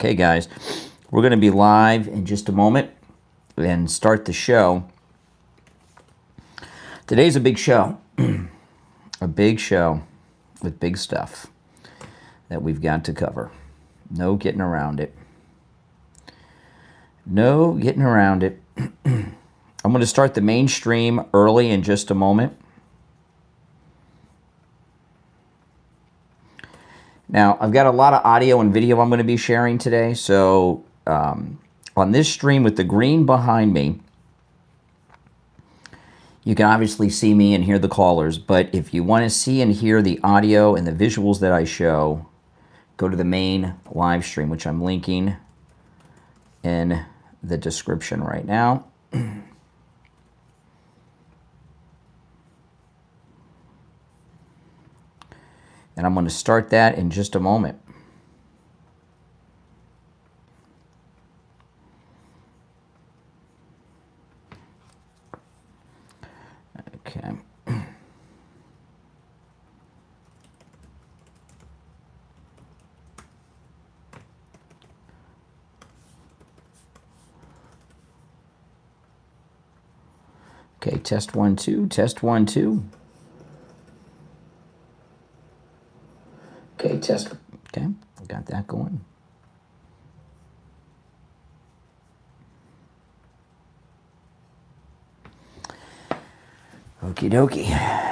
Okay, guys, we're going to be live in just a moment and start the show. Today's a big show, a big show with big stuff that we've got to cover. No getting around it. No getting around it. I'm going to start the mainstream early in just a moment. Now, I've got a lot of audio and video I'm going to be sharing today, so on this stream with the green behind me, you can obviously see me and hear the callers, but if you want to see and hear the audio and the visuals that I show, go to the main live stream, which I'm linking in the description right now. And I'm going to start that in just a moment. Okay. Okay, test 1, 2, test 1, 2. Okay, test. Okay, got that going. Okie dokie.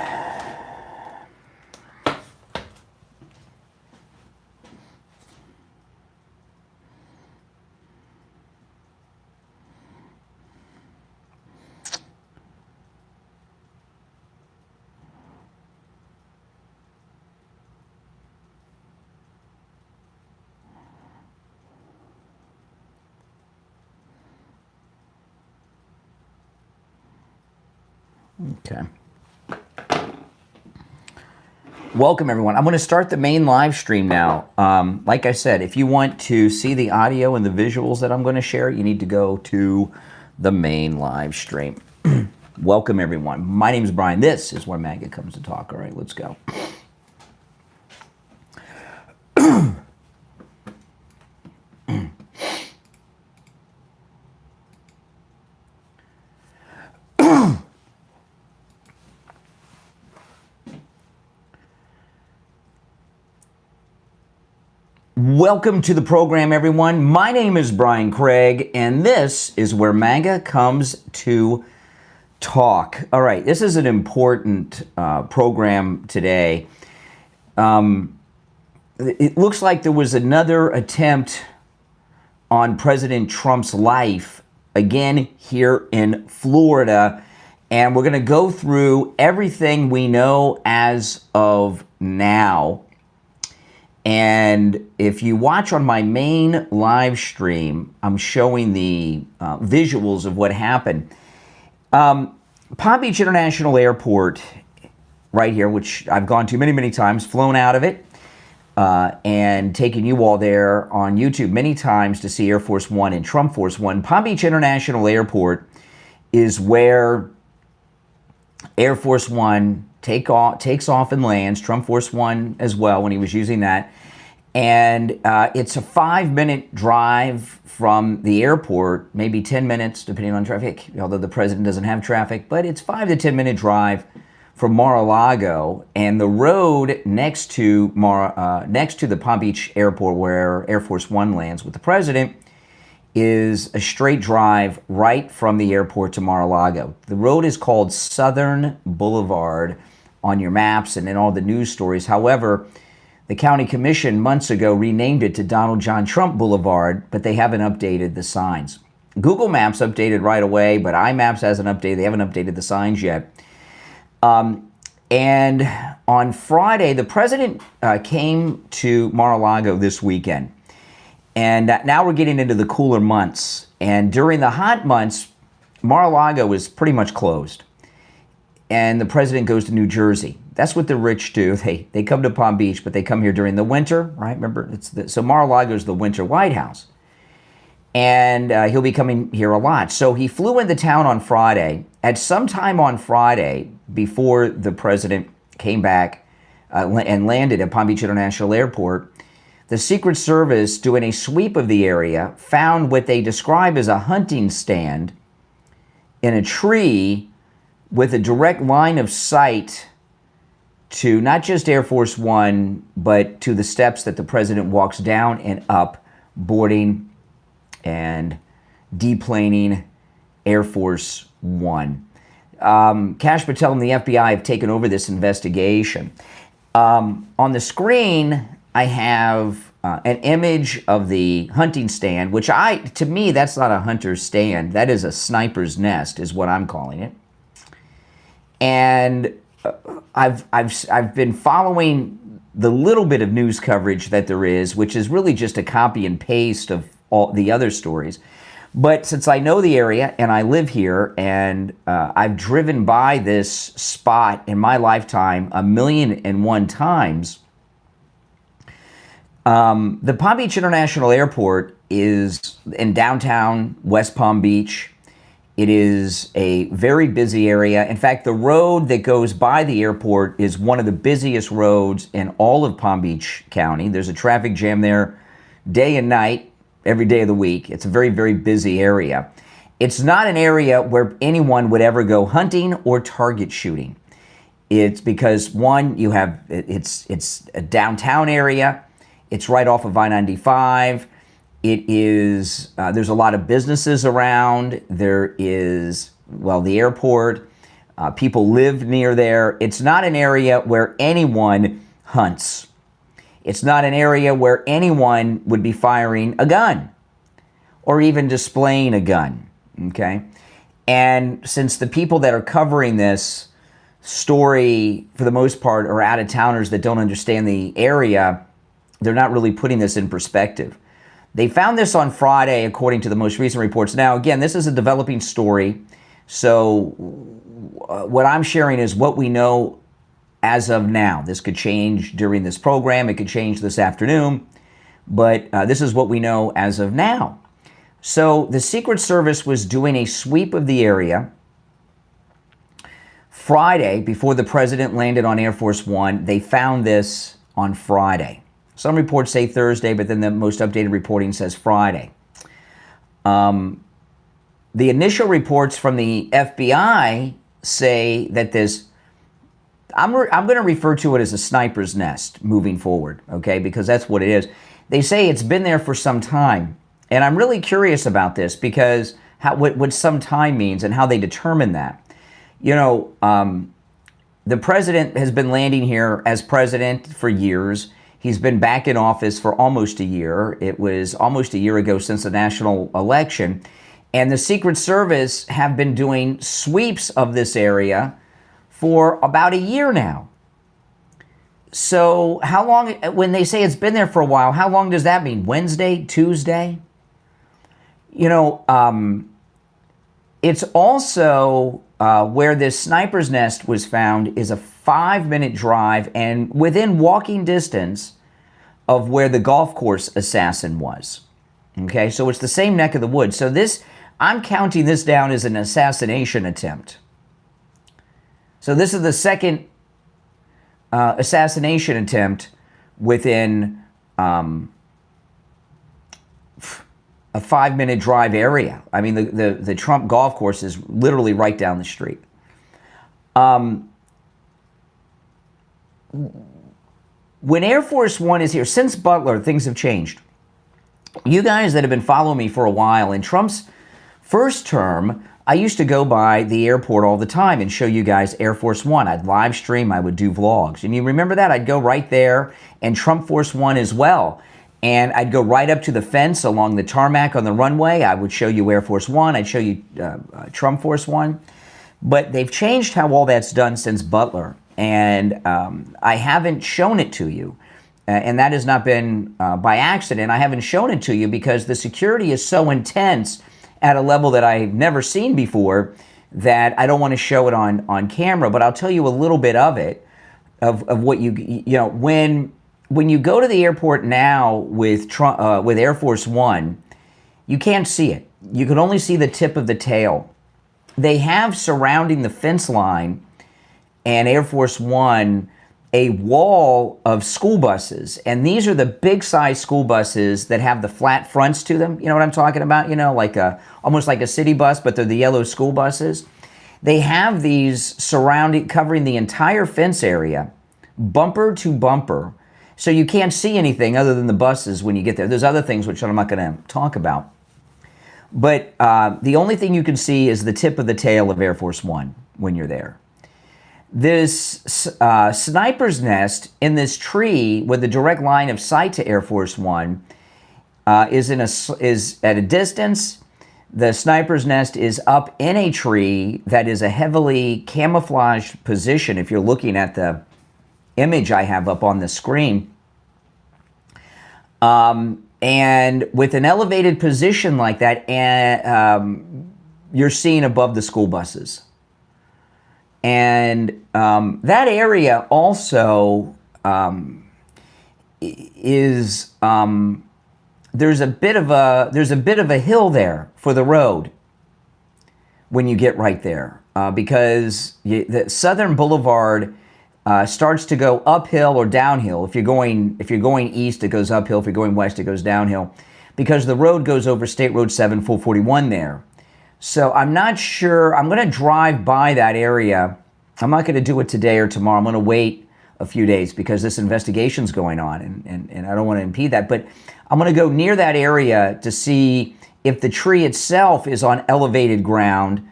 Okay. Welcome, everyone. I'm going to start the main live stream now. Like I said, if you want to see the audio and the visuals that I'm going to share, you need to go to the main live stream. Welcome, everyone. My name is Brian. This is where MAGA comes to talk. All right, let's go. Welcome to the program, everyone. My name is Brian Craig, and this is where MAGA comes to talk. All right, this is an important program today. It looks like there was another attempt on President Trump's life, again here in Florida, and we're going to go through everything we know as of now. And if you watch on my main live stream, I'm showing the visuals of what happened. Palm Beach International Airport, right here, which I've gone to many, many times, flown out of it, and taken you all there on YouTube many times to see Air Force One and Trump Force One. Palm Beach International Airport is where Air Force One takes off and lands, Trump Force One as well when he was using that. And it's a 5-minute drive from the airport, maybe 10 minutes depending on traffic, although the president doesn't have traffic, but it's 5 to 10 minute drive from Mar-a-Lago. And the road next to the Palm Beach Airport where Air Force One lands with the president is a straight drive right from the airport to Mar-a-Lago. The road is called Southern Boulevard on your maps and in all the news stories. However, the county commission months ago renamed it to Donald John Trump Boulevard, but they haven't updated the signs. Google Maps updated right away, but iMaps hasn't updated. They haven't updated the signs yet. And on Friday, the president came to Mar-a-Lago this weekend. And now we're getting into the cooler months. And during the hot months, Mar-a-Lago is pretty much closed. And the president goes to New Jersey. That's what the rich do. They come to Palm Beach, but they come here during the winter, right? Remember, so Mar-a-Lago is the winter White House. And he'll be coming here a lot. So he flew into town on Friday. At some time on Friday, before the president came back and landed at Palm Beach International Airport, The Secret Service, doing a sweep of the area, found what they describe as a hunting stand in a tree with a direct line of sight to not just Air Force One, but to the steps that the president walks down and up, boarding and deplaning Air Force One. Kash Patel and the FBI have taken over this investigation. On the screen, I have an image of the hunting stand, which to me, that's not a hunter's stand. That is a sniper's nest, is what I'm calling it. And I've been following the little bit of news coverage that there is, which is really just a copy and paste of all the other stories. But since I know the area and I live here and I've driven by this spot in my lifetime 1,000,001 times, the Palm Beach International Airport is in downtown West Palm Beach. It is a very busy area. In fact, the road that goes by the airport is one of the busiest roads in all of Palm Beach County. There's a traffic jam there day and night, every day of the week. It's a very, very busy area. It's not an area where anyone would ever go hunting or target shooting. It's because, one, it's a downtown area. It's right off of I-95. It is, there's a lot of businesses around. There is, well, the airport. People live near there. It's not an area where anyone hunts. It's not an area where anyone would be firing a gun or even displaying a gun, okay? And since the people that are covering this story, for the most part, are out-of-towners that don't understand the area, they're not really putting this in perspective. They found this on Friday, according to the most recent reports. Now, again, this is a developing story, so what I'm sharing is what we know as of now. This could change during this program. It could change this afternoon, but this is what we know as of now. So the Secret Service was doing a sweep of the area Friday before the president landed on Air Force One. They found this on Friday. Some reports say Thursday, but then the most updated reporting says Friday. The initial reports from the FBI say that this, I'm going to refer to it as a sniper's nest moving forward, okay, because that's what it is. They say it's been there for some time, and I'm really curious about this because what some time means and how they determine that. You know, the president has been landing here as president for years. He's been back in office for almost a year. It was almost a year ago since the national election. And the Secret Service have been doing sweeps of this area for about a year now. So how long, when they say it's been there for a while, how long does that mean? Wednesday, Tuesday? You know, it's also where this sniper's nest was found is a 5-minute drive and within walking distance of where the golf course assassin was. Okay, so it's the same neck of the woods. So this, I'm counting this down as an assassination attempt. So this is the second assassination attempt within a 5-minute drive area. I mean, the Trump golf course is literally right down the street. When Air Force One is here, since Butler, things have changed. You guys that have been following me for a while, in Trump's first term, I used to go by the airport all the time and show you guys Air Force One. I'd live stream, I would do vlogs. And you remember that? I'd go right there, and Trump Force One as well. And I'd go right up to the fence along the tarmac on the runway. I would show you Air Force One. I'd show you Trump Force One. But they've changed how all that's done since Butler. And I haven't shown it to you. And that has not been by accident. I haven't shown it to you because the security is so intense at a level that I've never seen before that I don't want to show it on camera. But I'll tell you a little bit of it, of what you know, when you go to the airport now with Air Force One, you can't see it. You can only see the tip of the tail. They have surrounding the fence line and Air Force One a wall of school buses, and these are the big size school buses that have the flat fronts to them. You know what I'm talking about? You know, like almost like a city bus, but they're the yellow school buses. They have these covering the entire fence area, bumper to bumper, so you can't see anything other than the buses when you get there. There's other things which I'm not going to talk about, but the only thing you can see is the tip of the tail of Air Force One when you're there. This sniper's nest in this tree with a direct line of sight to Air Force One is at a distance. The sniper's nest is up in a tree that is a heavily camouflaged position. If you're looking at the image I have up on the screen, and with an elevated position like that, and you're seeing above the school buses. And that area also is there's a bit of a hill there for the road when you get right there, because the Southern Boulevard starts to go uphill or downhill. If you're going east, it goes uphill. If you're going west, it goes downhill, because the road goes over State Road 7 441 there. So I'm not sure. I'm going to drive by that area. I'm not going to do it today or tomorrow. I'm going to wait a few days because this investigation's going on, and I don't want to impede that. But I'm going to go near that area to see if the tree itself is on elevated ground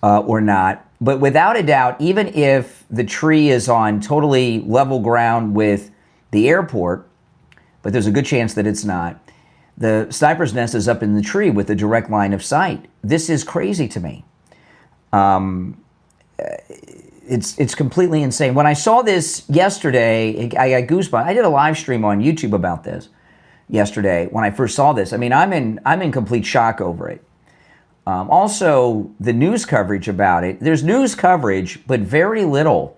or not. But without a doubt, even if the tree is on totally level ground with the airport, but there's a good chance that it's not, the sniper's nest is up in the tree with a direct line of sight. This is crazy to me. It's completely insane. When I saw this yesterday, I got goosebumps. I did a live stream on YouTube about this yesterday when I first saw this. I mean, I'm in complete shock over it. Also, the news coverage about it. There's news coverage, but very little.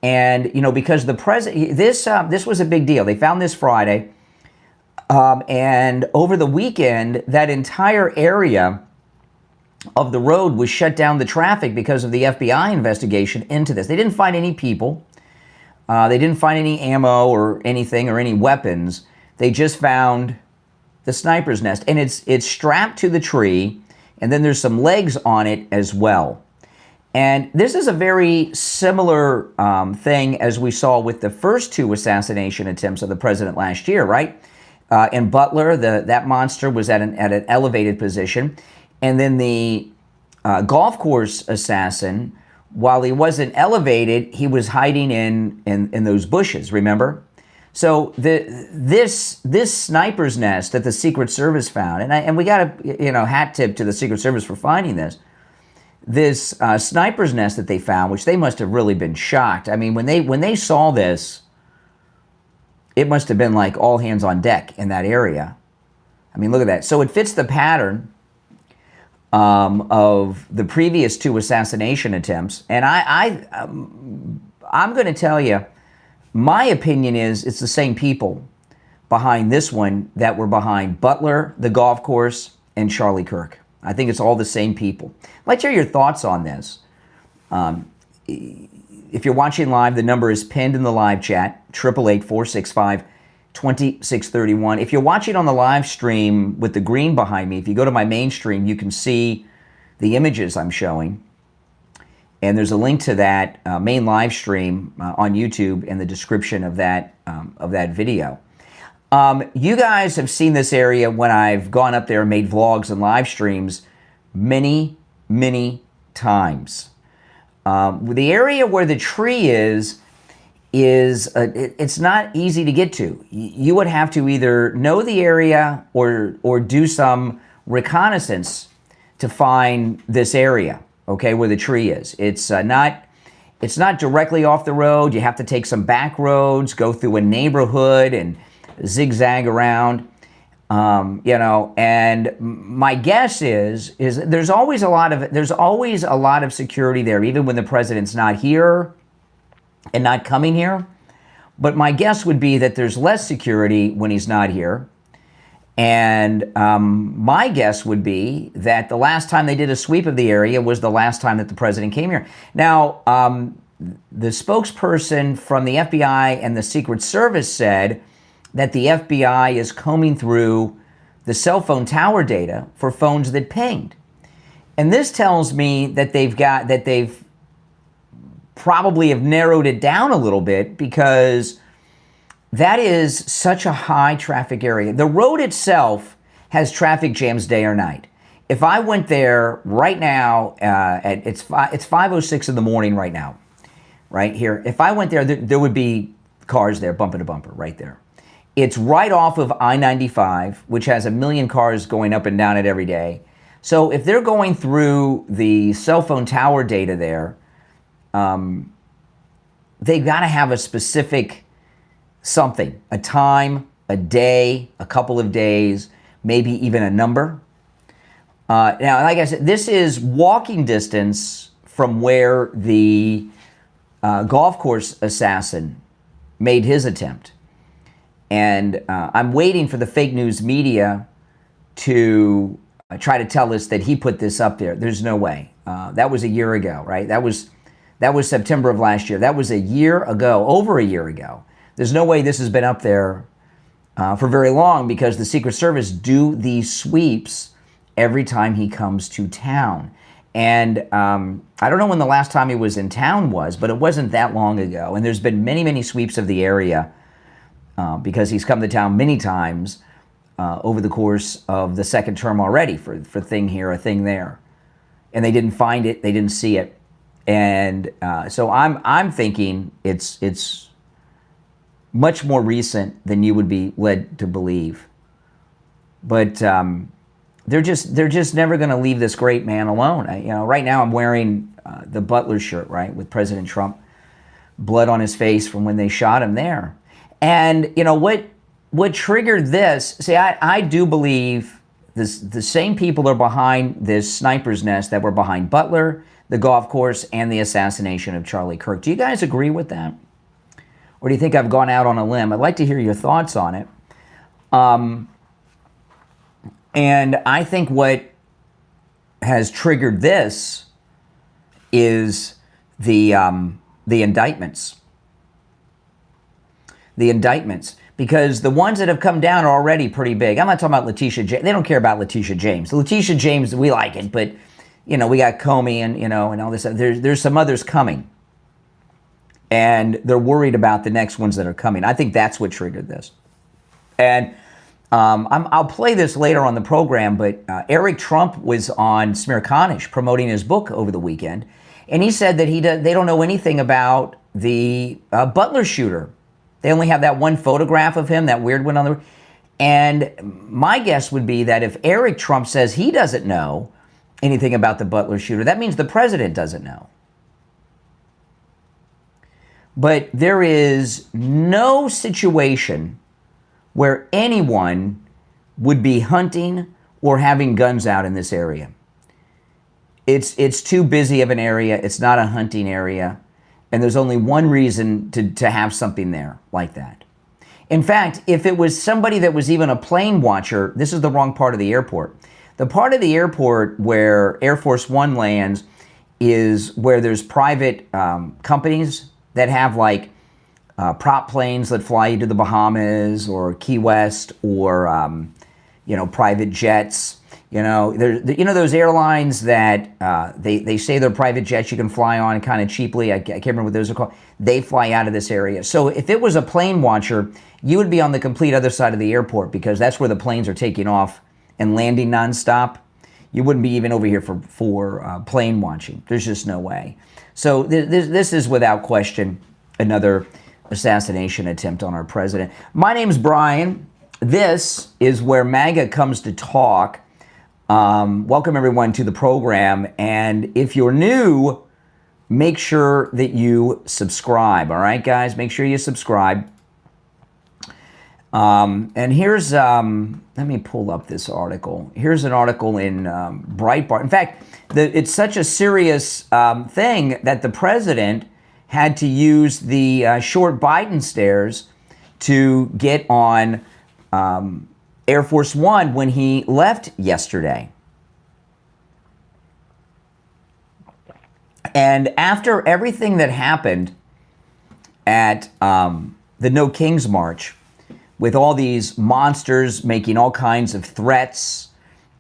And because the president, this was a big deal. They found this Friday. And over the weekend, that entire area of the road was shut down to traffic because of the FBI investigation into this. They didn't find any people. They didn't find any ammo or anything or any weapons. They just found the sniper's nest. And it's strapped to the tree, and then there's some legs on it as well. And this is a very similar thing as we saw with the first two assassination attempts of the president last year, right? In Butler, that monster was at an elevated position. And then the golf course assassin, while he wasn't elevated, he was hiding in those bushes, remember? So this sniper's nest that the Secret Service found, and we got a hat tip to the Secret Service for finding this sniper's nest that they found, which they must have really been shocked. I mean, when they saw this, it must have been like all hands on deck in that area. I mean, look at that. So it fits the pattern of the previous two assassination attempts. And I'm going to tell you, my opinion is it's the same people behind this one that were behind Butler, the golf course, and Charlie Kirk. I think it's all the same people. Let's hear your thoughts on this. If you're watching live, the number is pinned in the live chat, 888-465-2631. If you're watching on the live stream with the green behind me, if you go to my main stream, you can see the images I'm showing. And there's a link to that main live stream on YouTube in the description of that video. You guys have seen this area when I've gone up there and made vlogs and live streams many, many times. The area where the tree is it's not easy to get to. You would have to either know the area or do some reconnaissance to find this area, okay, where the tree is. It's not directly off the road. You have to take some back roads, go through a neighborhood and zigzag around. And my guess is there's always a lot of security there, even when the president's not here and not coming here. But my guess would be that there's less security when he's not here. And my guess would be that the last time they did a sweep of the area was the last time that the president came here. Now, the spokesperson from the FBI and the Secret Service said that the FBI is combing through the cell phone tower data for phones that pinged. And this tells me that they've probably have narrowed it down a little bit, because that is such a high traffic area. The road itself has traffic jams day or night. If I went there right now, it's 5:06 in the morning right now, right here. If I went there, there would be cars there, bumper to bumper, right there. It's right off of I-95, which has 1 million cars going up and down it every day. So if they're going through the cell phone tower data there, they've got to have a specific something, a time, a day, a couple of days, maybe even a number. Now, like I said, this is walking distance from where the golf course assassin made his attempt. And I'm waiting for the fake news media to try to tell us that he put this up there. There's no way. That was a year ago, right? That was September of last year. That was a year ago, over a year ago. There's no way this has been up there for very long, because the Secret Service do these sweeps every time he comes to town. And I don't know when the last time he was in town was, but it wasn't that long ago. And there's been many, many sweeps of the area because he's come to town many times over the course of the second term already for thing here, a thing there. And they didn't find it, they didn't see it. And so I'm thinking it's much more recent than you would be led to believe. But they're just never going to leave this great man alone. Right now I'm wearing the Butler shirt, right, with President Trump, blood on his face from when they shot him there. And what triggered this? See, I do believe the same people are behind this sniper's nest that were behind Butler, the golf course, and the assassination of Charlie Kirk. Do you guys agree with that? Or do you think I've gone out on a limb? I'd like to hear your thoughts on it. And I think what has triggered this is the indictments. The indictments. Because the ones that have come down are already pretty big. I'm not talking about Letitia James. They don't care about Letitia James. Letitia James, we like it, but we got Comey and all this. There's some others coming. And they're worried about the next ones that are coming. I think that's what triggered this. And I'll play this later on the program, but Eric Trump was on Smirconish promoting his book over the weekend. And he said that they don't know anything about the Butler shooter. They only have that one photograph of him, that weird one on the... And my guess would be that if Eric Trump says he doesn't know anything about the Butler shooter, that means the president doesn't know. But there is no situation where anyone would be hunting or having guns out in this area. It's too busy of an area. It's not a hunting area. And there's only one reason to have something there like that. In fact, if it was somebody that was even a plane watcher, this is the wrong part of the airport. The part of the airport where Air Force One lands is where there's private companies that have like prop planes that fly you to the Bahamas or Key West, or private jets. Those airlines that they say they're private jets you can fly on kind of cheaply. I can't remember what those are called. They fly out of this area. So if it was a plane watcher, you would be on the complete other side of the airport, because that's where the planes are taking off and landing nonstop. You wouldn't be even over here for plane watching. There's just no way. So this is without question another assassination attempt on our president. My name's Brian. This is where MAGA comes to talk. Welcome everyone to the program. And if you're new, make sure that you subscribe. All right, guys, make sure you subscribe. And here's, let me pull up this article. Here's an article in Breitbart. In fact, it's such a serious thing that the president had to use the short Biden stairs to get on Air Force One when he left yesterday. And after everything that happened at the No Kings March, with all these monsters making all kinds of threats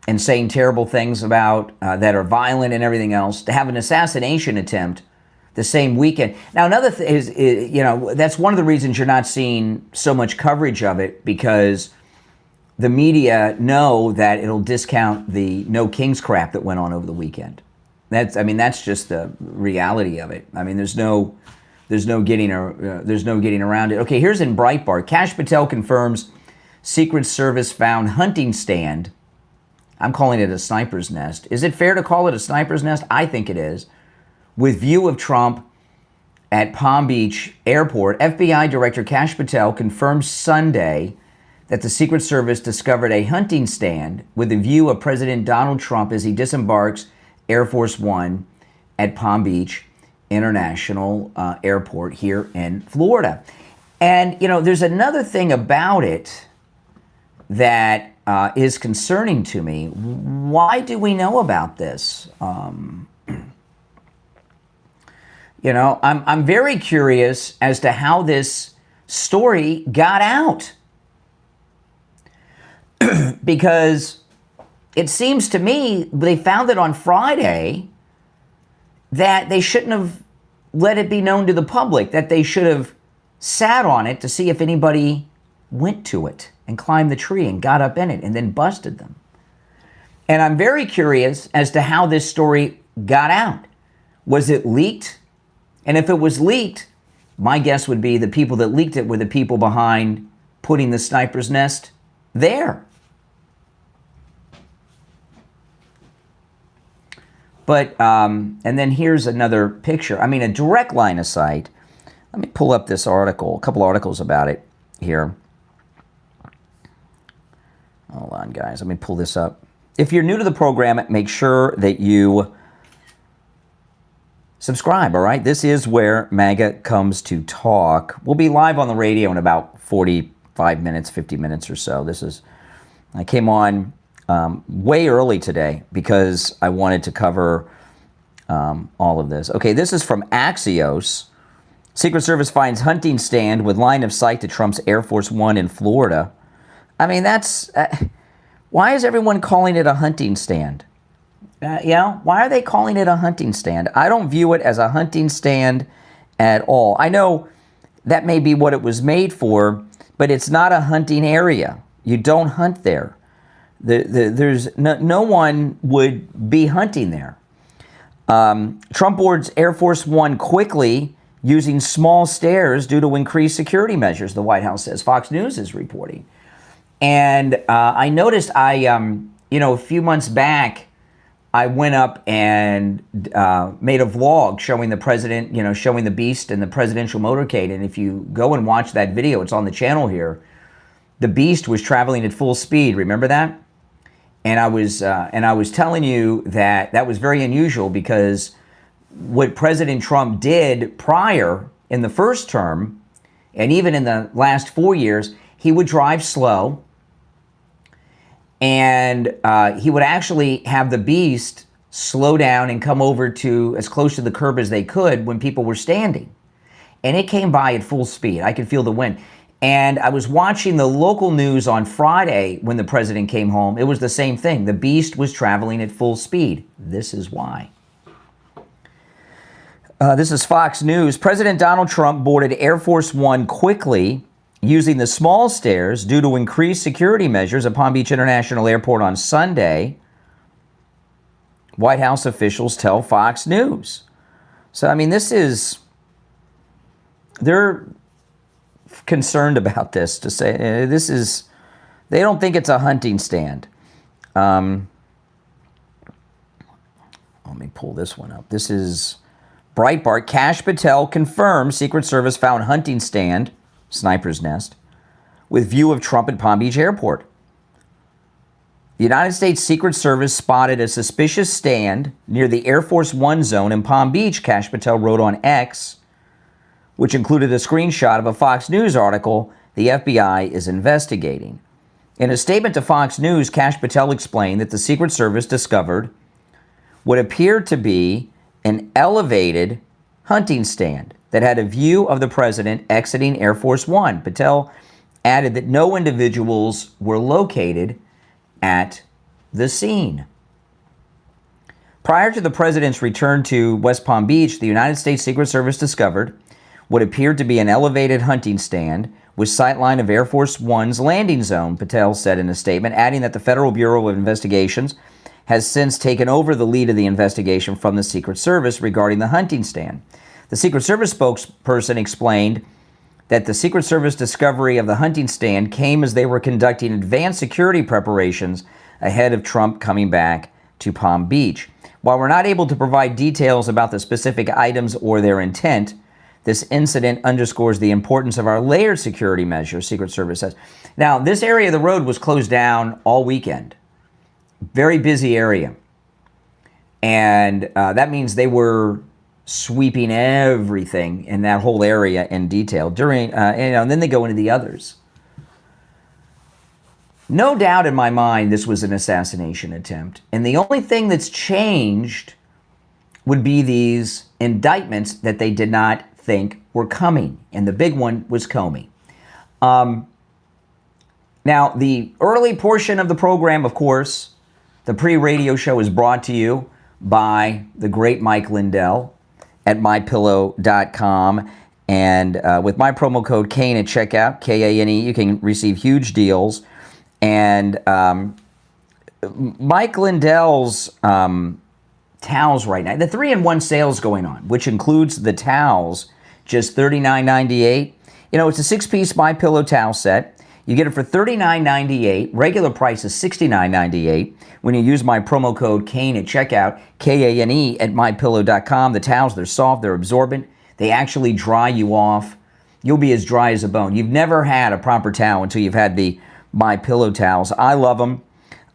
and saying terrible things about that are violent and everything else, to have an assassination attempt the same weekend. Now, another thing is, you know, that's one of the reasons you're not seeing so much coverage of it, because the media know that it'll discount the No Kings crap that went on over the weekend. That's just the reality of it. I mean, there's no getting around it. Okay, here's in Breitbart. Kash Patel confirms Secret Service found hunting stand. I'm calling it a sniper's nest. Is it fair to call it a sniper's nest? I think it is. With view of Trump at Palm Beach Airport, FBI Director Kash Patel confirmed Sunday that the Secret Service discovered a hunting stand with a view of President Donald Trump as he disembarks Air Force One at Palm Beach International Airport here in Florida. And, you know, there's another thing about it that is concerning to me. Why do we know about this? You know, I'm very curious as to how this story got out. Because it seems to me they found it on Friday, that they shouldn't have let it be known to the public, that they should have sat on it to see if anybody went to it and climbed the tree and got up in it and then busted them. And I'm very curious as to how this story got out. Was it leaked? And if it was leaked, my guess would be the people that leaked it were the people behind putting the sniper's nest there. But, and then here's another picture. I mean, a direct line of sight. Let me pull up this article, a couple articles about it here. Hold on, guys. Let me pull this up. If you're new to the program, make sure that you subscribe, all right? This is where MAGA comes to talk. We'll be live on the radio in about 45 minutes, 50 minutes or so. I came on way early today because I wanted to cover all of this. Okay, this is from Axios. Secret Service finds hunting stand with line of sight to Trump's Air Force One in Florida. I mean, that's... why is everyone calling it a hunting stand? Why are they calling it a hunting stand? I don't view it as a hunting stand at all. I know that may be what it was made for, but it's not a hunting area. You don't hunt there. There's no one would be hunting there. Trump boards Air Force One quickly using small stairs due to increased security measures, the White House says. Fox News is reporting. And I noticed a few months back, I went up and made a vlog showing the president, showing the Beast and the presidential motorcade. And if you go and watch that video, it's on the channel here. The Beast was traveling at full speed. Remember that? And I was telling you that was very unusual, because what President Trump did prior in the first term, and even in the last 4 years, he would drive slow, and he would actually have the Beast slow down and come over to as close to the curb as they could when people were standing. And it came by at full speed. I could feel the wind. And I was watching the local news on Friday when the president came home. It was the same thing. The Beast was traveling at full speed. This is why. This is Fox News. President Donald Trump boarded Air Force One quickly using the small stairs due to increased security measures at Palm Beach International Airport on Sunday, White House officials tell Fox News. So, I mean, they're concerned about this, to say they don't think it's a hunting stand. Let me pull this one up. This is Breitbart. Kash Patel confirms Secret Service found hunting stand, sniper's nest, with view of Trump at Palm Beach Airport. The United States Secret Service spotted a suspicious stand near the Air Force One zone in Palm Beach, Kash Patel wrote on X, which included a screenshot of a Fox News article the FBI is investigating. In a statement to Fox News, Kash Patel explained that the Secret Service discovered what appeared to be an elevated hunting stand that had a view of the president exiting Air Force One. Patel added that no individuals were located at the scene. Prior to the president's return to West Palm Beach, the United States Secret Service discovered what appeared to be an elevated hunting stand with sightline of Air Force One's landing zone, Patel said in a statement, adding that the Federal Bureau of Investigations has since taken over the lead of the investigation from the Secret Service regarding the hunting stand. The Secret Service spokesperson explained that the Secret Service discovery of the hunting stand came as they were conducting advanced security preparations ahead of Trump coming back to Palm Beach. While we're not able to provide details about the specific items or their intent, this incident underscores the importance of our layered security measures, Secret Service says. Now, this area of the road was closed down all weekend. Very busy area. And that means they were sweeping everything in that whole area in detail during, and then they go into the others. No doubt in my mind this was an assassination attempt. And the only thing that's changed would be these indictments that they did not think were coming. And the big one was Comey. Now, the early portion of the program, of course, the pre-radio show is brought to you by the great Mike Lindell at mypillow.com. And with my promo code Kane at checkout, Kane, you can receive huge deals. And Mike Lindell's towels right now, the 3-in-1 sale's going on, which includes the towels, just $39.98. You know, it's a 6-piece MyPillow towel set. You get it for $39.98. Regular price is $69.98. When you use my promo code Kane at checkout, Kane at mypillow.com. The towels, they're soft, they're absorbent. They actually dry you off. You'll be as dry as a bone. You've never had a proper towel until you've had the My Pillow towels. I love them.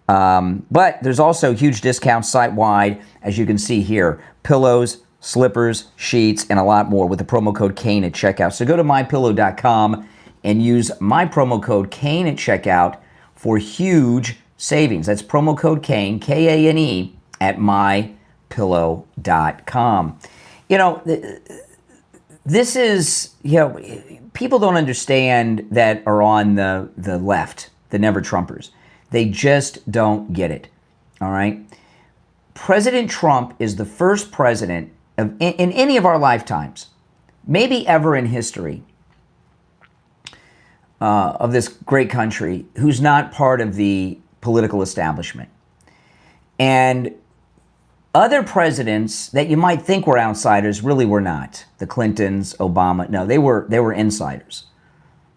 But there's also huge discounts site-wide, as you can see here. Pillows, slippers, sheets, and a lot more with the promo code Kane at checkout. So go to mypillow.com and use my promo code Kane at checkout for huge savings. That's promo code Kane, Kane, at mypillow.com. You know, this is, you know, people don't understand that are on the left, the never-Trumpers. They just don't get it, all right? President Trump is the first president in any of our lifetimes, maybe ever in history, of this great country, who's not part of the political establishment. And other presidents that you might think were outsiders really were not. The Clintons, Obama, no, they were insiders.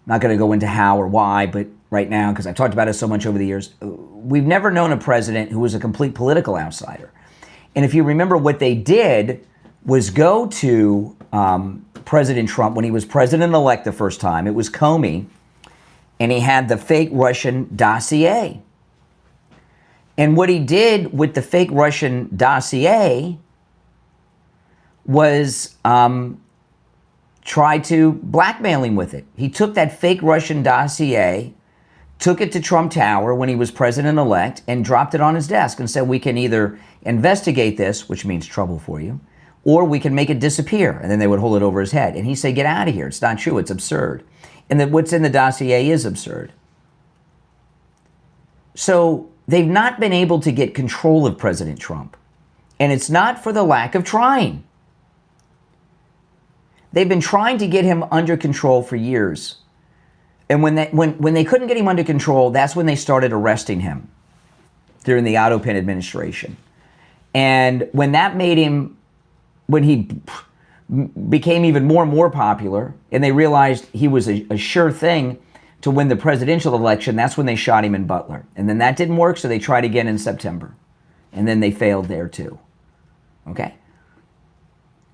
Not going to go into how or why, but right now, because I've talked about it so much over the years, we've never known a president who was a complete political outsider. And if you remember, what they did was go to President Trump when he was president-elect the first time. It was Comey, and he had the fake Russian dossier. And what he did with the fake Russian dossier was try to blackmail him with it. He took that fake Russian dossier, took it to Trump Tower when he was president-elect, and dropped it on his desk and said, we can either investigate this, which means trouble for you, or we can make it disappear. And then they would hold it over his head. And he said, get out of here. It's not true. It's absurd. And that what's in the dossier is absurd. So they've not been able to get control of President Trump. And it's not for the lack of trying. They've been trying to get him under control for years. And when they couldn't get him under control, that's when they started arresting him during the Otto Penn administration. And when that made him, when he became even more and more popular, and they realized he was a sure thing to win the presidential election, that's when they shot him in Butler. And then that didn't work, so they tried again in September. And then they failed there too. Okay?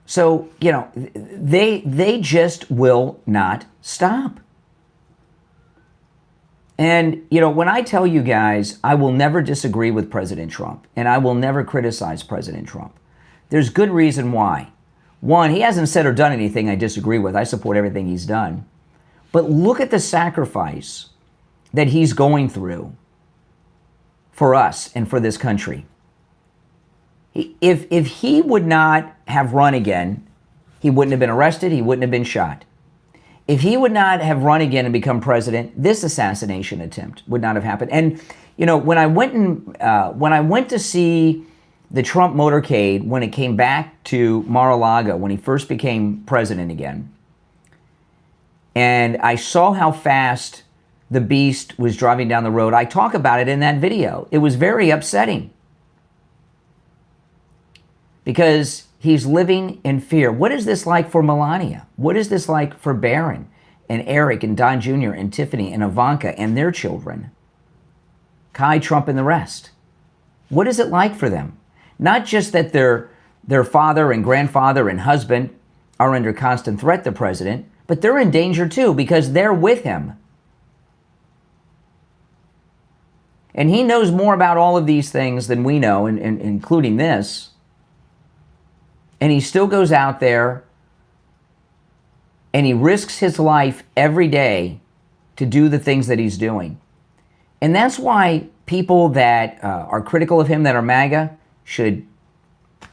So, you know, they just will not stop. And, you know, when I tell you guys, I will never disagree with President Trump, and I will never criticize President Trump. There's good reason why. One, he hasn't said or done anything I disagree with. I support everything he's done. But look at the sacrifice that he's going through for us and for this country. If he would not have run again, he wouldn't have been arrested, he wouldn't have been shot. If he would not have run again and become president, this assassination attempt would not have happened. And you know, when I went to see the Trump motorcade when it came back to Mar-a-Lago when he first became president again, and I saw how fast the beast was driving down the road, I talk about it in that video. It was very upsetting because he's living in fear. What is this like for Melania? What is this like for Barron and Eric and Don Jr. and Tiffany and Ivanka and their children? Kai, Trump, and the rest. What is it like for them? Not just that their father and grandfather and husband are under constant threat, the president, but they're in danger too because they're with him. And he knows more about all of these things than we know, including this. And he still goes out there and he risks his life every day to do the things that he's doing. And that's why people that are critical of him, that are MAGA, should,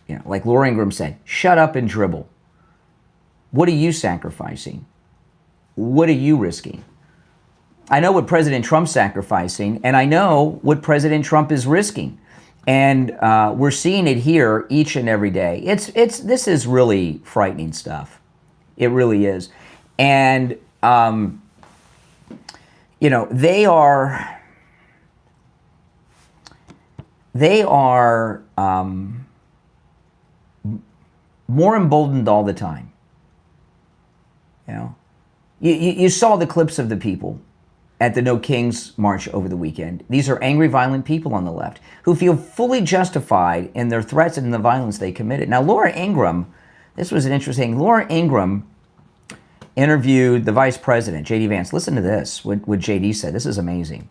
you know, like Laura Ingraham said, shut up and dribble. What are you sacrificing? What are you risking? I know what President Trump's sacrificing, and I know what President Trump is risking. And we're seeing it here each and every day. This is really frightening stuff. It really is. And, you know, they are more emboldened all the time. You know, you saw the clips of the people at the No Kings March over the weekend. These are angry, violent people on the left who feel fully justified in their threats and the violence they committed. Now, Laura Ingraham, this was an interesting, Laura Ingraham interviewed the vice president, J.D. Vance. Listen to this, what J.D. said. This is amazing.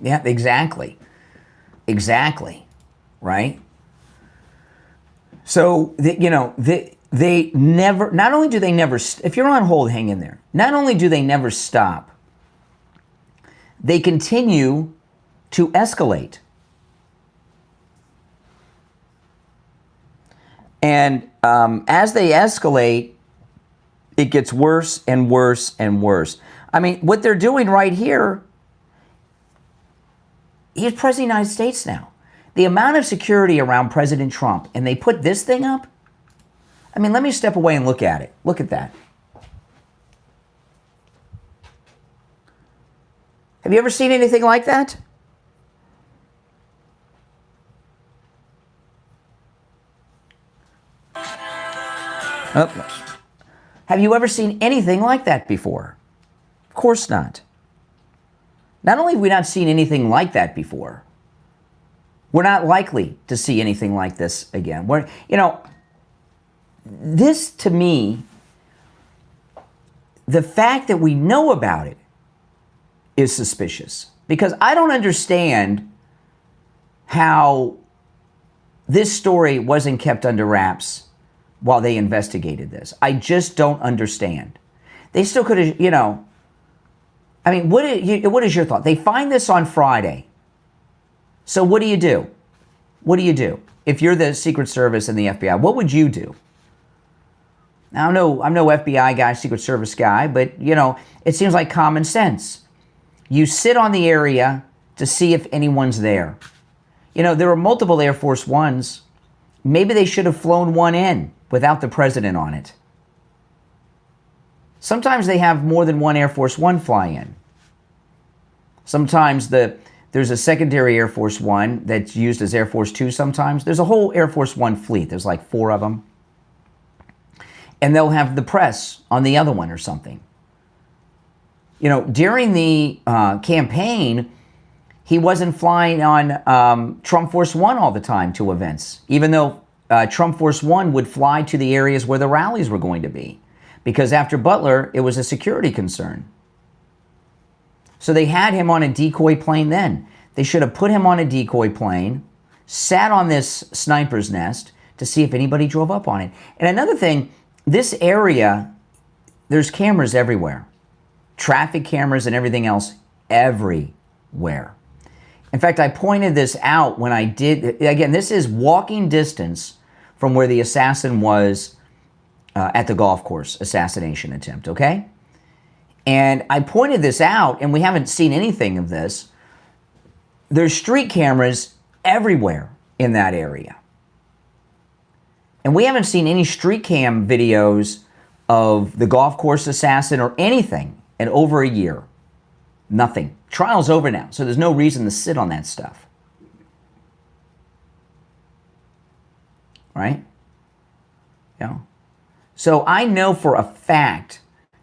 Yeah, exactly. Exactly. Right? So, you know, they never, not only do they never, if you're on hold, hang in there. Not only do they never stop, they continue to escalate. And as they escalate, it gets worse and worse and worse. I mean, what they're doing right here, he's president of the United States now. The amount of security around President Trump, and they put this thing up. I mean, let me step away and look at it. Look at that. Have you ever seen anything like that? Oh. Have you ever seen anything like that before? Of course not. Not only have we not seen anything like that before, we're not likely to see anything like this again. You know, this to me, the fact that we know about it is suspicious, because I don't understand how this story wasn't kept under wraps while they investigated this. I just don't understand. They still could have, you know, I mean, what is your thought? They find this on Friday. So what do you do? What do you do? If you're the Secret Service and the FBI, what would you do? Now, I'm no FBI guy, Secret Service guy, but, you know, it seems like common sense. You sit on the area to see if anyone's there. You know, there were multiple Air Force Ones. Maybe they should have flown one in without the president on it. Sometimes they have more than one Air Force One fly in. Sometimes there's a secondary Air Force One that's used as Air Force Two sometimes. There's a whole Air Force One fleet. There's like 4 of them. And they'll have the press on the other one or something. You know, during the campaign, he wasn't flying on Trump Force One all the time to events, even though Trump Force One would fly to the areas where the rallies were going to be. Because after Butler, it was a security concern. So they had him on a decoy plane then. They should have put him on a decoy plane, sat on this sniper's nest to see if anybody drove up on it. And another thing, this area, there's cameras everywhere. Traffic cameras and everything else everywhere. In fact, I pointed this out when I did, again, this is walking distance from where the assassin was at the golf course assassination attempt, okay? And I pointed this out, and we haven't seen anything of this. There's street cameras everywhere in that area. And we haven't seen any street cam videos of the golf course assassin or anything in over a year. Nothing. Trial's over now, so there's no reason to sit on that stuff. Right? Yeah. So I know for a fact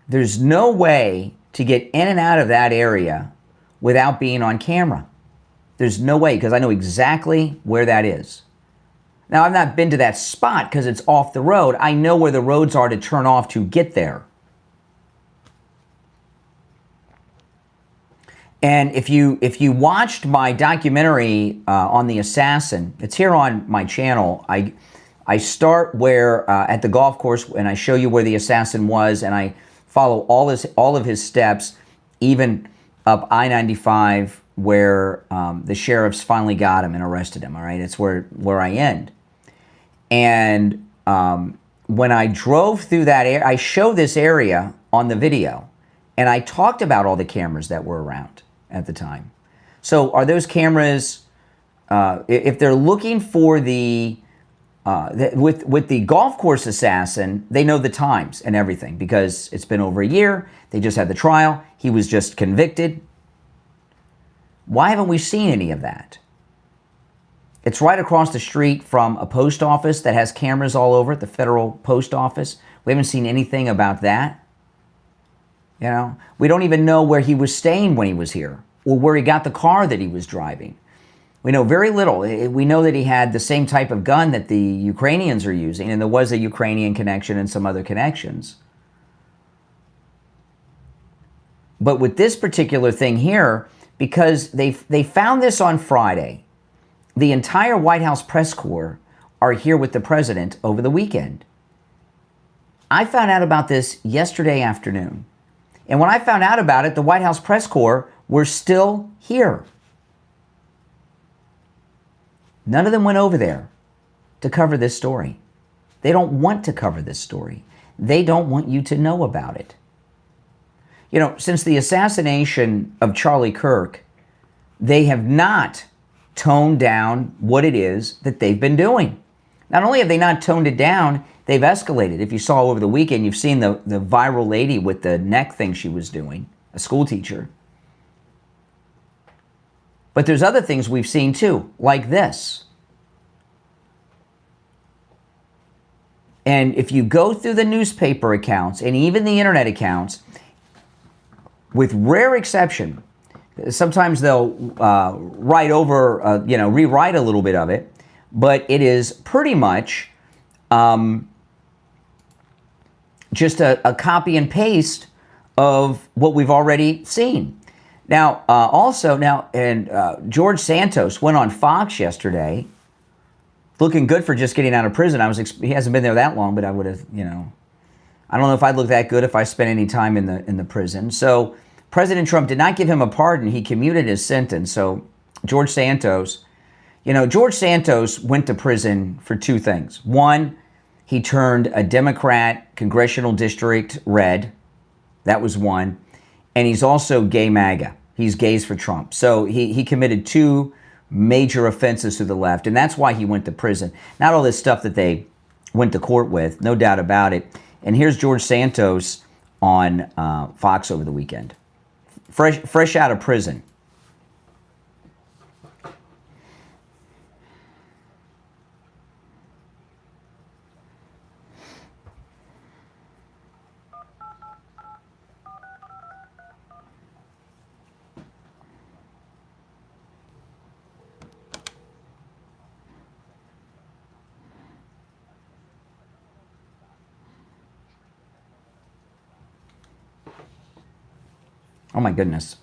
there's no way to get in and out of that area without being on camera. There's no way, because I know exactly where that is. Now, I've not been to that spot because it's off the road. I know where the roads are to turn off to get there. And if you watched my documentary on the assassin, it's here on my channel. I start where at the golf course, and I show you where the assassin was, and I follow all of his steps, even up I-95 where the sheriffs finally got him and arrested him. All right, it's where I end. And when I drove through that area, I show this area on the video, and I talked about all the cameras that were around at the time. So are those cameras, if they're looking for with the golf course assassin, they know the times and everything because it's been over a year. They just had the trial. He was just convicted. Why haven't we seen any of that? It's right across the street from a post office that has cameras all over it, the federal post office. We haven't seen anything about that. You know, we don't even know where he was staying when he was here or where he got the car that he was driving. We know very little. We know that he had the same type of gun that the Ukrainians are using, and there was a Ukrainian connection and some other connections. But with this particular thing here, because they found this on Friday, the entire White House press corps are here with the president over the weekend. I found out about this yesterday afternoon. And when I found out about it, the White House press corps were still here. None of them went over there to cover this story. They don't want to cover this story. They don't want you to know about it. You know, since the assassination of Charlie Kirk, they have not toned down what it is that they've been doing. Not only have they not toned it down, they've escalated. If you saw over the weekend, you've seen the viral lady with the neck thing she was doing, a school teacher. But there's other things we've seen too, like this. And if you go through the newspaper accounts and even the internet accounts, with rare exception, sometimes they'll write over, rewrite a little bit of it, but it is pretty much just a copy and paste of what we've already seen. Now, George Santos went on Fox yesterday, looking good for just getting out of prison. He hasn't been there that long, but I would have, I don't know if I'd look that good if I spent any time in the prison. So President Trump did not give him a pardon. He commuted his sentence. So George Santos went to prison for two things. One, he turned a Democrat congressional district red. That was one. And he's also gay MAGA. He's gays for Trump. So he committed two major offenses to the left, and that's why he went to prison. Not all this stuff that they went to court with, no doubt about it. And here's George Santos on Fox over the weekend. Fresh out of prison. Oh my goodness.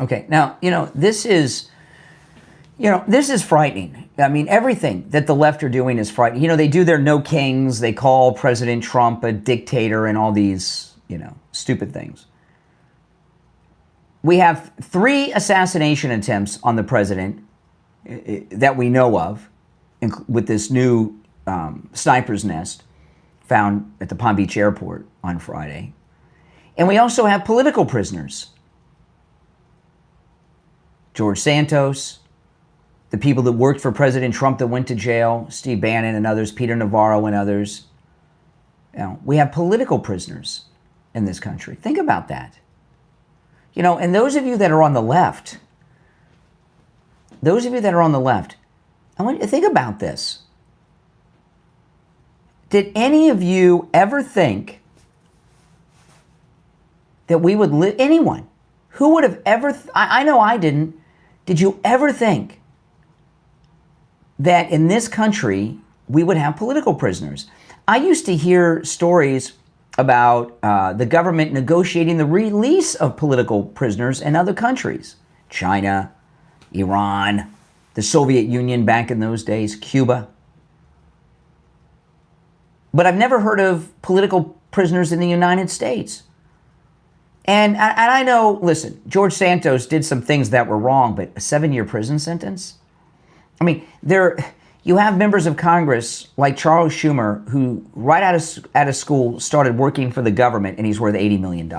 Okay, now, this is frightening. I mean, everything that the left are doing is frightening. They do their no kings, they call President Trump a dictator and all these, stupid things. We have 3 assassination attempts on the president that we know of with this new sniper's nest found at the Palm Beach airport on Friday. And we also have political prisoners. George Santos, the people that worked for President Trump that went to jail, Steve Bannon and others, Peter Navarro and others. We have political prisoners in this country. Think about that. And those of you that are on the left, I want you to think about this. Did any of you ever think that we would live, anyone, who would have ever, I know I didn't, did you ever think that in this country we would have political prisoners? I used to hear stories about the government negotiating the release of political prisoners in other countries. China, Iran, the Soviet Union back in those days, Cuba. But I've never heard of political prisoners in the United States. And I know, listen, George Santos did some things that were wrong, but a 7-year prison sentence? I mean, you have members of Congress like Charles Schumer, who right out of school started working for the government, and he's worth $80 million.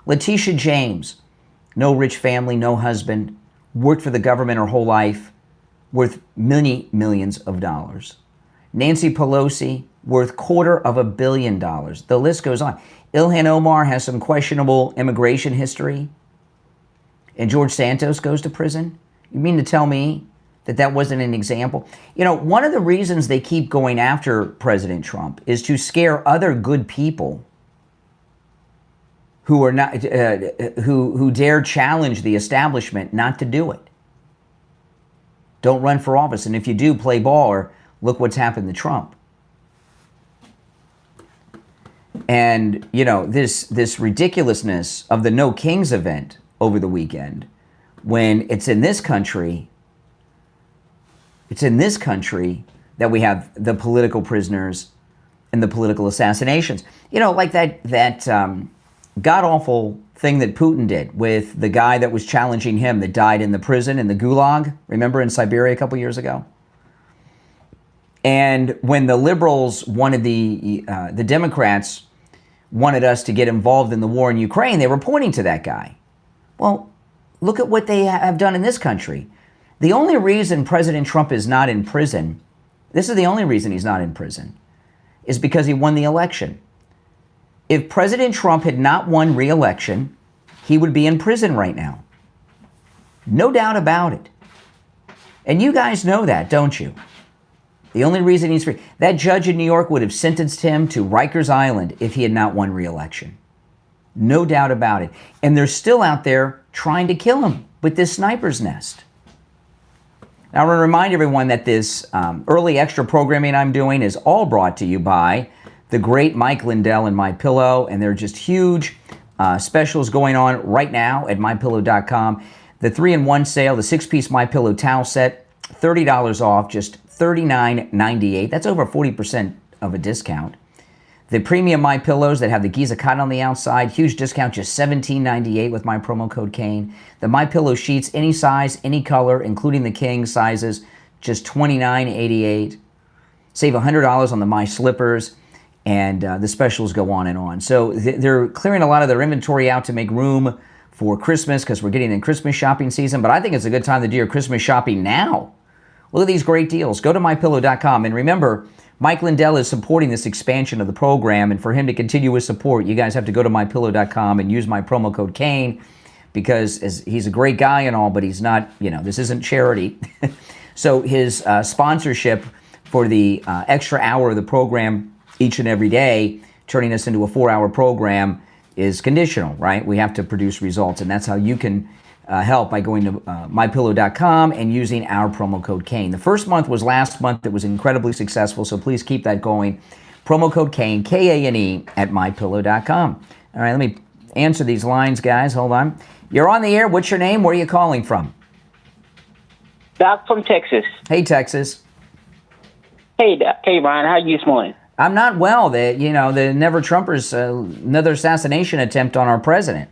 Letitia James, no rich family, no husband, worked for the government her whole life, worth many millions of dollars. Nancy Pelosi, worth $250 million. The list goes on. Ilhan Omar has some questionable immigration history, and George Santos goes to prison? You mean to tell me that wasn't an example? One of the reasons they keep going after President Trump is to scare other good people who are not who dare challenge the establishment not to do it. Don't run for office, and if you do, play ball, or look what's happened to Trump. And, this ridiculousness of the No Kings event over the weekend, when it's in this country that we have the political prisoners and the political assassinations. Like that god-awful thing that Putin did with the guy that was challenging him that died in the prison in the Gulag, remember, in Siberia a couple years ago? And when the liberals wanted the Democrats wanted us to get involved in the war in Ukraine, they were pointing to that guy. Well, look at what they have done in this country. The only reason President Trump is not in prison, this is the only reason he's not in prison, is because he won the election. If President Trump had not won re-election, he would be in prison right now. No doubt about it. And you guys know that, don't you? The only reason he's free, that judge in New York would have sentenced him to Rikers Island if he had not won re-election. No doubt about it. And they're still out there trying to kill him with this sniper's nest. Now, I want to remind everyone that this early extra programming I'm doing is all brought to you by the great Mike Lindell and MyPillow, and they're just huge specials going on right now at MyPillow.com. The 3-in-1 sale, the 6-piece MyPillow towel set, $30 off, just $39.98. That's over 40% of a discount. The premium My Pillows that have the Giza cotton on the outside, huge discount, just $17.98 with my promo code Kane. The My Pillow sheets, any size, any color, including the king sizes, just $29.88. Save $100 on the My Slippers, and the specials go on and on. So they're clearing a lot of their inventory out to make room for Christmas, because we're getting in Christmas shopping season. But I think it's a good time to do your Christmas shopping now. Look at these great deals. Go to mypillow.com. And remember, Mike Lindell is supporting this expansion of the program. And for him to continue his support, you guys have to go to mypillow.com and use my promo code Kane, because he's a great guy and all, but he's not, this isn't charity. So his sponsorship for the extra hour of the program each and every day, turning us into a 4-hour program, is conditional, right? We have to produce results, and that's how you can help, by going to mypillow.com and using our promo code Kane. The first month was last month. It was incredibly successful, so please keep that going. Promo code Kane, Kane, at mypillow.com. All right, let me answer these lines, guys. Hold on. You're on the air. What's your name? Where are you calling from? Doc from Texas. Hey, Texas. Hey, Doc. Hey, Ryan. How are you this morning? I'm not well. The Never Trumpers, another assassination attempt on our president.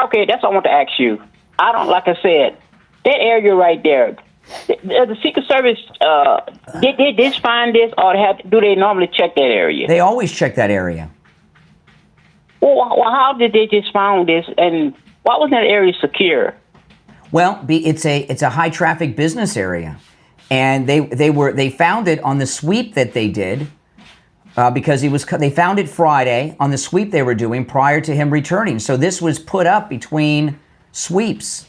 Okay, that's what I want to ask you. Like I said, that area right there, the Secret Service, did they just find this, or do they normally check that area? They always check that area. Well, how did they just find this, and why wasn't that area secure? Well, it's a high traffic business area, and they found it on the sweep that they did. Because they found it Friday on the sweep they were doing prior to him returning. So this was put up between sweeps.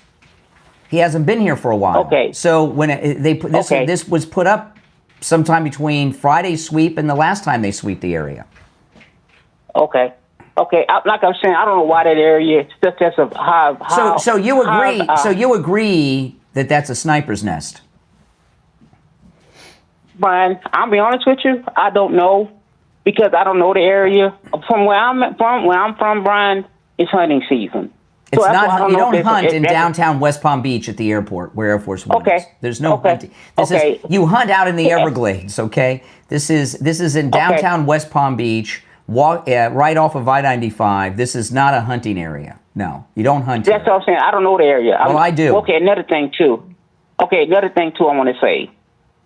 He hasn't been here for a while. Okay. So when this was put up sometime between Friday's sweep and the last time they sweep the area. Okay. Like I'm saying, I don't know why that area. Just as of how. So you agree? So you agree that that's a sniper's nest? Brian, I'll be honest with you. I don't know. Because I don't know the area. From where I'm from, Brian, it's hunting season. It's not. You don't hunt in downtown West Palm Beach at the airport where Air Force One is. There's no hunting. You hunt out in the Everglades. Okay. This is in downtown West Palm Beach. Right off of I-95. This is not a hunting area. No, you don't hunt. That's what I'm saying. I don't know the area. Well, I do. Okay. Another thing too. I want to say.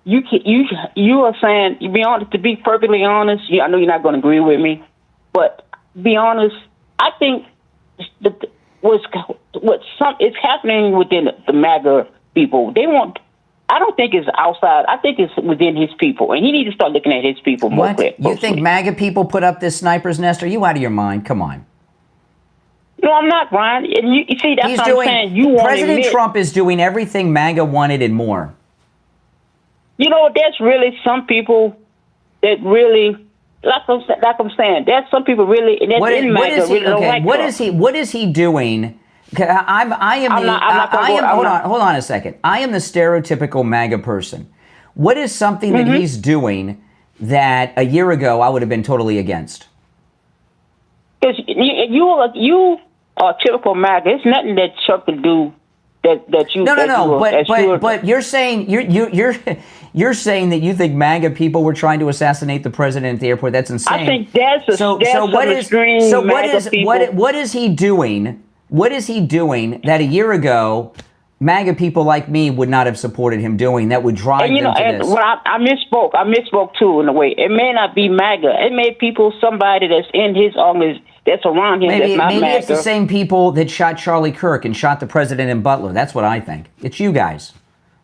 You are saying, to be perfectly honest, I know you're not going to agree with me, but be honest, I think it's happening within the MAGA people. I don't think it's outside. I think it's within his people, and he needs to start looking at his people more. What? You think MAGA people put up this sniper's nest? Are you out of your mind? Come on. No, I'm not, Brian. And you see, that's what I'm saying. President Trump is doing everything MAGA wanted and more. There's really some people that really, like I'm saying, there's some people really, and that's in MAGA, really don't like Trump. What is he doing? Hold on a second. I am the stereotypical MAGA person. What is something that he's doing that a year ago I would have been totally against? Because you are typical MAGA. It's nothing that Trump can do. But you're saying you're saying that you think MAGA people were trying to assassinate the president at the airport. That's insane. I think what is he doing? What is he doing that a year ago MAGA people like me would not have supported him doing that would drive them to this? Well, I misspoke too in a way. It may not be MAGA. It may be somebody that's in his organization, that's around him. Maybe it's the same people that shot Charlie Kirk and shot the president in Butler. That's what I think. It's you guys,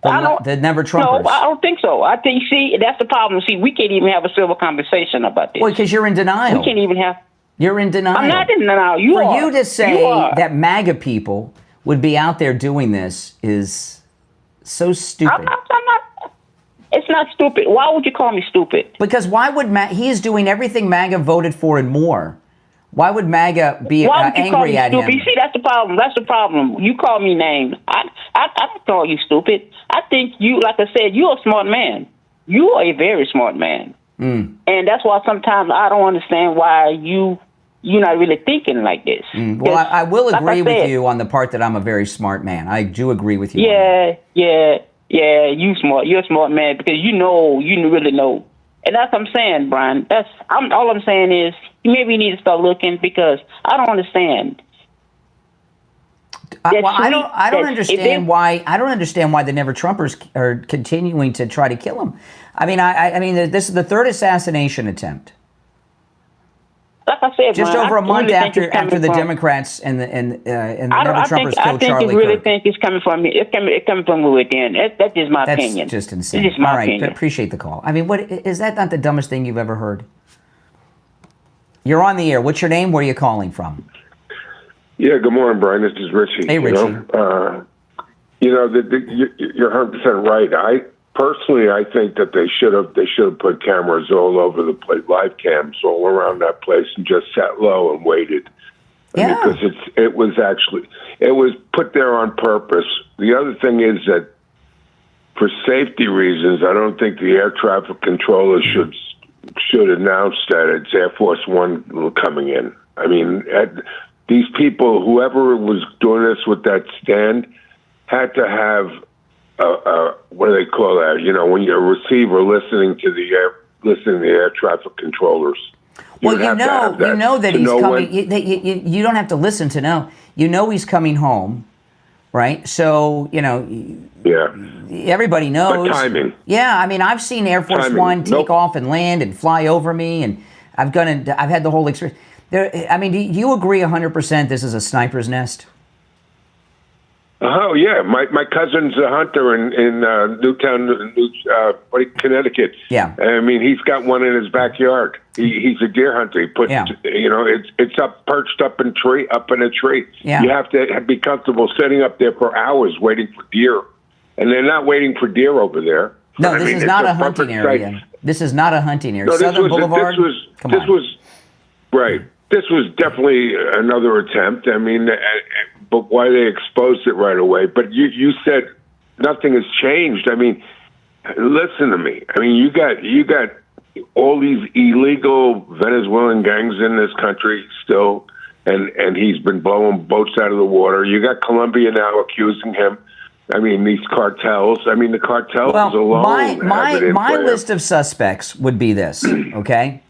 the Never Trumpers. No, I don't think so. I think, that's the problem. See, we can't even have a civil conversation about this. Well, because you're in denial. We can't even have. You're in denial. I'm not in denial. You are. For you to say that MAGA people would be out there doing this is so stupid. I'm not. It's not stupid. Why would you call me stupid? Because why would he is doing everything MAGA voted for and more. Why would MAGA be angry at him? You see, that's the problem. That's the problem. You call me names. I don't call you stupid. I think you, like I said, you're a smart man. You are a very smart man. And that's why sometimes I don't understand why you're not really thinking like this. Well, I will agree with you on the part that I'm a very smart man. I do agree with you. Yeah. You smart. You're a smart man because you really know. And that's what I'm saying, Brian. All I'm saying is you maybe need to start looking because I don't understand. I don't understand why the Never Trumpers are continuing to try to kill him. I mean, this is the third assassination attempt. like I said, just man, over a month really think it's after coming the from- Democrats and the I Never-Trumpers think killed Charlie really Kirk. think it's coming from me. It's coming from within. That's just my That's opinion. just insane. It's just my All right, opinion. appreciate the call. I mean, what is that? Not the dumbest thing you've ever heard? You're on the air. What's your name? Where are you calling from? Yeah, good morning, Brian. This is Richie. Hey, Richie. You're 100% right. I think that they should have put cameras all over the place, live cams all around that place, and just sat low and waited. Yeah. Because it was put there on purpose. The other thing is that for safety reasons, I don't think the air traffic controller should announce that it's Air Force One coming in. I mean, these people, whoever was doing this with that stand, had to have what do they call that? You know, when you're a receiver listening to the air traffic controllers. Well, you know that he's coming. You don't have to listen to know. You know he's coming home, right? So everybody knows. But timing. Yeah, I mean, I've seen Air Force One take off and land and fly over me, and I've had the whole experience. I mean, do you agree 100% this is a sniper's nest? Oh yeah, my cousin's a hunter in Newtown, Connecticut. Yeah, I mean he's got one in his backyard. He's a deer hunter. He puts, it's perched up in a tree. Yeah. You have to be comfortable sitting up there for hours waiting for deer, and they're not waiting for deer over there. No, this is not a hunting area. This is not a hunting area. No, Southern Boulevard. This was definitely another attempt. I mean, but why they exposed it right away? But you said nothing has changed. I mean, listen to me. I mean, you got all these illegal Venezuelan gangs in this country still, and he's been blowing boats out of the water. You got Colombia now accusing him. I mean, these cartels. I mean, the cartels alone. My list of suspects would be this. Okay.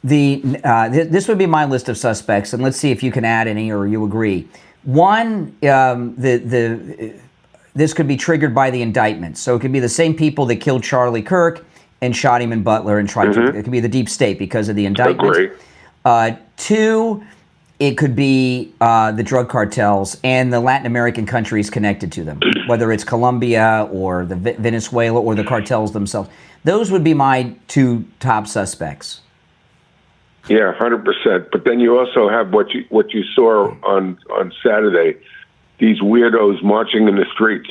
This would be my list of suspects, and let's see if you can add any or you agree. One, this could be triggered by the indictment. So it could be the same people that killed Charlie Kirk and shot him in Butler and tried to. It could be the deep state because of the indictment. Two, it could be the drug cartels and the Latin American countries connected to them, whether it's Colombia or the Venezuela or the cartels themselves. Those would be my two top suspects. Yeah, 100%. But then you also have what you saw on Saturday, these weirdos marching in the streets.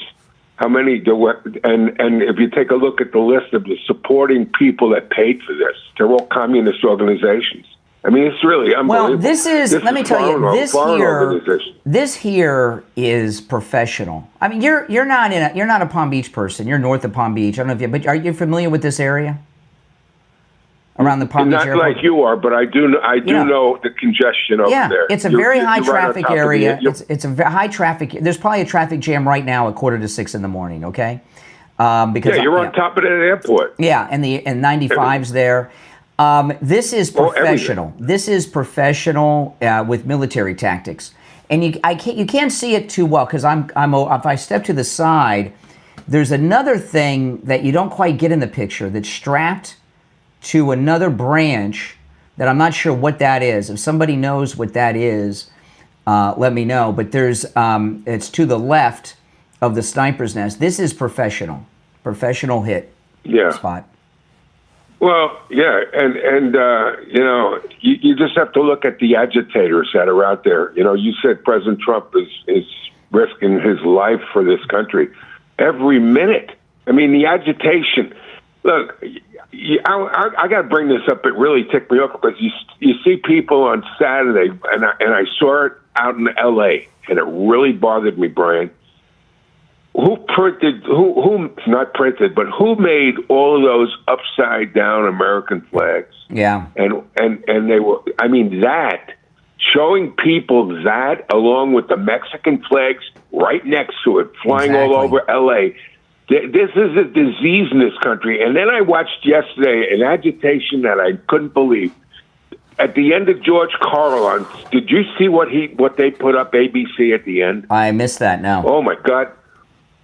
How many? And if you take a look at the list of the supporting people that paid for this, they're all communist organizations. I mean, it's really unbelievable. Well, let me tell you, this here is professional. I mean, you're not a Palm Beach person. You're north of Palm Beach. I don't know but are you familiar with this area? Around the Palm Beach airport? Not like you are, but I do know the congestion over there. Yeah, it's a very high traffic area. It's a high traffic. There's probably a traffic jam right now at 5:45 in the morning. Okay, because you're on top of that airport. Yeah, and 95's there. This is professional. This is professional with military tactics, and you can't see it too well because if I step to the side, there's another thing that you don't quite get in the picture that's strapped to another branch that I'm not sure what that is. If somebody knows what that is, let me know. But it's to the left of the sniper's nest. This is professional hit spot. Well, yeah, and you just have to look at the agitators that are out there. You know, you said President Trump is risking his life for this country every minute. I mean, the agitation. Look, I got to bring this up. It really ticked me off because you see people on Saturday, and I saw it out in L.A., and it really bothered me, Brian. Who not printed, but who made all of those upside down American flags? Yeah, and they were. I mean, that showing people that along with the Mexican flags right next to it, flying all over L.A. This is a disease in this country. And then I watched yesterday an agitation that I couldn't believe. At the end of George Carlin, did you see what they put up ABC at the end? I missed that now. Oh my God.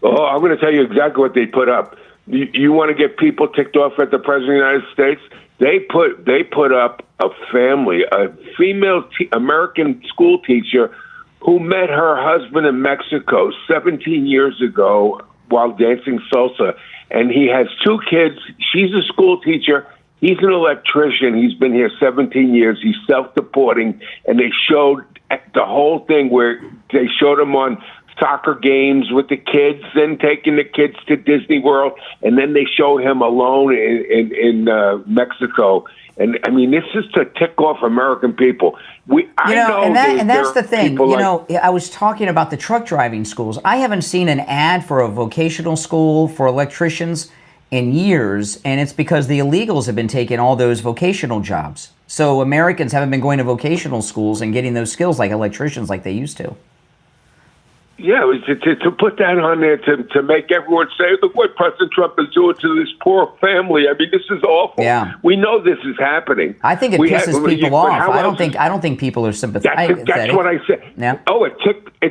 Oh, I'm going to tell you exactly what they put up. You want to get people ticked off at the President of the United States? They put up a family, a female American school teacher who met her husband in Mexico 17 years ago while dancing salsa. And he has 2 kids. She's a school teacher. He's an electrician. He's been here 17 years. He's self-supporting. And they showed the whole thing where they showed him on soccer games with the kids, then taking the kids to Disney World, and then they show him alone in Mexico. And I mean, this is to tick off American people. And that's the thing. I was talking about the truck driving schools. I haven't seen an ad for a vocational school for electricians in years, and it's because the illegals have been taking all those vocational jobs. So Americans haven't been going to vocational schools and getting those skills like electricians like they used to. Yeah, to put that on there to make everyone say, look what President Trump is doing to this poor family. I mean, this is awful. Yeah. We know this is happening. I think it pisses people off. I don't think people are sympathetic. That's what I said. Yeah. Oh, it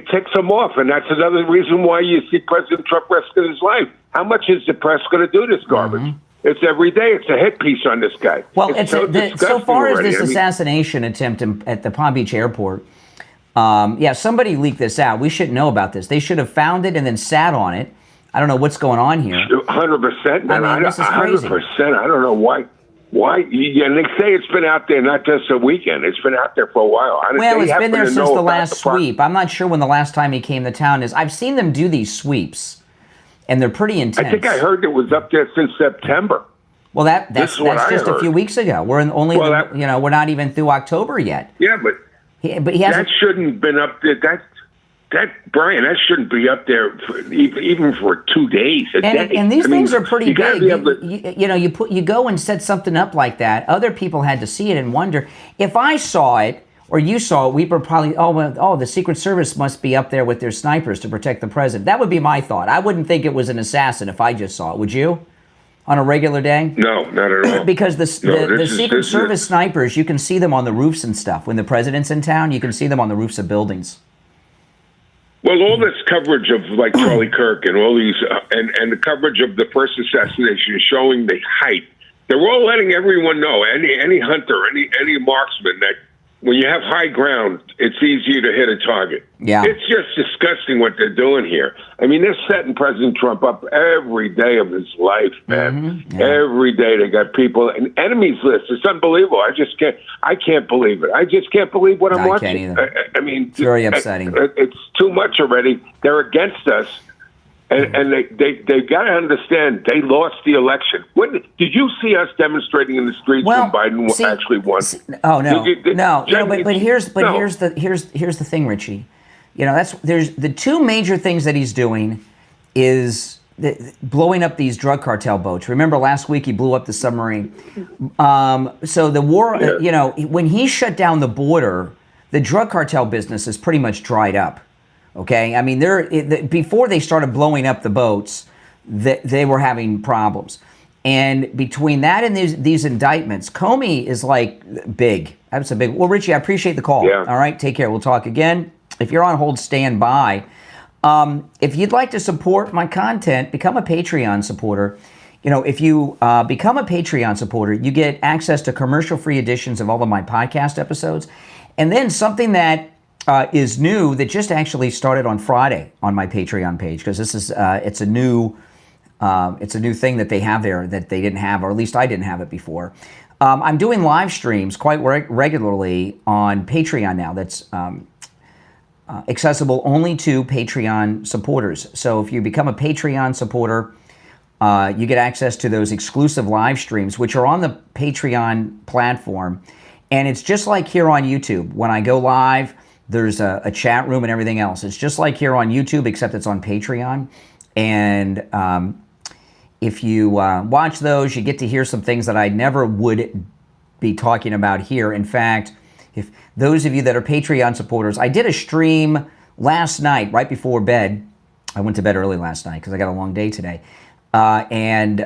ticks them off, and that's another reason why you see President Trump risking his life. How much is the press going to do this garbage? Mm-hmm. It's every day. It's a hit piece on this guy. Well, so far as this assassination attempt at the Palm Beach airport. Somebody leaked this out. We shouldn't know about this. They should have found it and then sat on it. I don't know what's going on here. 100%. I mean, this is crazy. 100%. I don't know why. And they say it's been out there not just a weekend. It's been out there for a while. It's been there since the last sweep. I'm not sure when the last time he came to town is. I've seen them do these sweeps, and they're pretty intense. I think I heard it was up there since September. Well, that's just a few weeks ago. We're we're not even through October yet. Yeah, but he hasn't. That shouldn't have been up there. Brian, that shouldn't be up there even for 2 days. And these things are pretty big. You go and set something up like that. Other people had to see it and wonder. If I saw it or you saw it, we were probably the Secret Service must be up there with their snipers to protect the president. That would be my thought. I wouldn't think it was an assassin if I just saw it. Would you? On a regular day? No, not at all. Because the Secret Service snipers, you can see them on the roofs and stuff. When the president's in town, you can see them on the roofs of buildings. Well, all this coverage of like Charlie Kirk and all these, and the coverage of the first assassination showing the height, they're all letting everyone know, any hunter, any marksman, that when you have high ground, it's easier to hit a target. Yeah. It's just disgusting what they're doing here. I mean, they're setting President Trump up every day of his life, man. Mm-hmm. Yeah. Every day they got people, an enemies list. It's unbelievable. I can't believe it. I just can't believe what I'm watching. I can't either. I mean, it's very upsetting. It's too much already. They're against us. And they got to understand they lost the election. Did you see us demonstrating in the streets when Biden actually won? No. But here's the thing, Richie. There's the two major things that he's doing is blowing up these drug cartel boats. Remember last week he blew up the submarine. So the war, when he shut down the border, the drug cartel business is pretty much dried up. Okay, I mean, before they started blowing up the boats, they were having problems. And between that and these indictments, Comey is like big. That's a big. Well, Richie, I appreciate the call. Yeah. All right, take care. We'll talk again. If you're on hold, stand by. If you'd like to support my content, become a Patreon supporter. If you become a Patreon supporter, you get access to commercial-free editions of all of my podcast episodes. And then something that is new that just actually started on Friday on my Patreon page, because this is it's a new thing that they have there that they didn't have, or at least I didn't have it before. I'm doing live streams quite regularly on Patreon now. That's accessible only to Patreon supporters. So if you become a Patreon supporter, you get access to those exclusive live streams, which are on the Patreon platform, and it's just like here on YouTube. When I go live, there's a chat room and everything else. It's just like here on YouTube, except it's on Patreon. And if you watch those, you get to hear some things that I never would be talking about here. In fact, if those of you that are Patreon supporters, I did a stream last night, right before bed. I went to bed early last night because I got a long day today. And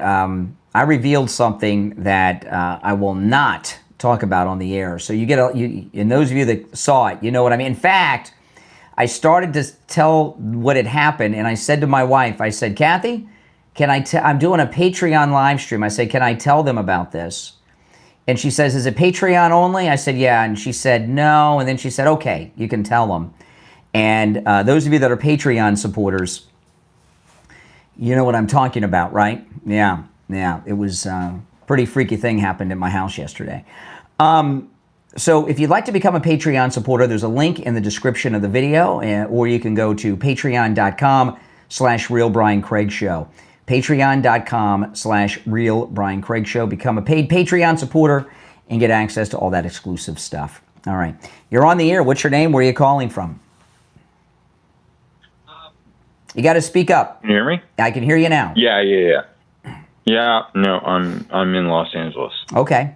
I revealed something that I will not talk about on the air. So and those of you that saw it, you know what I mean. In fact, I started to tell what had happened, and I said to my wife, I said, Kathy, I'm doing a Patreon live stream. I said, can I tell them about this? And she says, is it Patreon only? I said, yeah. And she said, no. And then she said, okay, you can tell them. And those of you that are Patreon supporters, you know what I'm talking about, right? Yeah. It was a pretty freaky thing happened in my house yesterday. So if you'd like to become a Patreon supporter, there's a link in the description of the video, or you can go to patreon.com/RealBrianCraigShow. Patreon.com/RealBrianCraigShow. Become a paid Patreon supporter and get access to all that exclusive stuff. All right. You're on the air. What's your name? Where are you calling from? You got to speak up. Can you hear me? I can hear you now. Yeah. Yeah, no, I'm in Los Angeles. Okay.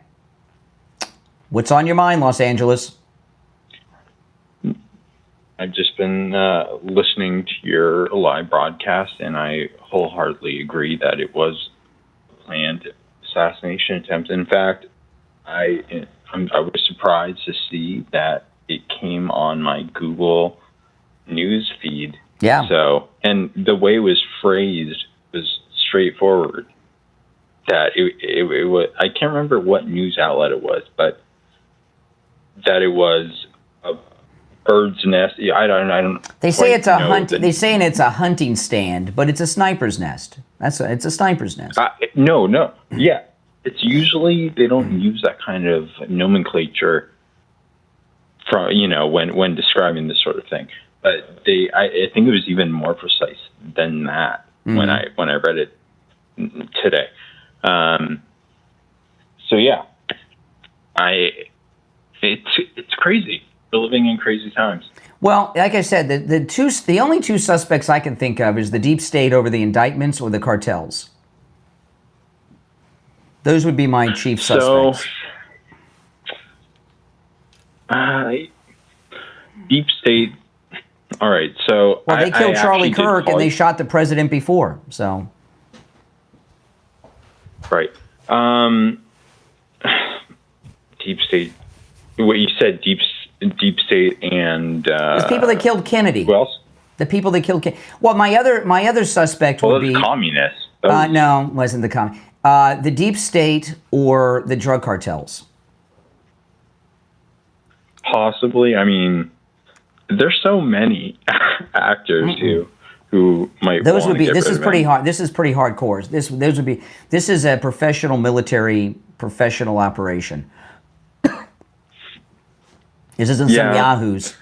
What's on your mind, Los Angeles? I've just been listening to your live broadcast, and I wholeheartedly agree that it was a planned assassination attempt. In fact, I was surprised to see that it came on my Google News feed. Yeah. So, and the way it was phrased was straightforward. That it was, I can't remember what news outlet it was, but that it was a bird's nest. I don't. They say it's a hunt. They saying it's a hunting stand, but it's a sniper's nest. It's a sniper's nest. No. Yeah, it's usually they don't use that kind of nomenclature from when describing this sort of thing. But I think it was even more precise than that when I read it today. So yeah, it's crazy. We're living in crazy times. Well, like I said, the only two suspects I can think of is the deep state over the indictments or the cartels. Those would be my chief suspects. So, deep state. All right, so well, they killed Charlie Kirk and they shot the president before. So, right, deep state. What you said, deep state, and the people that killed Kennedy. Who else? The people that killed Kennedy. Well, my other suspect would be communists. No, it wasn't the communist. The deep state or the drug cartels. Possibly. I mean, there's so many actors who might. Those would be. This is pretty hard. This is pretty hardcore. This would be. This is a professional operation. This isn't some yahoos.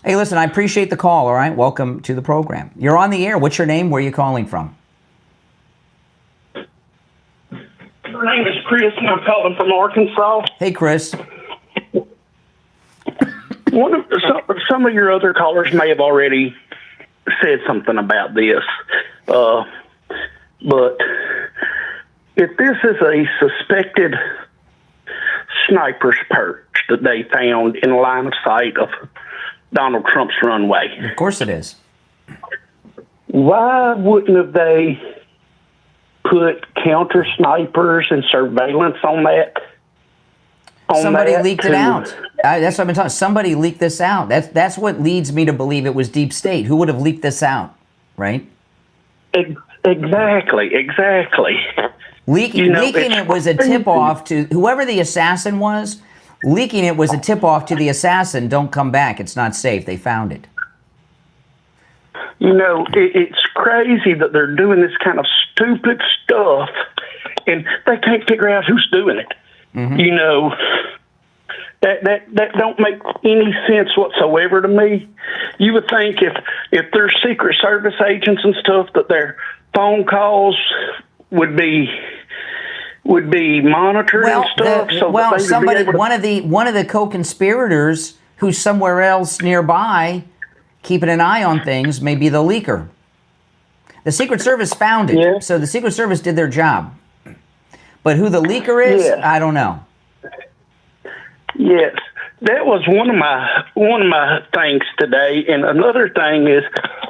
Hey, listen, I appreciate the call, all right? Welcome to the program. You're on the air. What's your name? Where are you calling from? My name is Chris, and I'm calling from Arkansas. Hey, Chris. Some of your other callers may have already said something about this, but if this is a suspected sniper's perch that they found in line of sight of Donald Trump's runway. Of course it is. Why wouldn't have they put counter snipers and surveillance on that? Somebody leaked it out. That's what I've been talking. Somebody leaked this out. That's what leads me to believe it was deep state. Who would have leaked this out, right? Exactly. Leaking it was a tip-off to whoever the assassin was. Leaking it was a tip-off to the assassin. Don't come back. It's not safe. They found it. It's crazy that they're doing this kind of stupid stuff, and they can't figure out who's doing it. Mm-hmm. That don't make any sense whatsoever to me. You would think if there's Secret Service agents and stuff that their phone calls would be monitored and stuff. One of the co-conspirators who's somewhere else nearby, keeping an eye on things, may be the leaker. The Secret Service found it, so the Secret Service did their job. But who the leaker is, I don't know. Yes, that was one of my things today. And another thing is,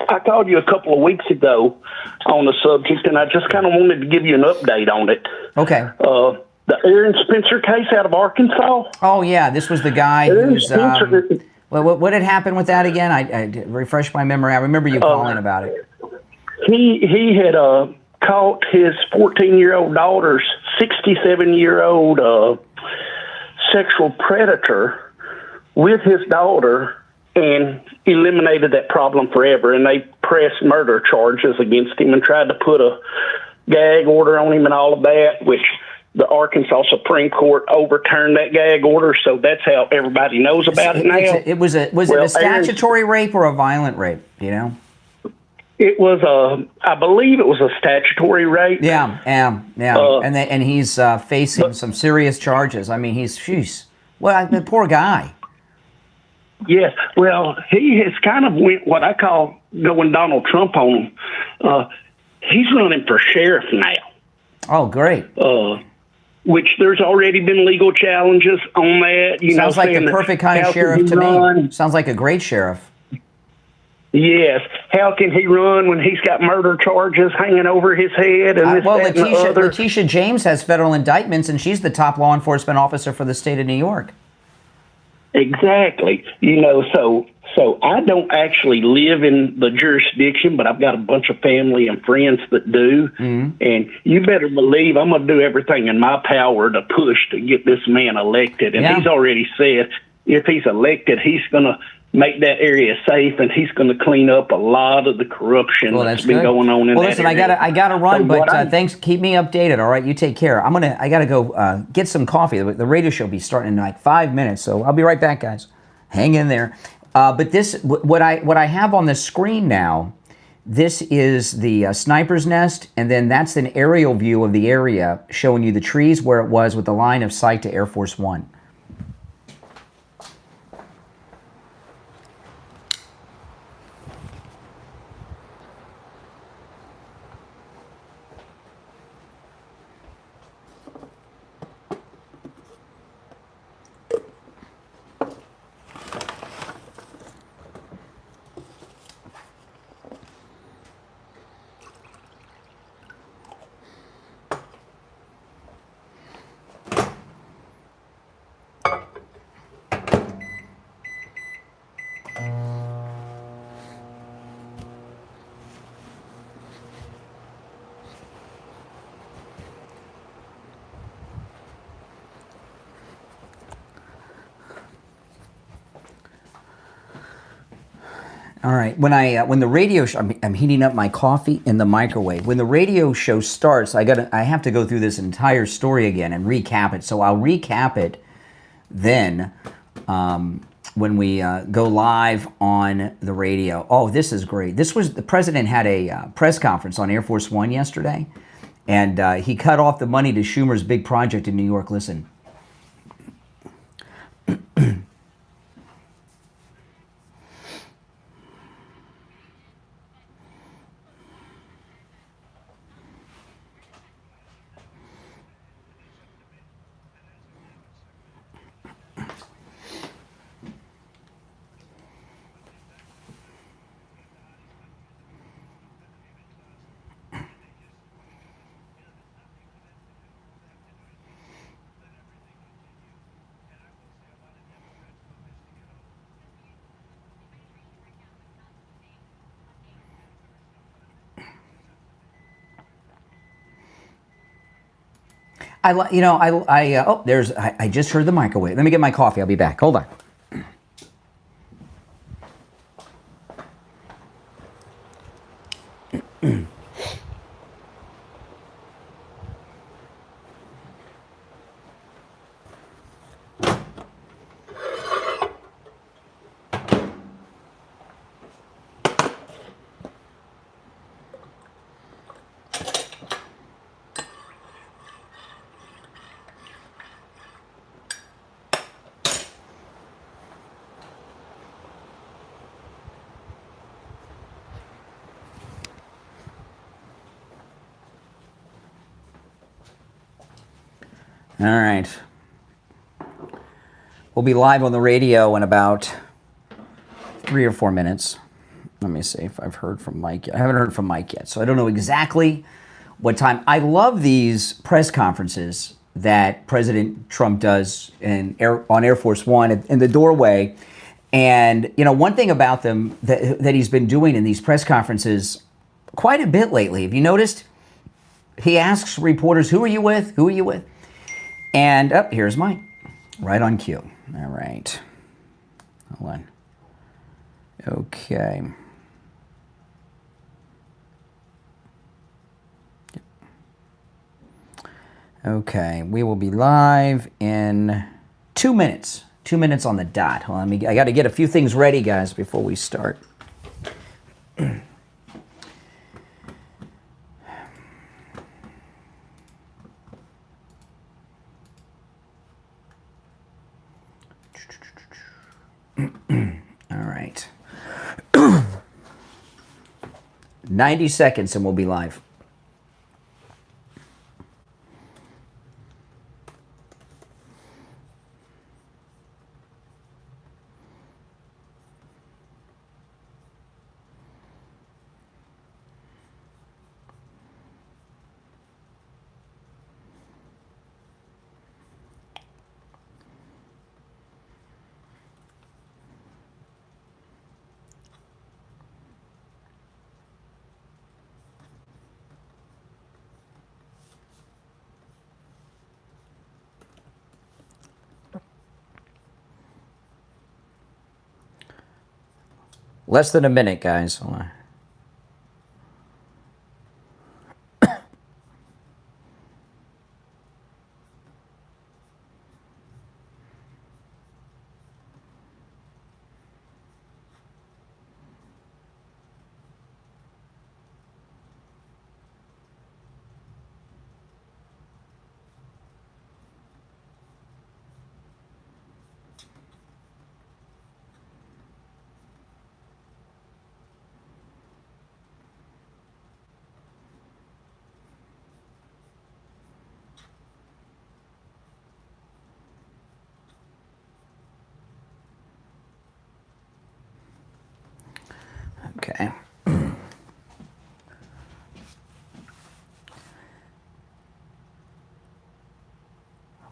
I called you a couple of weeks ago on the subject, and I just kind of wanted to give you an update on it. Okay. The Aaron Spencer case out of Arkansas. Oh yeah, this was the guy who's. What had happened with that again? I refresh my memory. I remember you calling about it. He had caught his 14-year-old daughter's 67-year-old sexual predator with his daughter and eliminated that problem forever. And they pressed murder charges against him and tried to put a gag order on him and all of that, which the Arkansas Supreme Court overturned that gag order. So that's how everybody knows about it now. Was it a statutory rape or a violent rape? You know? It was I believe it was a statutory rape. Yeah. And he's facing some serious charges. I mean, the poor guy. Yes. Well, he has kind of went what I call going Donald Trump on him. He's running for sheriff now. Oh, great. Which there's already been legal challenges on that. Sounds like the perfect kind of sheriff to me. Sounds like a great sheriff. Yes. How can he run when he's got murder charges hanging over his head? And Letitia James has federal indictments, and she's the top law enforcement officer for the state of New York. Exactly. So I don't actually live in the jurisdiction, but I've got a bunch of family and friends that do. Mm-hmm. And you better believe I'm going to do everything in my power to push to get this man elected. And he's already said if he's elected, he's going to make that area safe, and he's going to clean up a lot of the corruption that's been going on in that listen, area. I gotta run, but thanks. Keep me updated. All right, you take care. I gotta go get some coffee. The radio show will be starting in like 5 minutes, so I'll be right back, guys. Hang in there. But what I have on the screen now, this is the sniper's nest, and then that's an aerial view of the area showing you the trees where it was with the line of sight to Air Force One. All right. When the radio show, I'm heating up my coffee in the microwave. When the radio show starts, I have to go through this entire story again and recap it. So I'll recap it then when we go live on the radio. Oh, this is great. The president had a press conference on Air Force One yesterday, and he cut off the money to Schumer's big project in New York. Listen. I just heard the microwave. Let me get my coffee. I'll be back. Hold on. All right. We'll be live on the radio in about 3 or 4 minutes. Let me see if I've heard from Mike yet. I haven't heard from Mike yet, so I don't know exactly what time. I love these press conferences that President Trump does on Air Force One in the doorway. And, one thing about them that he's been doing in these press conferences quite a bit lately, have you noticed? he asks reporters, who are you with? Who are you with? And here's mine. Right on cue. All right. Hold on. Okay. Okay, we will be live in 2 minutes. 2 minutes on the dot. Hold on, I got to get a few things ready, guys, before we start. All right. 90 seconds and we'll be live. Less than a minute, guys. Hold on. Okay.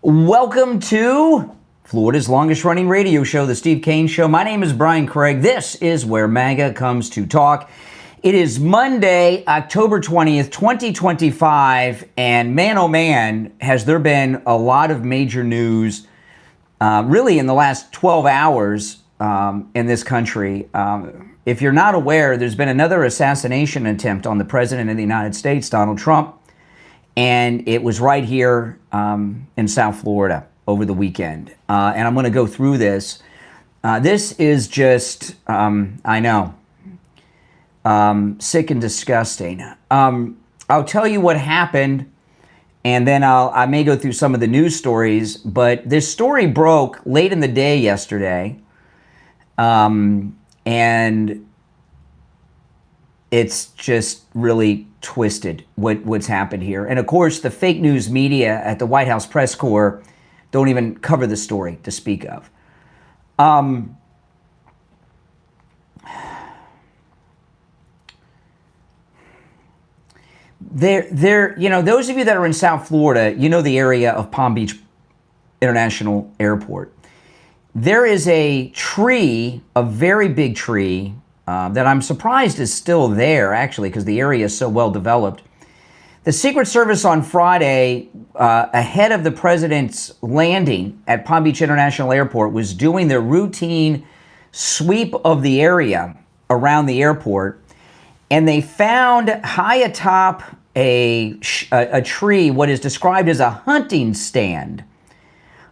Welcome to Florida's longest running radio show, The Steve Kane Show. My name is Brian Craig. This is where MAGA comes to talk. It is Monday, October 20th, 2025, and man, oh man, has there been a lot of major news really in the last 12 hours in this country. If you're not aware, there's been another assassination attempt on the President of the United States, Donald Trump, and it was right here in South Florida over the weekend. And I'm going to go through this. This is just, I know, sick and disgusting. I'll tell you what happened, and then I may go through some of the news stories, but this story broke late in the day yesterday. And it's just really twisted what's happened here. And of course, the fake news media at the White House press corps don't even cover the story to speak of. Those of you that are in South Florida, you know the area of Palm Beach International Airport. There is a tree, a very big tree, that I'm surprised is still there, actually, because the area is so well developed. The Secret Service on Friday, ahead of the president's landing at Palm Beach International Airport, was doing their routine sweep of the area around the airport, and they found high atop a tree what is described as a hunting stand.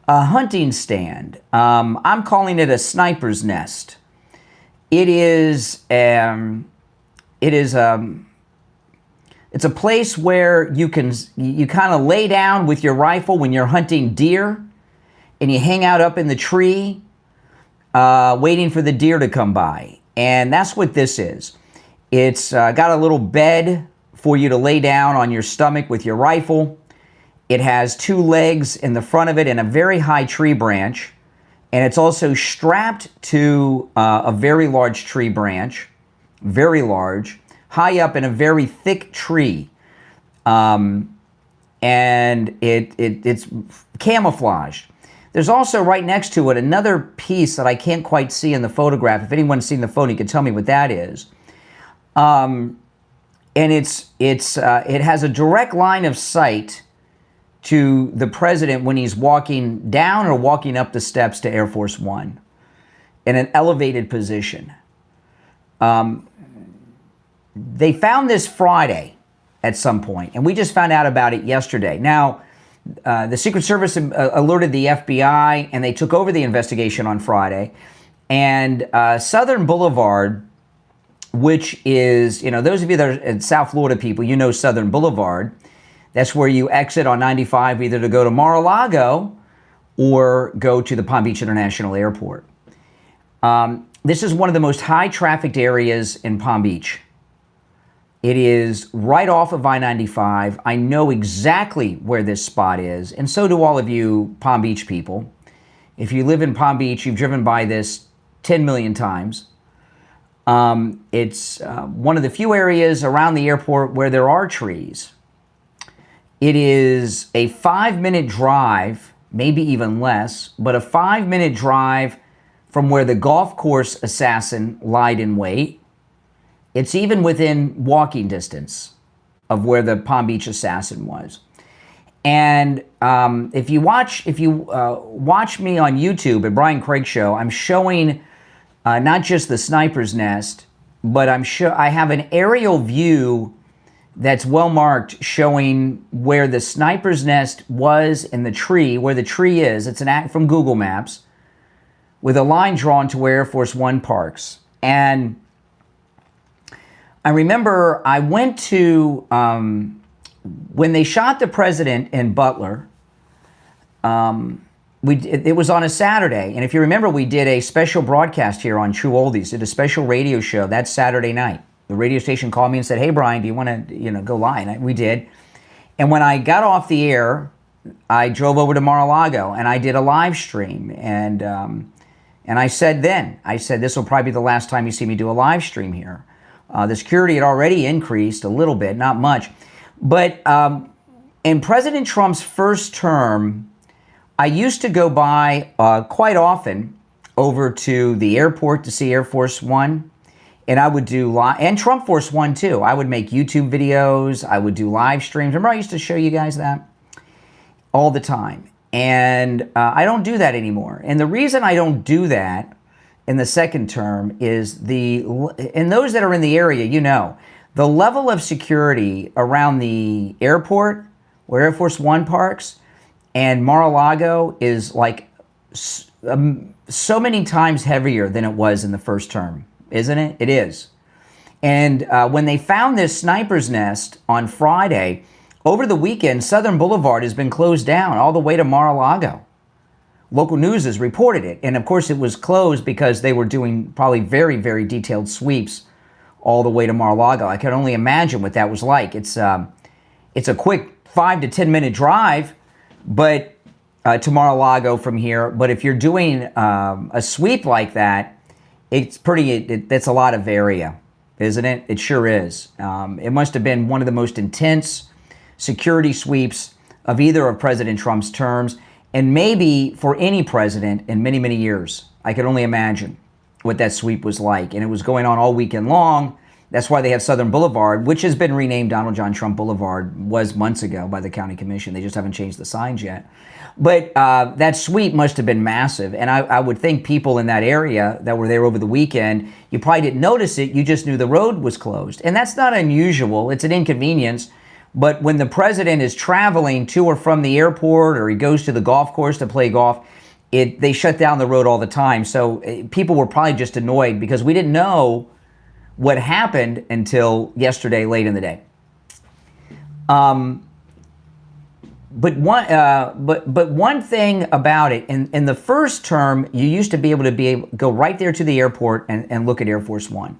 A hunting stand. I'm calling it a sniper's nest. It's a place where you kind of lay down with your rifle when you're hunting deer, and you hang out up in the tree, waiting for the deer to come by. And that's what this is. It's got a little bed for you to lay down on your stomach with your rifle. It has two legs in the front of it and a very high tree branch. And it's also strapped to a very large tree branch, very large, high up in a very thick tree. And it's camouflaged. There's also right next to it another piece that I can't quite see in the photograph. If anyone's seen the photo, you can tell me what that is. and it has a direct line of sight to the president when he's walking down or walking up the steps to Air Force One in an elevated position. They found this Friday at some point, and we just found out about it yesterday. Now, the Secret Service alerted the FBI, and they took over the investigation on Friday. And Southern Boulevard, which is, those of you that are South Florida people, you know Southern Boulevard. That's where you exit on 95 either to go to Mar-a-Lago or go to the Palm Beach International Airport. This is one of the most high-trafficked areas in Palm Beach. It is right off of I-95. I know exactly where this spot is, and so do all of you Palm Beach people. If you live in Palm Beach, you've driven by this 10 million times. It's one of the few areas around the airport where there are trees. It is a 5-minute drive, maybe even less, but a 5-minute drive from where the golf course assassin lied in wait. It's even within walking distance of where the Palm Beach assassin was. And if you watch me on YouTube at Brian Craig Show, I'm showing not just the sniper's nest, but I have an aerial view that's well marked showing where the sniper's nest was in the tree, where the tree is. It's an act from Google Maps with a line drawn to where Air Force One parks. And I remember I went to, when they shot the president in Butler, it was on a Saturday. And if you remember, we did a special broadcast here on True Oldies, did a special radio show that Saturday night. The radio station called me and said, "Hey, Brian, do you want to, go live?" And we did. And when I got off the air, I drove over to Mar-a-Lago and I did a live stream. And I said, this will probably be the last time you see me do a live stream here. The security had already increased a little bit, not much. But in President Trump's first term, I used to go by quite often over to the airport to see Air Force One. And I would do and Trump Force One too. I would make YouTube videos. I would do live streams. Remember I used to show you guys that all the time. And I don't do that anymore. And the reason I don't do that in the second term is and those that are in the area, the level of security around the airport where Air Force One parks and Mar-a-Lago is like so many times heavier than it was in the first term, isn't it? It is. And when they found this sniper's nest on Friday, over the weekend, Southern Boulevard has been closed down all the way to Mar-a-Lago. Local news has reported it. And of course, it was closed because they were doing probably very, very detailed sweeps all the way to Mar-a-Lago. I can only imagine what that was like. It's a quick 5 to 10 minute drive, but to Mar-a-Lago from here. But if you're doing a sweep like that, that's a lot of area, isn't it? It sure is. It must have been one of the most intense security sweeps of either of President Trump's terms, and maybe for any president in many, many years. I can only imagine what that sweep was like. And it was going on all weekend long. That's why they have Southern Boulevard, which has been renamed Donald John Trump Boulevard, was months ago by the county commission. They just haven't changed the signs yet. But that sweep must have been massive. And I would think people in that area that were there over the weekend, you probably didn't notice it. You just knew the road was closed. And that's not unusual. It's an inconvenience. But when the president is traveling to or from the airport, or he goes to the golf course to play golf, they shut down the road all the time. So people were probably just annoyed because we didn't know what happened until yesterday, late in the day. But one thing about it, in the first term, you used to be able to go right there to the airport and look at Air Force One.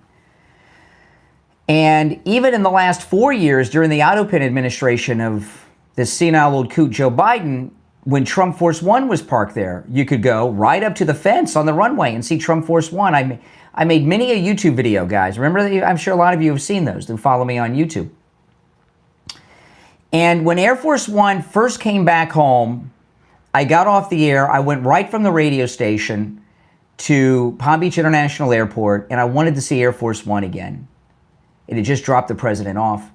And even in the last 4 years, during the Autopin administration of this senile old coot Joe Biden, when Trump Force One was parked there, you could go right up to the fence on the runway and see Trump Force One. I made many a YouTube video, guys. Remember, I'm sure a lot of you have seen those who follow me on YouTube. And when Air Force One first came back home, I got off the air. I went right from the radio station to Palm Beach International Airport, and I wanted to see Air Force One again. It had just dropped the president off.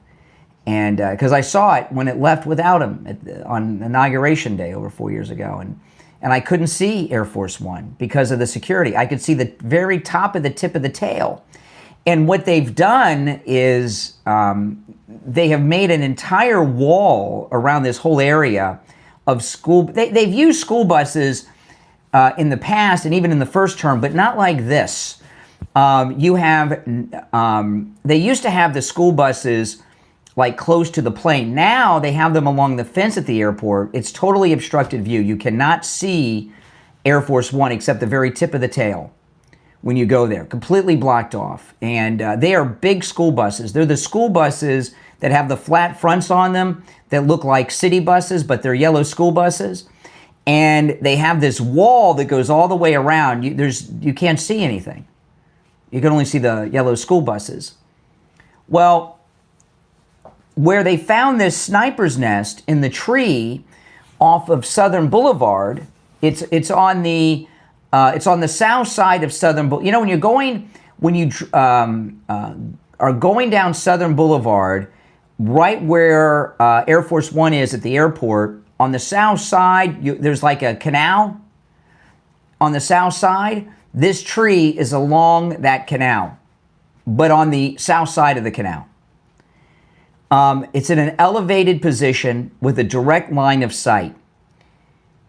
And because I saw it when it left without him on Inauguration Day over 4 years ago. And I couldn't see Air Force One because of the security. I could see the very top of the tip of the tail. And what they've done is they have made an entire wall around this whole area of school. They've used school buses in the past and even in the first term, but not like this. They used to have the school buses like close to the plane. Now they have them along the fence at the airport. It's totally obstructed view. You cannot see Air Force One except the very tip of the tail when you go there, completely blocked off. And they are big school buses. They're the school buses that have the flat fronts on them that look like city buses, but they're yellow school buses. And they have this wall that goes all the way around. You can't see anything. You can only see the yellow school buses. Well, where they found this sniper's nest in the tree off of Southern Boulevard, it's on the south side of Southern Boulevard. You know, when you are going down Southern Boulevard, right where Air Force One is at the airport, on the south side, there's like a canal. On the south side, this tree is along that canal, but on the south side of the canal. It's in an elevated position with a direct line of sight.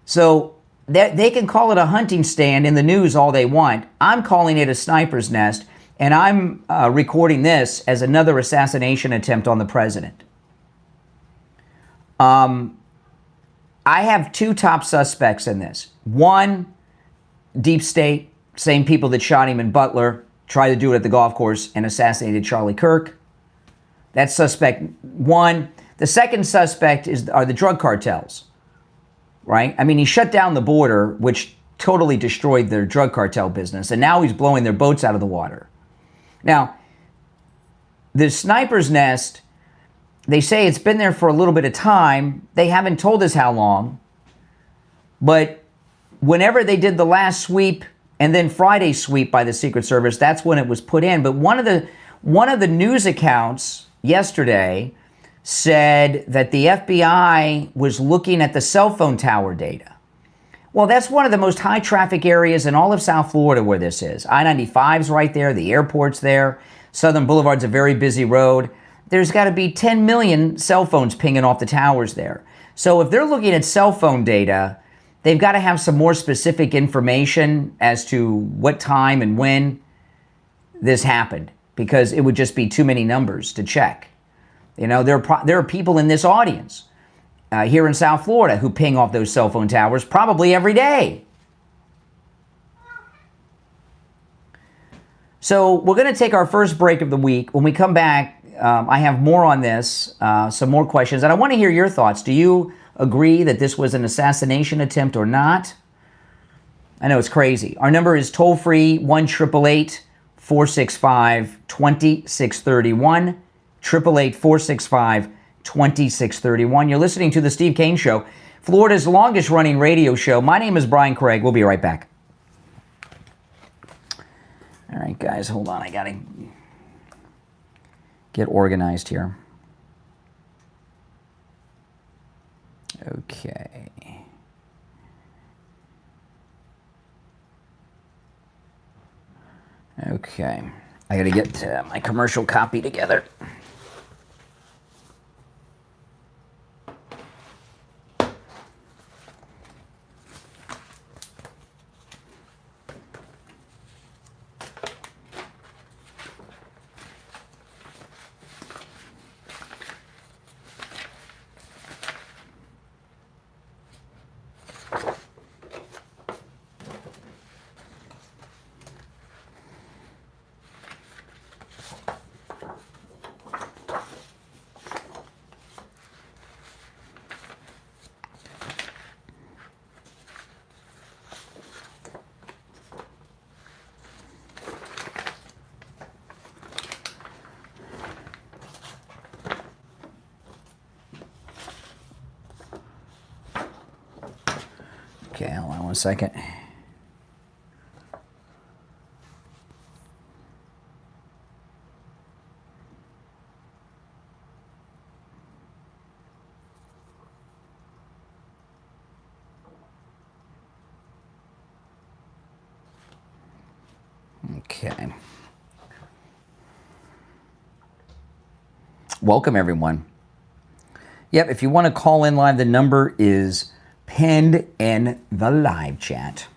So they can call it a hunting stand in the news all they want. I'm calling it a sniper's nest, and I'm recording this as another assassination attempt on the president. I have two top suspects in this. One, deep state, same people that shot him in Butler, tried to do it at the golf course and assassinated Charlie Kirk. That's suspect one. The second suspect are the drug cartels, right? I mean, he shut down the border, which totally destroyed their drug cartel business, and now he's blowing their boats out of the water. Now, the sniper's nest, they say it's been there for a little bit of time. They haven't told us how long, but whenever they did the last sweep and then Friday's sweep by the Secret Service, that's when it was put in. But one of the news accounts yesterday said that the FBI was looking at the cell phone tower data. Well, that's one of the most high traffic areas in all of South Florida where this is. I-95's right there, the airport's there, Southern Boulevard's a very busy road. There's got to be 10 million cell phones pinging off the towers there. So if they're looking at cell phone data, they've got to have some more specific information as to what time and when this happened, because it would just be too many numbers to check. You know, there are people in this audience here in South Florida who ping off those cell phone towers probably every day. So we're going to take our first break of the week. When we come back, I have more on this, some more questions, and I want to hear your thoughts. Do you agree that this was an assassination attempt or not? I know it's crazy. Our number is toll-free 1-888-465-2631, 888-465-2631. You're listening to The Steve Kane Show, Florida's longest-running radio show. My name is Brian Craig. We'll be right back. All right, guys, hold on. I got to get organized here. Okay. Okay. I got to get my commercial copy together. Okay, hold on one second. Okay. Welcome, everyone. Yep, if you want to call in live, the number is pinned in the live chat.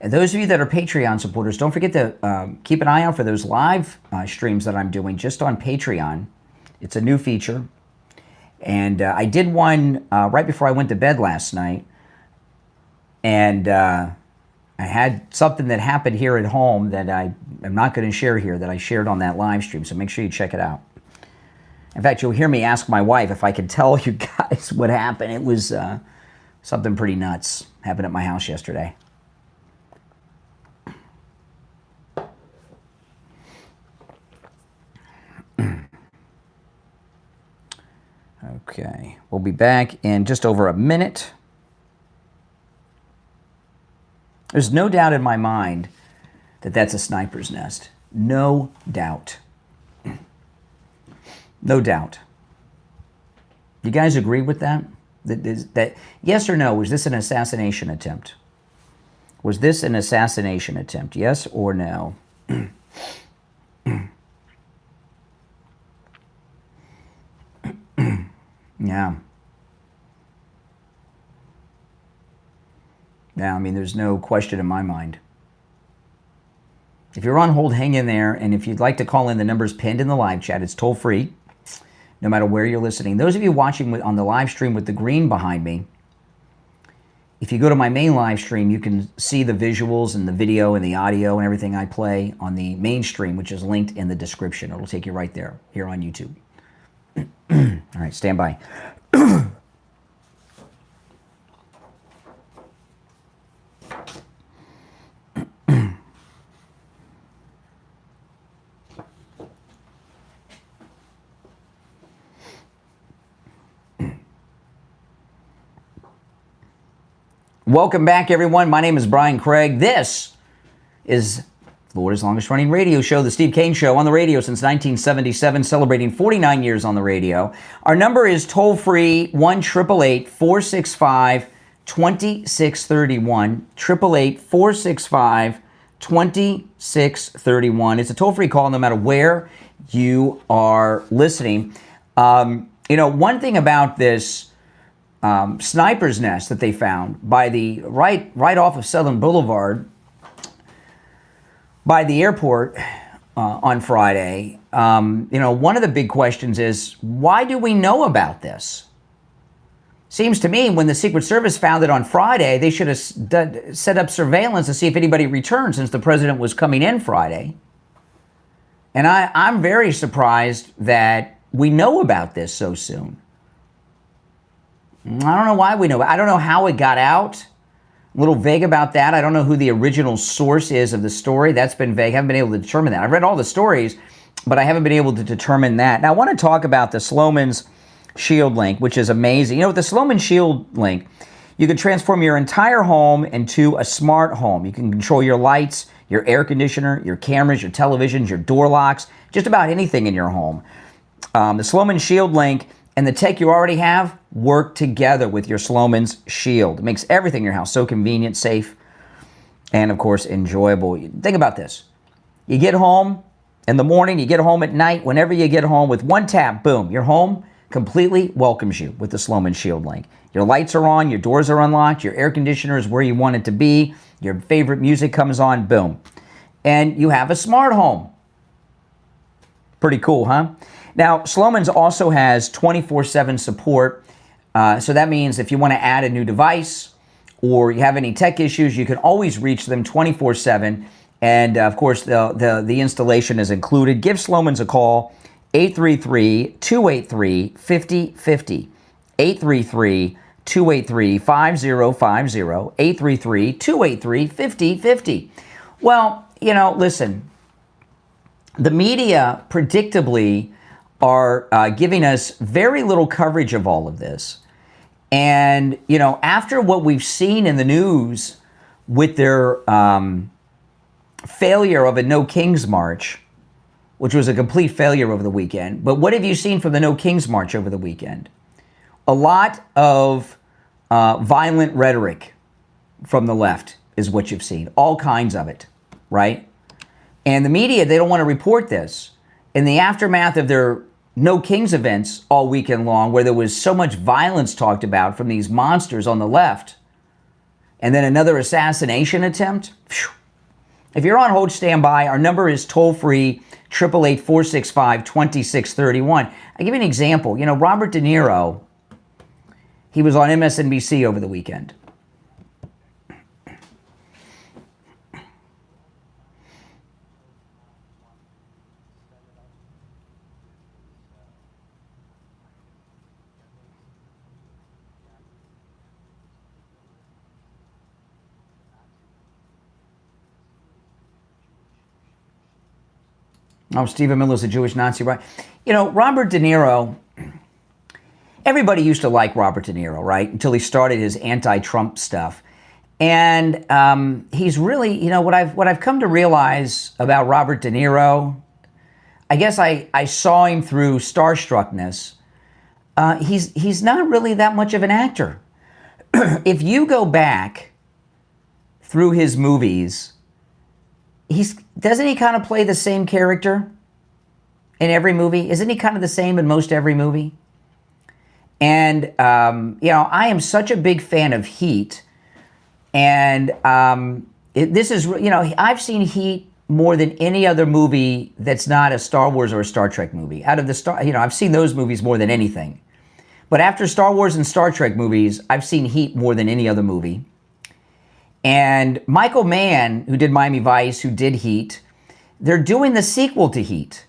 And those of you that are Patreon supporters, don't forget to keep an eye out for those live streams that I'm doing just on Patreon. It's a new feature. And I did one right before I went to bed last night. And I had something that happened here at home that I am not going to share here, that I shared on that live stream. So make sure you check it out. In fact, you'll hear me ask my wife if I could tell you guys what happened. It was something pretty nuts happened at my house yesterday. Okay, we'll be back in just over a minute. There's no doubt in my mind that that's a sniper's nest. No doubt. No doubt. You guys agree with that? That yes or no, was this an assassination attempt? Was this an assassination attempt? Yes or no? Yeah. Yeah, I mean, there's no question in my mind. If you're on hold, hang in there. And if you'd like to call in, the number's pinned in the live chat. It's toll free, no matter where you're listening. Those of you watching on the live stream with the green behind me, if you go to my main live stream, you can see the visuals and the video and the audio and everything I play on the main stream, which is linked in the description. It'll take you right there, here on YouTube. All right, stand by. Welcome back, everyone. My name is Brian Craig. This is Florida's longest running radio show, the Steve Kane Show, on the radio since 1977, celebrating 49 years on the radio. Our number is toll-free, 1-888-465-2631, 888-465-2631. It's a toll-free call no matter where you are listening. One thing about this sniper's nest that they found by the right off of Southern Boulevard by the airport on Friday, one of the big questions is, why do we know about this? Seems to me when the Secret Service found it on Friday, they should have set up surveillance to see if anybody returned, since the president was coming in Friday. And I'm very surprised that we know about this so soon. I don't know why we know. I don't know how it got out. A little vague about that. I don't know who the original source is of the story. That's been vague. I haven't been able to determine that. I've read all the stories, but I haven't been able to determine that. Now, I want to talk about the Sloman's Shield Link, which is amazing. With the Sloman Shield Link, you can transform your entire home into a smart home. You can control your lights, your air conditioner, your cameras, your televisions, your door locks, just about anything in your home. The Sloman Shield Link and the tech you already have work together with your Sloman's Shield. It makes everything in your house so convenient, safe, and of course, enjoyable. Think about this. You get home in the morning, you get home at night, whenever you get home, with one tap, boom, your home completely welcomes you with the Sloman Shield Link. Your lights are on, your doors are unlocked, your air conditioner is where you want it to be, your favorite music comes on, boom. And you have a smart home. Pretty cool, huh? Now, Sloman's also has 24/7 support. So that means if you want to add a new device or you have any tech issues, you can always reach them 24/7. And of course, the installation is included. Give Sloman's a call, 833-283-5050. 833-283-5050. 833-283-5050. Well, listen, the media predictably are giving us very little coverage of all of this. And, after what we've seen in the news with their failure of a No Kings March, which was a complete failure over the weekend. But what have you seen from the No Kings March over the weekend? A lot of violent rhetoric from the left is what you've seen. All kinds of it, right? And the media, they don't want to report this. In the aftermath of their No Kings events all weekend long, where there was so much violence talked about from these monsters on the left, and then another assassination attempt. Phew. If you're on hold, stand by. Our number is toll-free, 888-465-2631. I'll give you an example. You know, Robert De Niro, he was on MSNBC over the weekend. Oh, Stephen Miller's a Jewish Nazi, right? You know, Robert De Niro, everybody used to like Robert De Niro, right? Until he started his anti-Trump stuff. And he's really, you know, what I've come to realize about Robert De Niro, I guess I saw him through starstruckness. He's not really that much of an actor. If you go back through his movies, doesn't he kind of play the same character in every movie? Isn't he kind of the same in most every movie? And, you know, I am such a big fan of Heat. And this is, you know, I've seen Heat more than any other movie that's not a Star Wars or a Star Trek movie. Out of the you know, I've seen those movies more than anything. But after Star Wars and Star Trek movies, I've seen Heat more than any other movie. And Michael Mann, who did Miami Vice, who did Heat, they're doing the sequel to Heat.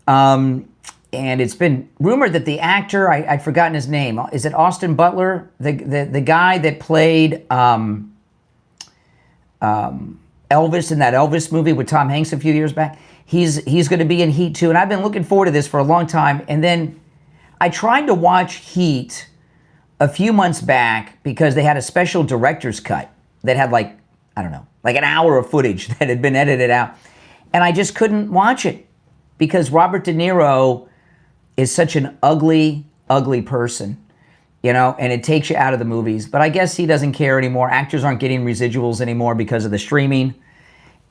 And it's been rumored that the actor, I'd forgotten his name, is it Austin Butler? The guy that played Elvis in that Elvis movie with Tom Hanks a few years back. He's going to be in Heat too. And I've been looking forward to this for a long time. And then I tried to watch Heat a few months back because they had a special director's cut that had like, I don't know, like an hour of footage that had been edited out. And I just couldn't watch it because Robert De Niro is such an ugly, ugly person, you know, and it takes you out of the movies. But I guess he doesn't care anymore. Actors aren't getting residuals anymore because of the streaming.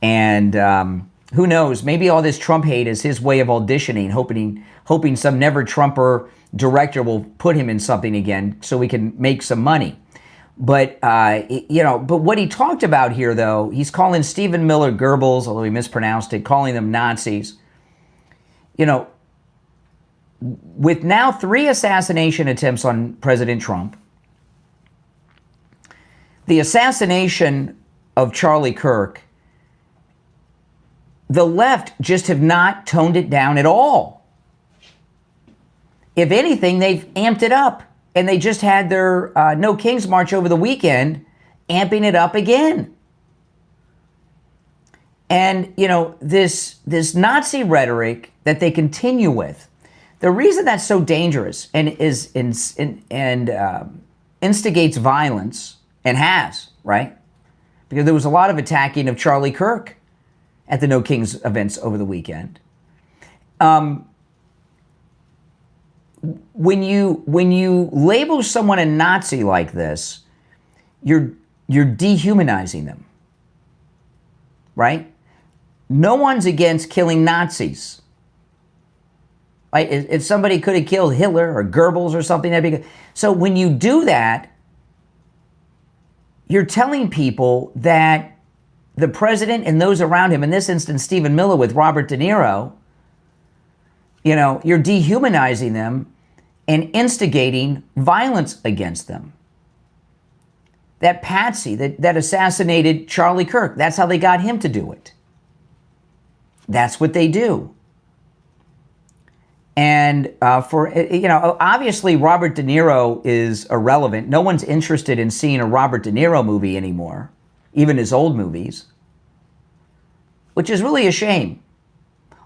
And who knows, maybe all this Trump hate is his way of auditioning, hoping some never-Trumper director will put him in something again so we can make some money. But, you know, but what he talked about here, though, he's calling Stephen Miller Goebbels, although he mispronounced it, calling them Nazis. You know, with now 3 assassination attempts on President Trump, the assassination of Charlie Kirk, the left just have not toned it down at all. If anything, they've amped it up. And they just had their No Kings March over the weekend, amping it up again. And, you know, this Nazi rhetoric that they continue with, the reason that's so dangerous and instigates violence, and has, right? Because there was a lot of attacking of Charlie Kirk at the No Kings events over the weekend. When you label someone a Nazi like this, you're dehumanizing them, right? No one's against killing Nazis. Right? If somebody could have killed Hitler or Goebbels or something, that'd be good. So when you do that, you're telling people that the president and those around him, in this instance, Stephen Miller with Robert De Niro, you know, you're dehumanizing them and instigating violence against them. That patsy that assassinated Charlie Kirk, that's how they got him to do it. That's what they do. And you know, obviously Robert De Niro is irrelevant. No one's interested in seeing a Robert De Niro movie anymore, even his old movies, which is really a shame.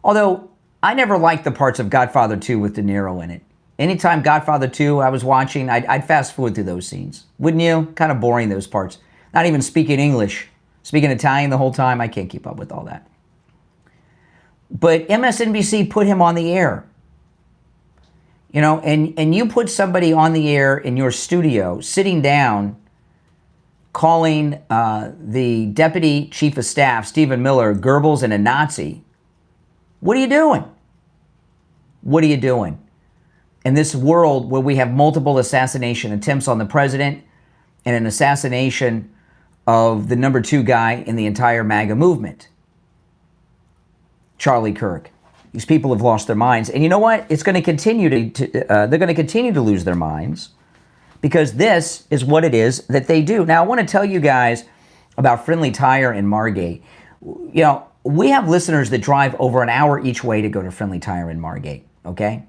Although I never liked the parts of Godfather 2 with De Niro in it. Anytime Godfather 2 I was watching, I'd fast forward through those scenes. Wouldn't you? Kind of boring, those parts. Not even speaking English. Speaking Italian the whole time. I can't keep up with all that. But MSNBC put him on the air. You know, and you put somebody on the air in your studio, sitting down calling the Deputy Chief of Staff, Stephen Miller, Goebbels and a Nazi. What are you doing? What are you doing? In this world where we have multiple assassination attempts on the president and an assassination of the number 2 guy in the entire MAGA movement, Charlie Kirk. These people have lost their minds. And you know what? It's going to continue they're going to continue to lose their minds because this is what it is that they do. Now, I want to tell you guys about Friendly Tire in Margate. You know, we have listeners that drive over an hour each way to go to Friendly Tire in Margate, okay?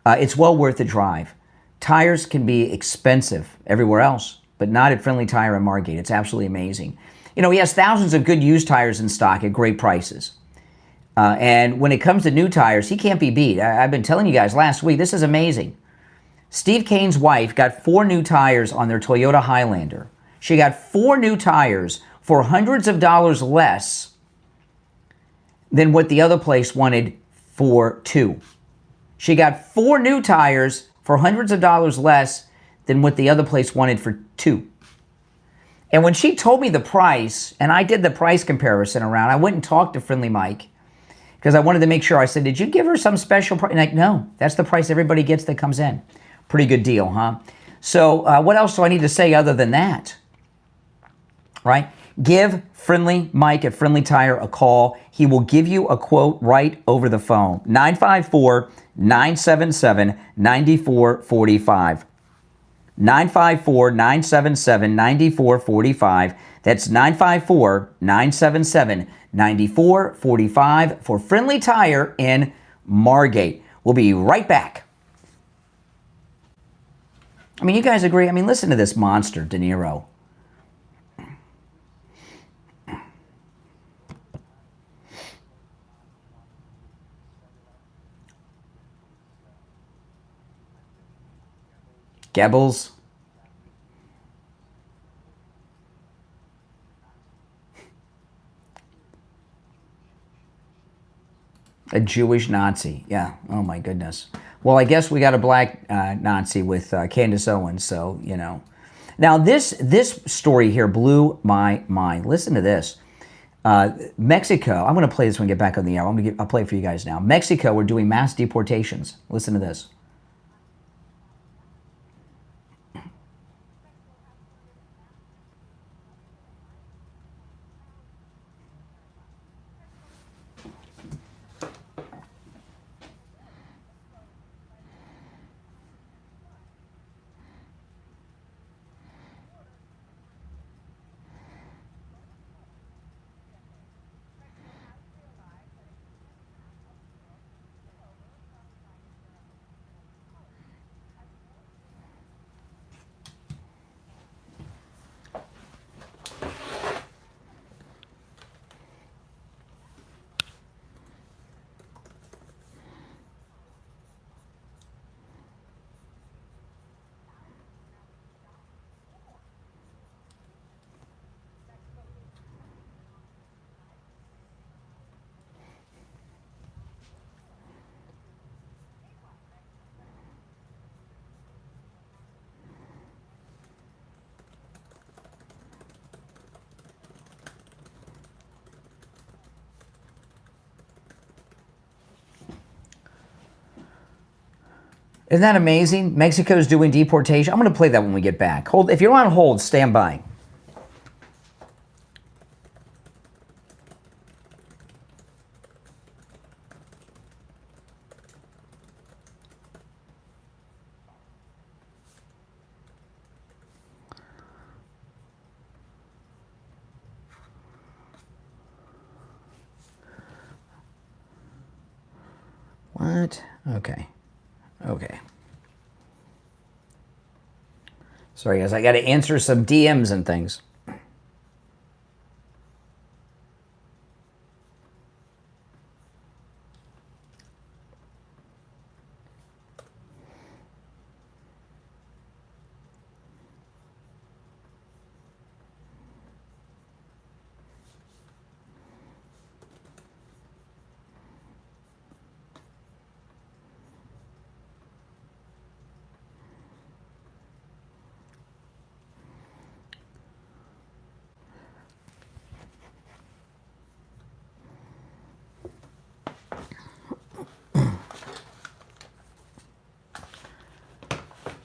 It's well worth the drive. Tires can be expensive everywhere else, but not at Friendly Tire in Margate. It's absolutely amazing. You know, he has thousands of good used tires in stock at great prices. And when it comes to new tires, he can't be beat. I've been telling you guys last week, this is amazing. Steve Kane's wife got 4 new tires on their Toyota Highlander. She got 4 new tires for hundreds of dollars less than what the other place wanted for 2. She got 4 new tires for hundreds of dollars less than what the other place wanted for 2. And when she told me the price, and I did the price comparison around, I went and talked to Friendly Mike because I wanted to make sure. I said, did you give her some special price? Like, no, that's the price everybody gets that comes in. Pretty good deal, huh? So what else do I need to say other than that? Right? Give Friendly Mike at Friendly Tire a call. He will give you a quote right over the phone. 954-977-9445. 954-977-9445. That's 954-977-9445 for Friendly Tire in Margate. We'll be right back. I mean, you guys agree? I mean, listen to this monster, De Niro. Goebbels. A Jewish Nazi. Yeah. Oh, my goodness. Well, I guess we got a black Nazi with Candace Owens, so, you know. Now, this story here blew my mind. Listen to this. Mexico. I'm going to play this when we get back on the air. I'll play it for you guys now. Mexico, we're doing mass deportations. Listen to this. Isn't that amazing? Mexico's doing deportation. I'm going to play that when we get back. Hold. If you're on hold, stand by. What? Okay. Okay. Sorry, guys. I got to answer some DMs and things.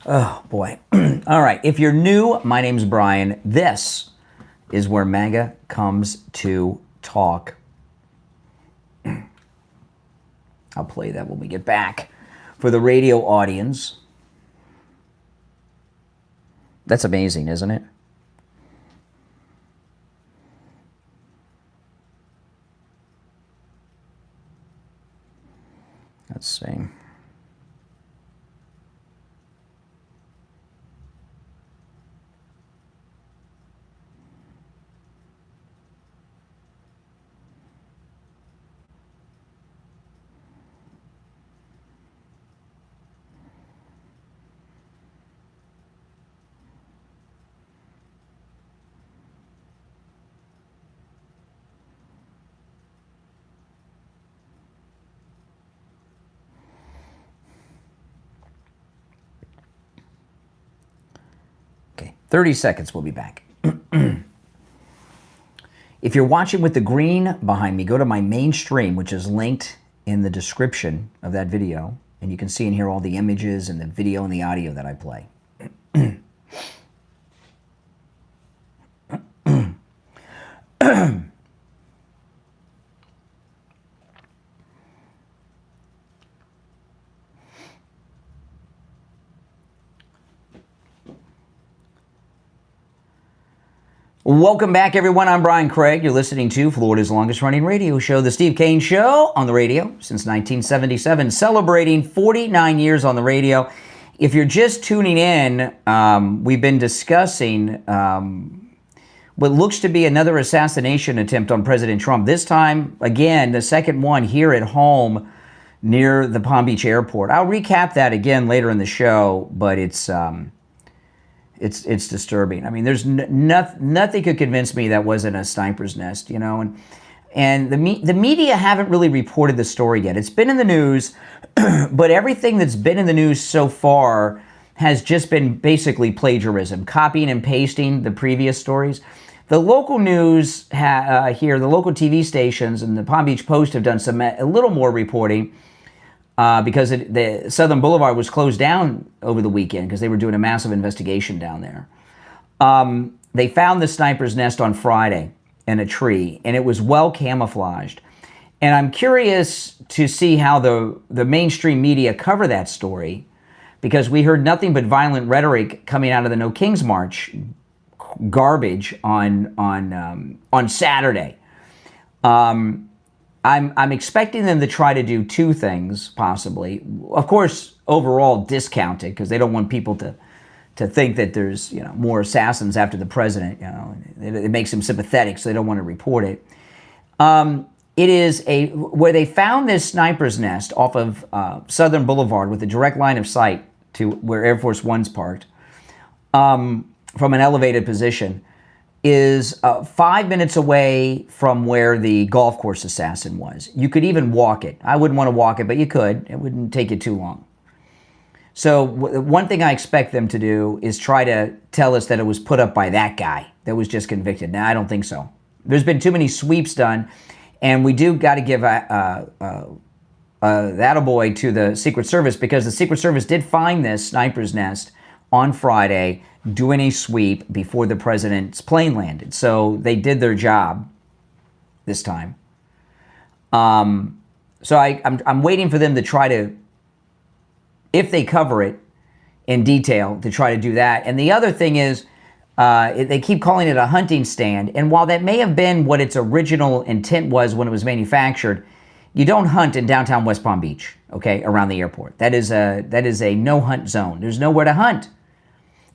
Oh, boy. All right. If you're new, my name's Brian. This is where MAGA comes to talk. I'll play that when we get back. For the radio audience, that's amazing, isn't it? Let's see. Okay, 30 seconds, we'll be back. If you're watching with the green behind me, go to my main stream, which is linked in the description of that video, and you can see and hear all the images and the video and the audio that I play. Welcome back, everyone. I'm Brian Craig. You're listening to Florida's longest-running radio show, The Steve Kane Show, on the radio since 1977, celebrating 49 years on the radio. If you're just tuning in, we've been discussing what looks to be another assassination attempt on President Trump. This time, again, the second one here at home near the Palm Beach airport. I'll recap that again later in the show, but it's disturbing. I mean, there's nothing could convince me that wasn't a sniper's nest, you know. And the media haven't really reported the story yet. It's been in the news, but everything that's been in the news so far has just been basically plagiarism, copying and pasting the previous stories. The local news here, the local TV stations and the Palm Beach Post have done a little more reporting. Because the Southern Boulevard was closed down over the weekend because they were doing a massive investigation down there. They found the sniper's nest on Friday in a tree, and it was well camouflaged. And I'm curious to see how the mainstream media cover that story, because we heard nothing but violent rhetoric coming out of the No Kings March garbage on Saturday. I'm expecting them to try to do two things, possibly. Of course, overall discount it, because they don't want people to think that there's, you know, more assassins after the president. You know, it makes them sympathetic, so they don't want to report it. It is where they found this sniper's nest off of Southern Boulevard with a direct line of sight to where Air Force One's parked from an elevated position. Is 5 minutes away from where the golf course assassin was. You could even walk it. I wouldn't want to walk it, but you could. It wouldn't take you too long. So one thing I expect them to do is try to tell us that it was put up by that guy that was just convicted. Now, I don't think so. There's been too many sweeps done, and we do got to give that attaboy to the Secret Service, because the Secret Service did find this sniper's nest on Friday doing a sweep before the president's plane landed. So they did their job this time. So I'm waiting for them to try to, if they cover it in detail, to try to do that. And the other thing is, they keep calling it a hunting stand. And while that may have been what its original intent was when it was manufactured, you don't hunt in downtown West Palm Beach, okay, around the airport. That is a no-hunt zone. There's nowhere to hunt.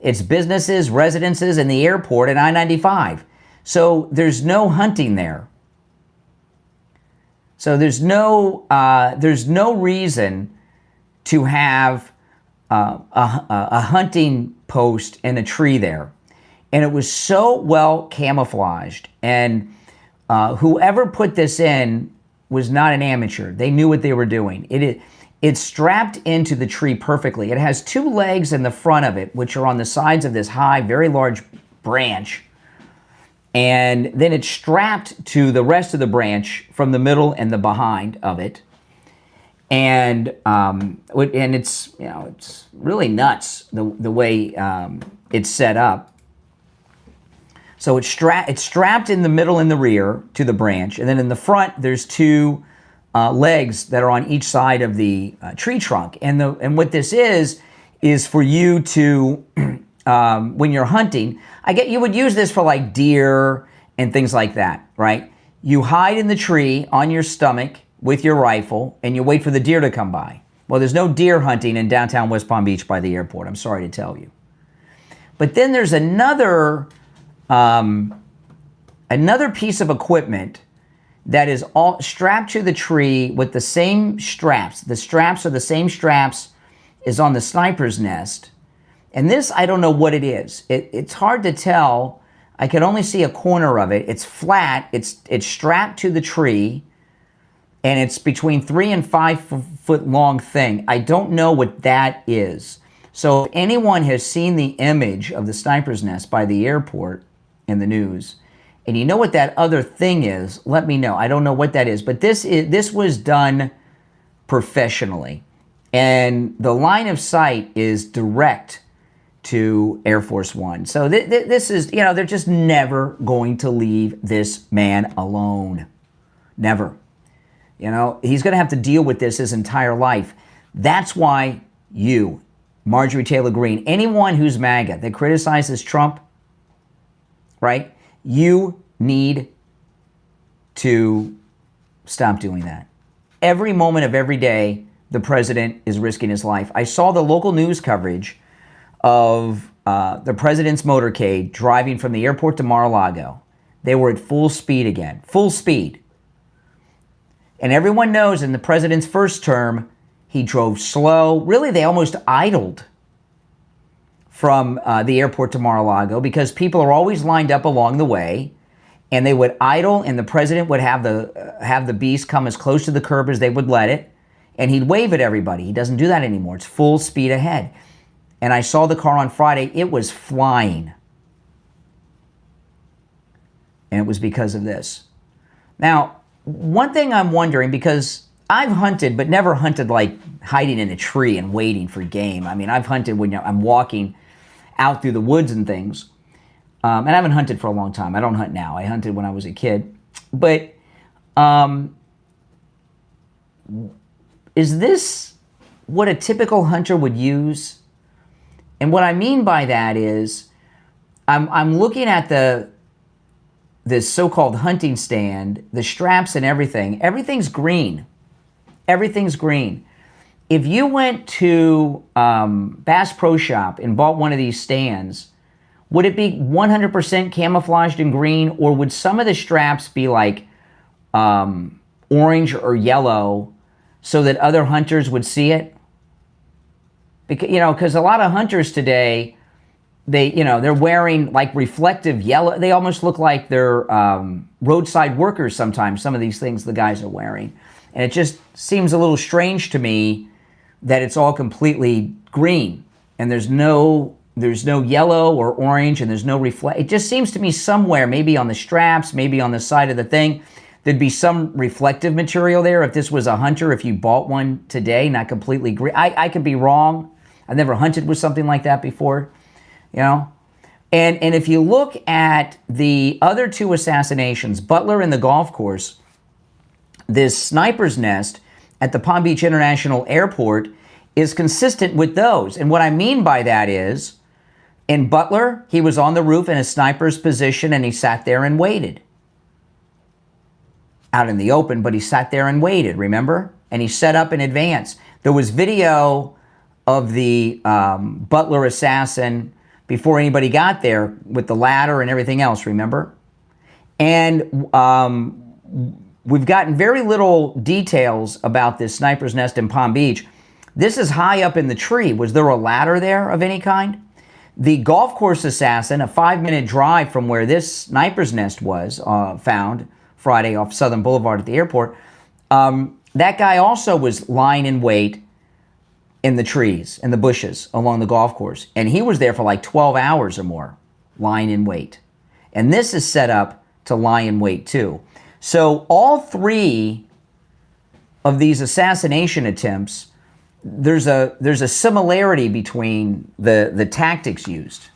It's businesses, residences, and the airport and I-95. So there's no hunting there. So there's no reason to have a hunting post in a tree there. And it was so well camouflaged. And whoever put this in was not an amateur. They knew what they were doing. It's strapped into the tree perfectly. It has two legs in the front of it, which are on the sides of this high, very large branch. And then it's strapped to the rest of the branch from the middle and the behind of it. And it's, you know, it's really nuts the way it's set up. So it's strapped in the middle and the rear to the branch, and then in the front there's two legs that are on each side of the tree trunk. And what this is for you to when you're hunting. You would use this for like deer and things like that, right? You hide in the tree on your stomach with your rifle, and you wait for the deer to come by. Well, there's no deer hunting in downtown West Palm Beach by the airport, I'm sorry to tell you. But then there's another piece of equipment that is all strapped to the tree with the same straps. The straps are the same straps as on the sniper's nest. And this, I don't know what it is. It's hard to tell. I can only see a corner of it. It's flat. It's strapped to the tree. And it's between 3 and 5 foot long thing. I don't know what that is. So if anyone has seen the image of the sniper's nest by the airport in the news, and you know what that other thing is, let me know. I don't know what that is, but this was done professionally. And the line of sight is direct to Air Force One. So this is, you know, they're just never going to leave this man alone. Never. You know, he's going to have to deal with this his entire life. That's why you, Marjorie Taylor Greene, anyone who's MAGA that criticizes Trump, right? You need to stop doing that. Every moment of every day, the president is risking his life. I saw the local news coverage of the president's motorcade driving from the airport to Mar-a-Lago. They were at full speed again, full speed. And everyone knows in the president's first term, he drove slow. Really, they almost idled from the airport to Mar-a-Lago because people are always lined up along the way, and they would idle, and the president would have the beast come as close to the curb as they would let it, and he'd wave at everybody. He doesn't do that anymore. It's full speed ahead. And I saw the car on Friday. It was flying. And it was because of this. Now, one thing I'm wondering, because I've hunted, but never hunted like hiding in a tree and waiting for game. I mean, I've hunted when I'm walking out through the woods and things. And I haven't hunted for a long time. I don't hunt now. I hunted when I was a kid. But is this what a typical hunter would use? And what I mean by that is I'm looking at this so-called hunting stand, the straps and everything. Everything's green. Everything's green. If you went to Bass Pro Shop and bought one of these stands, would it be 100% camouflaged in green, or would some of the straps be like orange or yellow so that other hunters would see it? Because a lot of hunters today, they're wearing like reflective yellow. They almost look like they're roadside workers sometimes, some of these things the guys are wearing. And it just seems a little strange to me that it's all completely green and there's no yellow or orange and there's no reflect. It just seems to me somewhere, maybe on the straps, maybe on the side of the thing, there'd be some reflective material there. If this was a hunter, if you bought one today, not completely green. I could be wrong. I've never hunted with something like that before, And if you look at the other two assassinations, Butler and the golf course, this sniper's nest at the Palm Beach International Airport is consistent with those. And what I mean by that is, in Butler, he was on the roof in a sniper's position and he sat there and waited. Out in the open, but he sat there and waited, remember? And he set up in advance. There was video of the Butler assassin before anybody got there with the ladder and everything else, remember? And we've gotten very little details about this sniper's nest in Palm Beach. This is high up in the tree. Was there a ladder there of any kind? The golf course assassin, a 5-minute drive from where this sniper's nest was found Friday off Southern Boulevard at the airport, that guy also was lying in wait in the trees, in the bushes along the golf course. And he was there for like 12 hours or more, lying in wait. And this is set up to lie in wait too. So all three of these assassination attempts, there's a similarity between the tactics used.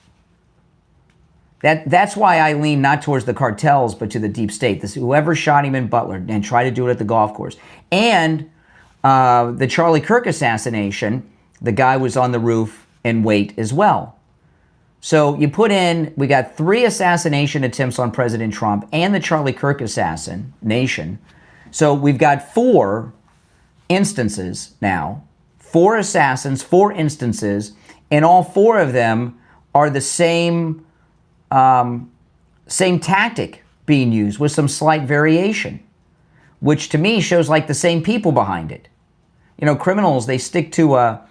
That's why I lean not towards the cartels, but to the deep state. Whoever shot him in Butler and tried to do it at the golf course. And the Charlie Kirk assassination, the guy was on the roof and wait as well. So you put in, we got 3 assassination attempts on President Trump and the Charlie Kirk assassination. So we've got 4 instances now, 4 assassins, 4 instances, and all 4 of them are the same tactic being used with some slight variation, which to me shows like the same people behind it. You know, criminals, they stick to a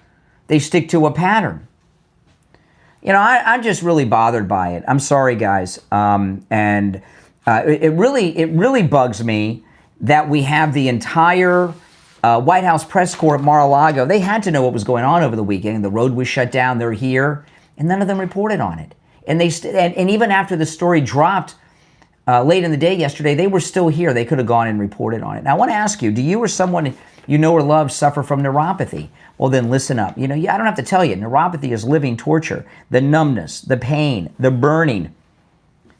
pattern. You know, I'm just really bothered by it. I'm sorry, guys. It really bugs me that we have the entire White House press corps at Mar-a-Lago. They had to know what was going on over the weekend. The road was shut down. They're here, and none of them reported on it. And and even after the story dropped late in the day yesterday, they were still here. They could have gone and reported on it. Now, I want to ask you, do you or someone you know or love suffer from neuropathy? Well, then listen up. You know, I don't have to tell you, neuropathy is living torture. The numbness, the pain, the burning,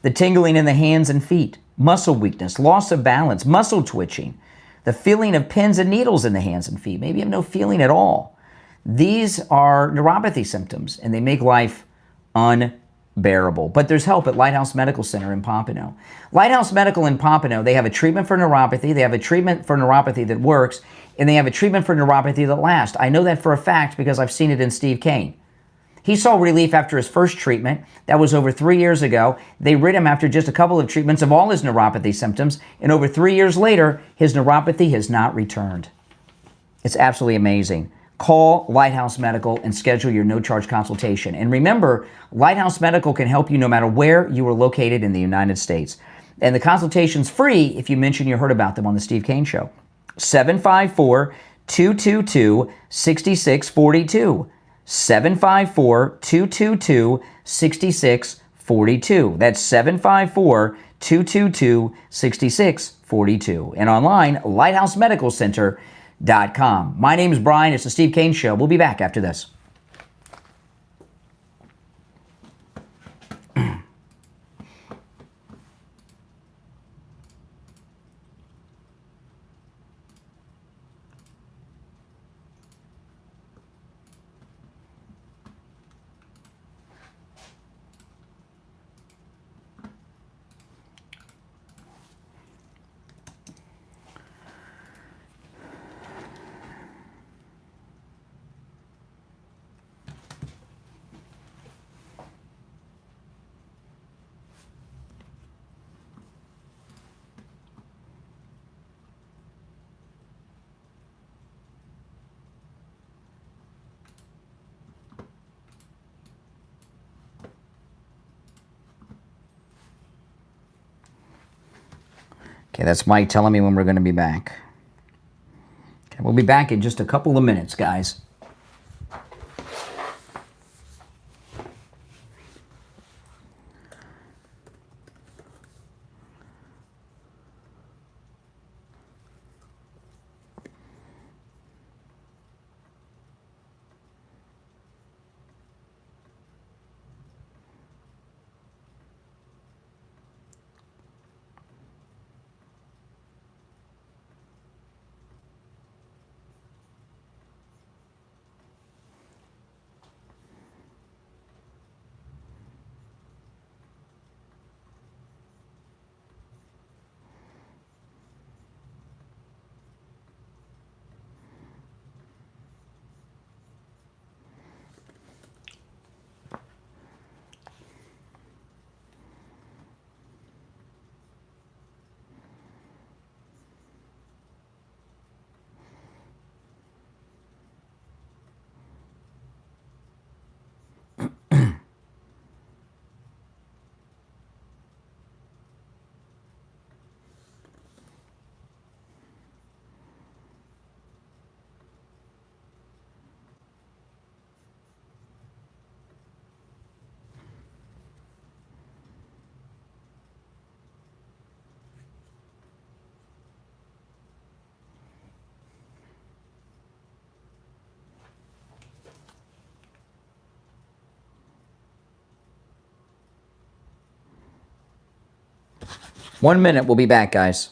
the tingling in the hands and feet, muscle weakness, loss of balance, muscle twitching, the feeling of pins and needles in the hands and feet. Maybe you have no feeling at all. These are neuropathy symptoms, and they make life unbearable. But there's help at Lighthouse Medical Center in Pompano. Lighthouse Medical in Pompano, they have a treatment for neuropathy. They have a treatment for neuropathy that works, and they have a treatment for neuropathy that lasts. I know that for a fact because I've seen it in Steve Kane. He saw relief after his first treatment. That was over 3 years ago. They rid him after just a couple of treatments of all his neuropathy symptoms, and over 3 years later, his neuropathy has not returned. It's absolutely amazing. Call Lighthouse Medical and schedule your no-charge consultation. And remember, Lighthouse Medical can help you no matter where you are located in the United States. And the consultation's free if you mention you heard about them on the Steve Kane Show. 754-222-6642. 754-222-6642. That's 754-222-6642. And online, lighthousemedicalcenter.com. My name is Brian. It's the Steve Kane Show. We'll be back after this. Okay, that's Mike telling me when we're going to be back. Okay, we'll be back in just a couple of minutes, guys. 1 minute. We'll be back, guys.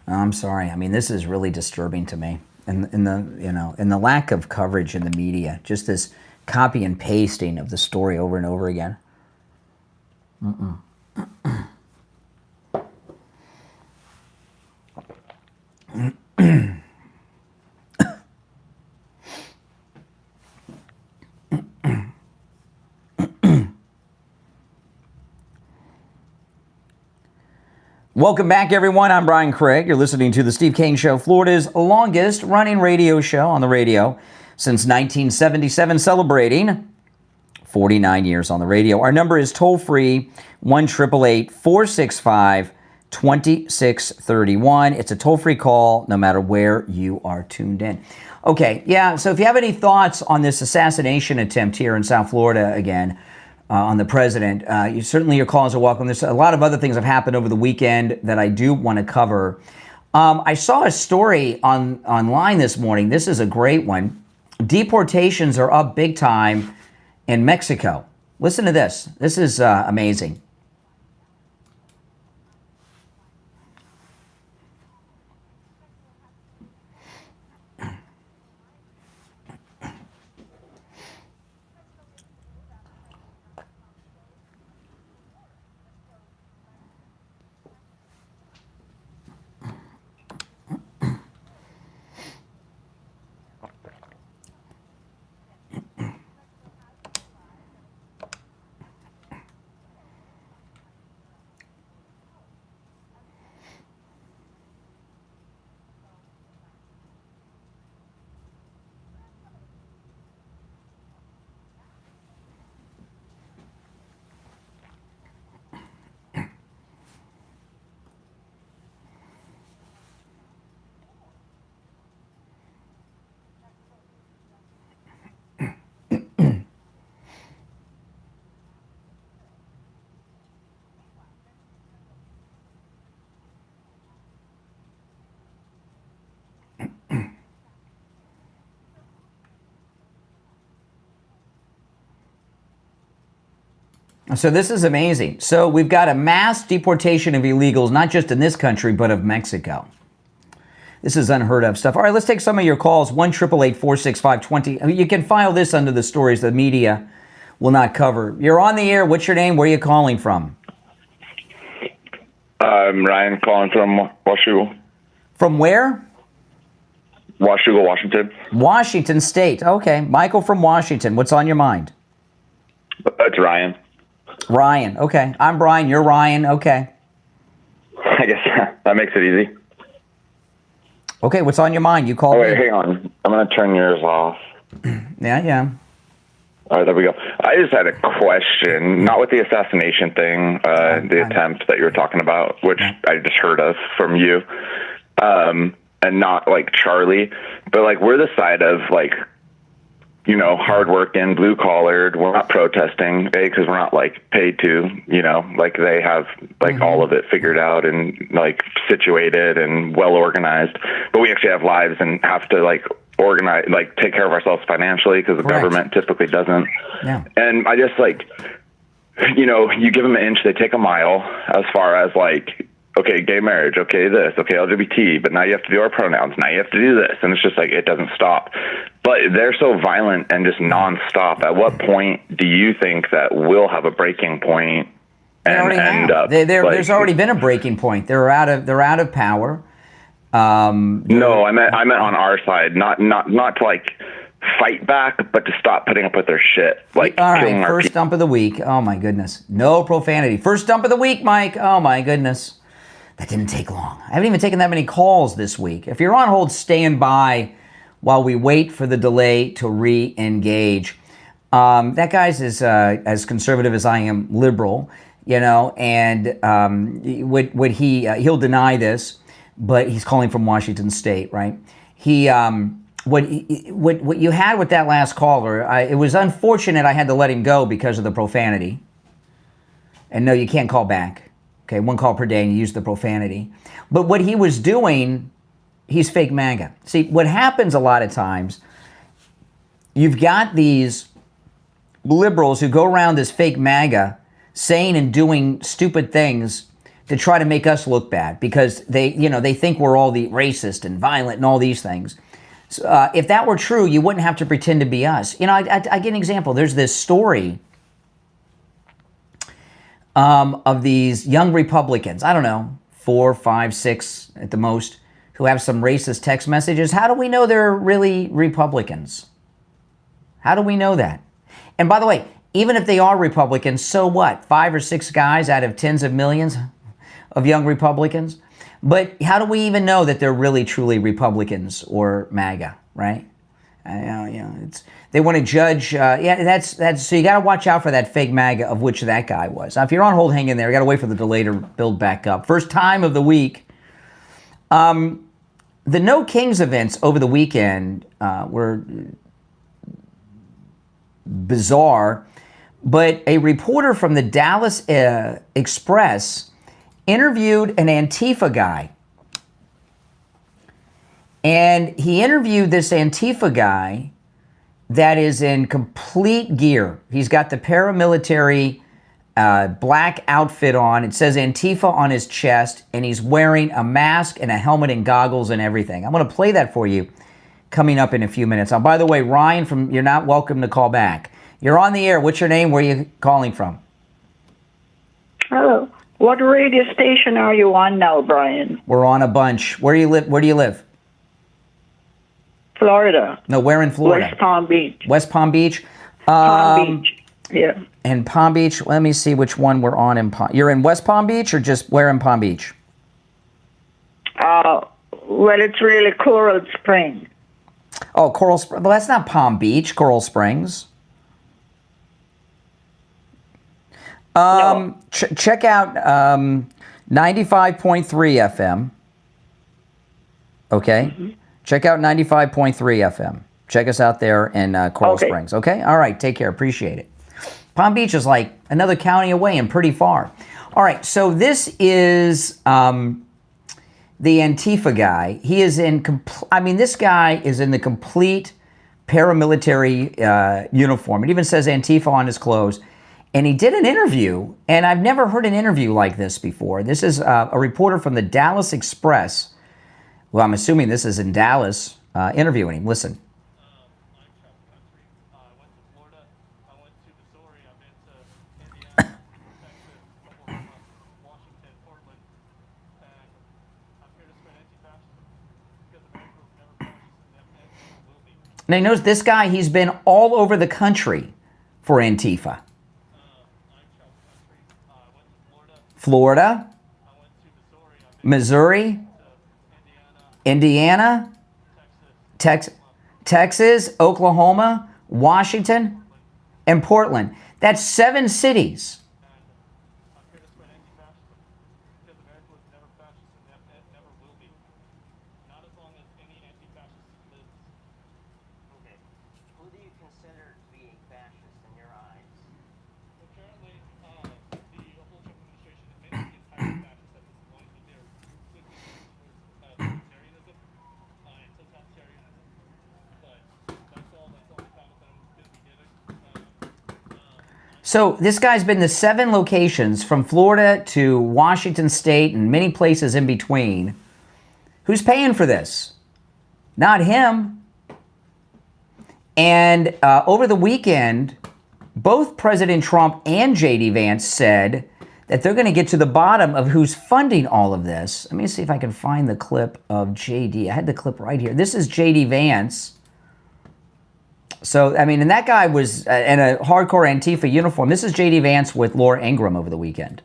I'm sorry. I mean, this is really disturbing to me. And the lack of coverage in the media, just this copy and pasting of the story over and over again. Welcome back, everyone. I'm Brian Craig. You're listening to The Steve Kane Show, Florida's longest running radio show on the radio since 1977, celebrating 49 years on the radio. Our number is toll-free, 1-888-465-2631. It's a toll-free call no matter where you are tuned in. Okay, yeah, so if you have any thoughts on this assassination attempt here in South Florida again, on the president, your calls are welcome. There's a lot of other things have happened over the weekend that I do want to cover. I saw a story online this morning. This is a great one. Deportations are up big time in Mexico. Listen to this. This is amazing. So this is amazing. So we've got a mass deportation of illegals, not just in this country, but of Mexico. This is unheard of stuff. All right, let's take some of your calls. 1-888-465-20. You can file this under the stories the media will not cover. You're on the air. What's your name? Where are you calling from? I'm Ryan calling from Washougal. From where? Washougal, Washington. Washington State. Okay. Michael from Washington. What's on your mind? It's Ryan. Ryan. Okay. I'm Brian. You're Ryan. Okay. I guess that makes it easy. Okay. What's on your mind? You called wait, me. hang on. I'm going to turn yours off. Yeah. All right, there we go. I just had a question, not with the assassination thing, the attempt that you were talking about, which I just heard of from you, and not like Charlie, but like we're the side of like, you know, hardworking, blue collared. We're not protesting, because we're not like paid to, you know, like they have like all of it figured out and like situated and well organized. But we actually have lives and have to like organize, like take care of ourselves financially, because the government typically doesn't. Yeah. And I just like, you know, you give them an inch, they take a mile, as far as like, okay, gay marriage, okay, this, okay, LGBT, but now you have to do our pronouns, now you have to do this, and it's just like, it doesn't stop. But they're so violent and just nonstop. At what point do you think that we'll have a breaking point and end up? There's already been a breaking point. They're out of power. No, I meant on our side, not to like fight back, but to stop putting up with their shit. Like, all right, first dump of the week. Oh my goodness, no profanity. First dump of the week, Mike. Oh my goodness. That didn't take long. I haven't even taken that many calls this week. If you're on hold, stand by. while we wait for the delay to re-engage. That guy's as conservative as I am liberal, and he'll deny this, but he's calling from Washington State, right? What you had with that last caller, it was unfortunate I had to let him go because of the profanity. And no, you can't call back. Okay, 1 call per day and you use the profanity. But what he was doing, he's fake MAGA. See, what happens a lot of times, you've got these liberals who go around this fake MAGA saying and doing stupid things to try to make us look bad because they think we're all the racist and violent and all these things. So, if that were true, you wouldn't have to pretend to be us. I get an example. There's this story of these young Republicans, I don't know, 4, 5, 6 at the most, who have some racist text messages. How do we know they're really Republicans? How do we know that? And by the way, even if they are Republicans, so what? 5 or 6 guys out of tens of millions of young Republicans? But how do we even know that they're really, truly Republicans or MAGA, right? They want to judge. That's so you got to watch out for that fake MAGA of which that guy was. Now, if you're on hold, hang in there. You got to wait for the delay to build back up. First time of the week. The No Kings events over the weekend were bizarre, but a reporter from the Dallas Express interviewed an Antifa guy. And he interviewed this Antifa guy that is in complete gear. He's got the paramilitary black outfit on. It says Antifa on his chest, and he's wearing a mask and a helmet and goggles and everything. I'm going to play that for you coming up in a few minutes. Now, by the way, Ryan, you're not welcome to call back. You're on the air. What's your name? Where are you calling from? Hello. What radio station are you on now, Brian? We're on a bunch. Where do you live? Where do you live? Florida. No, where in Florida? West Palm Beach. West Palm Beach? Palm Beach, yeah. And Palm Beach, let me see which one we're on in Palm. You're in West Palm Beach or just where in Palm Beach? Well, it's really Coral Springs. Oh, Coral Springs. Well, that's not Palm Beach, Coral Springs. No. Check out 95.3 FM. Okay? Mm-hmm. Check out 95.3 FM. Check us out there in Coral Springs. Okay? All right. Take care. Appreciate it. Palm Beach is like another county away and pretty far. All right. So this is the Antifa guy. He is in, this guy is in the complete paramilitary uniform. It even says Antifa on his clothes. And he did an interview, and I've never heard an interview like this before. This is a reporter from the Dallas Express. Well, I'm assuming this is in Dallas, interviewing him. Listen. Now, notice this guy, he's been all over the country for Antifa. Florida, Missouri, Indiana, Texas, Oklahoma, Washington, and Portland. That's 7 cities. So this guy's been to 7 locations from Florida to Washington State and many places in between. Who's paying for this? Not him. And over the weekend, both President Trump and J.D. Vance said that they're going to get to the bottom of who's funding all of this. Let me see if I can find the clip of J.D. I had the clip right here. This is J.D. Vance. So, and that guy was in a hardcore Antifa uniform. This is J.D. Vance with Laura Ingraham over the weekend.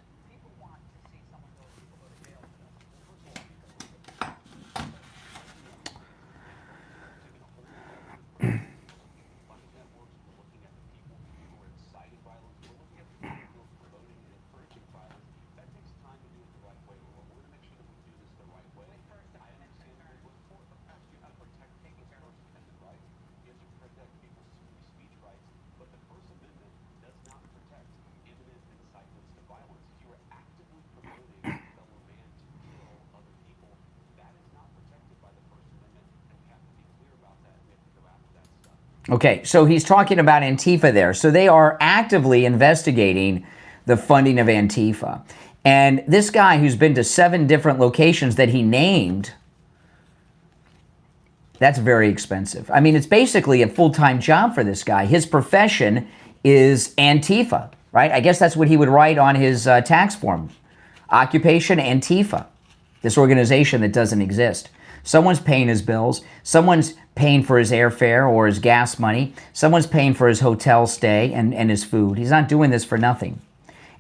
Okay, so he's talking about Antifa there. So they are actively investigating the funding of Antifa. And this guy who's been to 7 different locations that he named, that's very expensive. I mean, it's basically a full-time job for this guy. His profession is Antifa, right? I guess that's what he would write on his tax form. Occupation Antifa, this organization that doesn't exist. Someone's paying his bills. Someone's paying for his airfare or his gas money. Someone's paying for his hotel stay and his food. He's not doing this for nothing.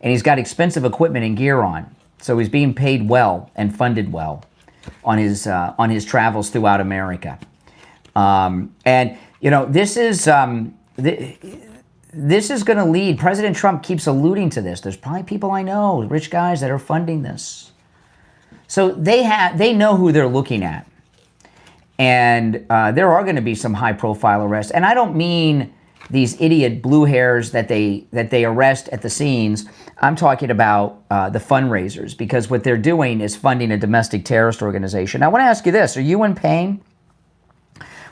And he's got expensive equipment and gear on. So he's being paid well and funded well on his travels throughout America. And, you know, this is going to lead. President Trump keeps alluding to this. There's probably people I know, rich guys, that are funding this. So they know who they're looking at. And there are going to be some high-profile arrests. And I don't mean these idiot blue hairs that they arrest at the scenes. I'm talking about the fundraisers, because what they're doing is funding a domestic terrorist organization. I want to ask you this. Are you in pain?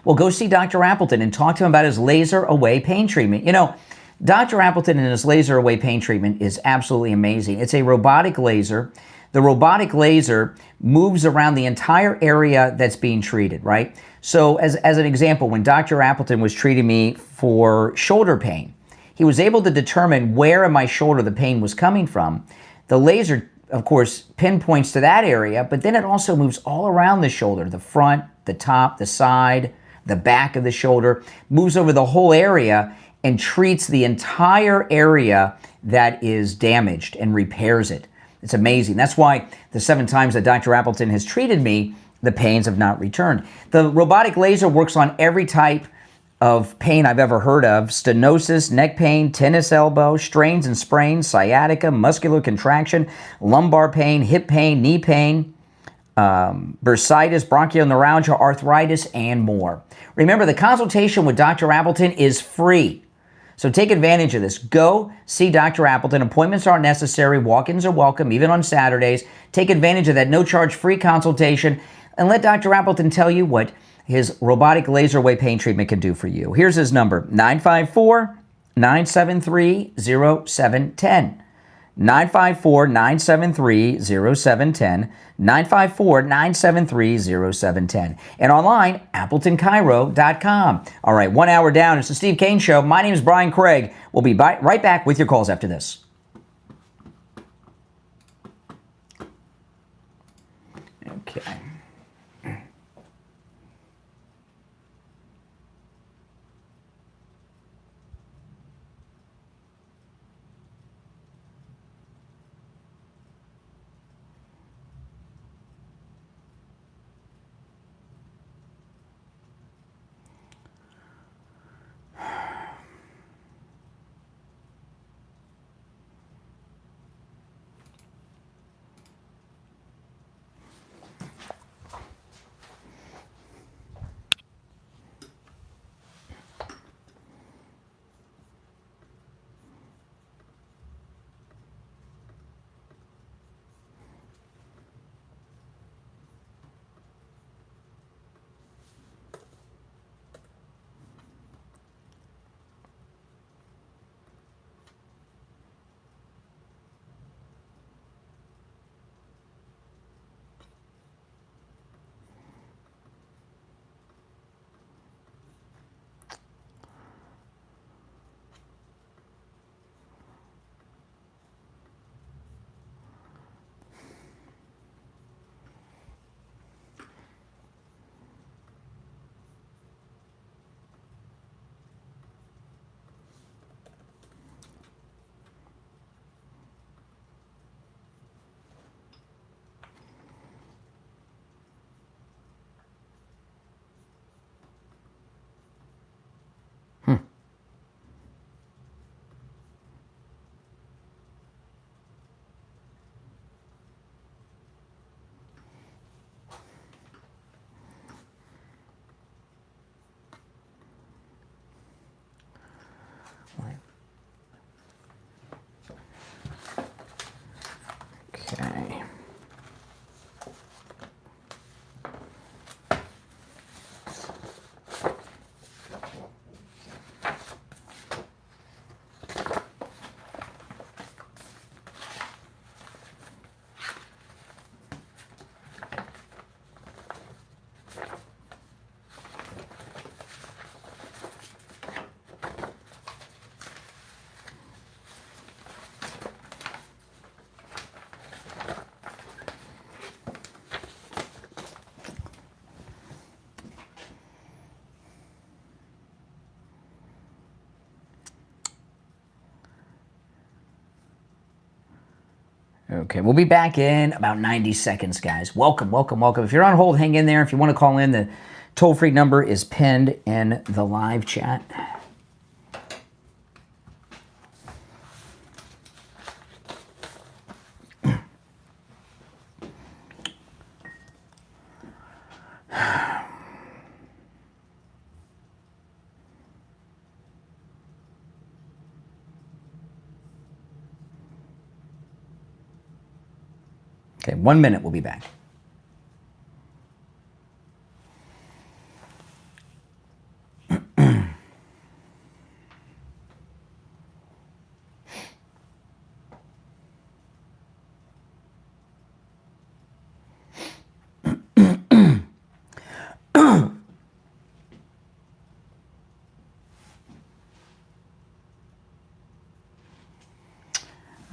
Well, go see Dr. Appleton and talk to him about his laser away pain treatment. You know, Dr. Appleton and his laser away pain treatment is absolutely amazing. It's a robotic laser. The robotic laser moves around the entire area that's being treated, right? So as an example, when Dr. Appleton was treating me for shoulder pain, he was able to determine where in my shoulder the pain was coming from. The laser, of course, pinpoints to that area, but then it also moves all around the shoulder, the front, the top, the side, the back of the shoulder, moves over the whole area and treats the entire area that is damaged and repairs it. It's amazing. That's why the 7 times that Dr. Appleton has treated me, the pains have not returned. The robotic laser works on every type of pain I've ever heard of: stenosis, neck pain, tennis elbow, strains and sprains, sciatica, muscular contraction, lumbar pain, hip pain, knee pain, bursitis, bronchoneuralgia, arthritis, and more. Remember, the consultation with Dr. Appleton is free. So take advantage of this. Go see Dr. Appleton. Appointments aren't necessary. Walk-ins are welcome, even on Saturdays. Take advantage of that no-charge free consultation and let Dr. Appleton tell you what his robotic laser away pain treatment can do for you. Here's his number: 954-973-0710. 954-973-0710. 954-973-0710. And online, AppletonCairo.com. All right, 1 hour down. It's the Steve Kane Show. My name is Brian Craig. We'll be right back with your calls after this. Okay. Okay, we'll be back in about 90 seconds, guys. Welcome. If you're on hold, hang in there. If you want to call in, the toll-free number is pinned in the live chat. Okay, 1 minute, we'll be back.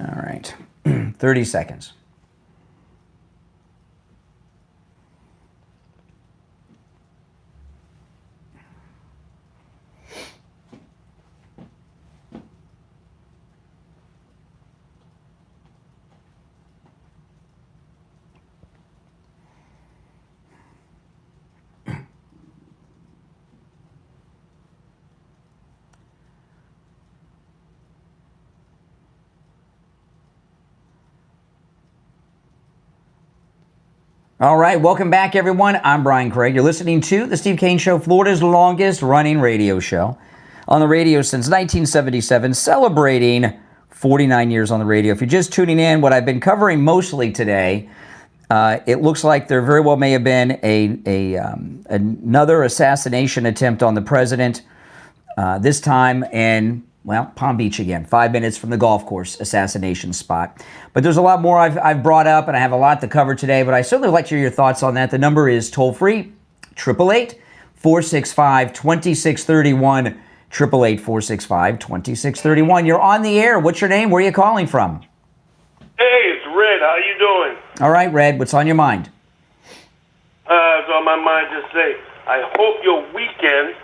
All right, 30 seconds. All right, welcome back, everyone. I'm Brian Craig. You're listening to The Steve Kane Show, Florida's longest-running radio show. On the radio since 1977, celebrating 49 years on the radio. If you're just tuning in, what I've been covering mostly today, it looks like there very well may have been another assassination attempt on the president, this time in, well, Palm Beach again, 5 minutes from the golf course assassination spot. But there's a lot more I've brought up, and I have a lot to cover today, but I certainly would like to hear your thoughts on that. The number is toll-free, 888-465-2631, 888-465-2631. You're on the air. What's your name? Where are you calling from? Hey, it's Red. How you doing? All right, Red. What's on your mind? It's on my mind to say, I hope your weekend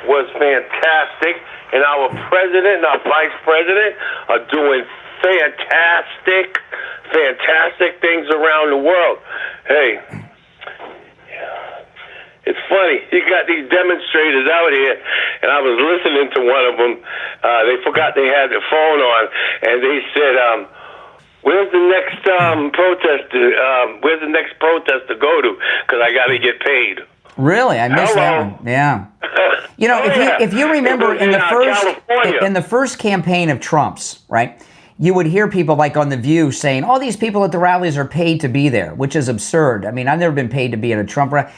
was fantastic, and our president and our vice president are doing fantastic things around the world. Hey, it's funny. You got these demonstrators out here, and I was listening to one of them. They forgot they had their phone on, and they said, where's the next protest? Where's the next protest to go to? Because I got to get paid. Really, I missed that one. Yeah. You know, if you remember in the first campaign of Trump's, right? You would hear people like on The View saying, "All these people at the rallies are paid to be there," which is absurd. I mean, I've never been paid to be at a Trump rally.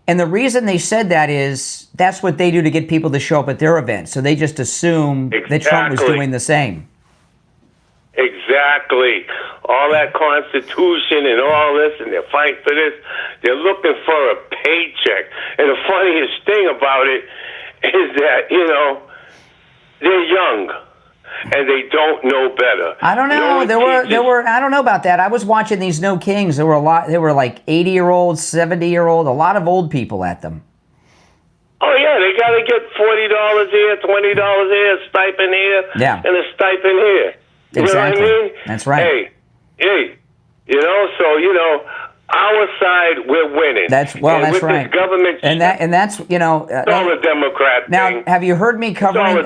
And the reason they said that is that's what they do to get people to show up at their events. So they just assume that Trump was doing the same. Exactly. All that Constitution and all this, and they're fighting for this. They're looking for a paycheck. And the funniest thing about it is that, you know, they're young and they don't know better. I don't know. There were. I don't know about that. I was watching these No Kings. There were a lot. There were like 80-year-olds, 70-year-old, a lot of old people at them. Oh yeah, they got to get $40 here, $20 here, a stipend here, and a stipend here. You Exactly. know what I mean? That's right. Hey, you know, so, you know, our side, we're winning. That's with right. This government, and that's, you know. It's all a Democrat now, thing. have you heard me covering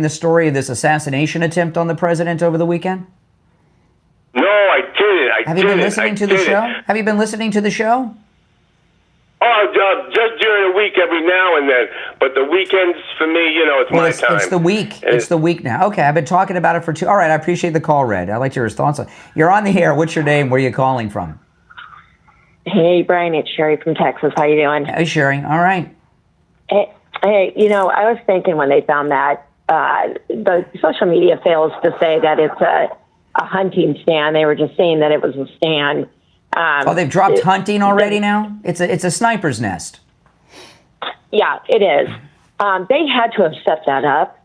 the story of this assassination attempt on the president over the weekend? No, I didn't. Have you been listening to the show? Have you been listening to the show? Oh, just during the week every now and then. But the weekends, for me, you know, it's my time. It's the week. It's the week now. Okay, I've been talking about it for two. All right, I appreciate the call, Red. I like your response. You're on the air. What's your name? Where are you calling from? Hey, Brian, it's Sherry from Texas. How you doing? Hey, Sherry. All right. Hey, you know, I was thinking when they found that, the social media fails to say that it's a hunting stand. They were just saying that it was a stand. They've dropped hunting already now? It's a sniper's nest. Yeah, it is. They had to have set that up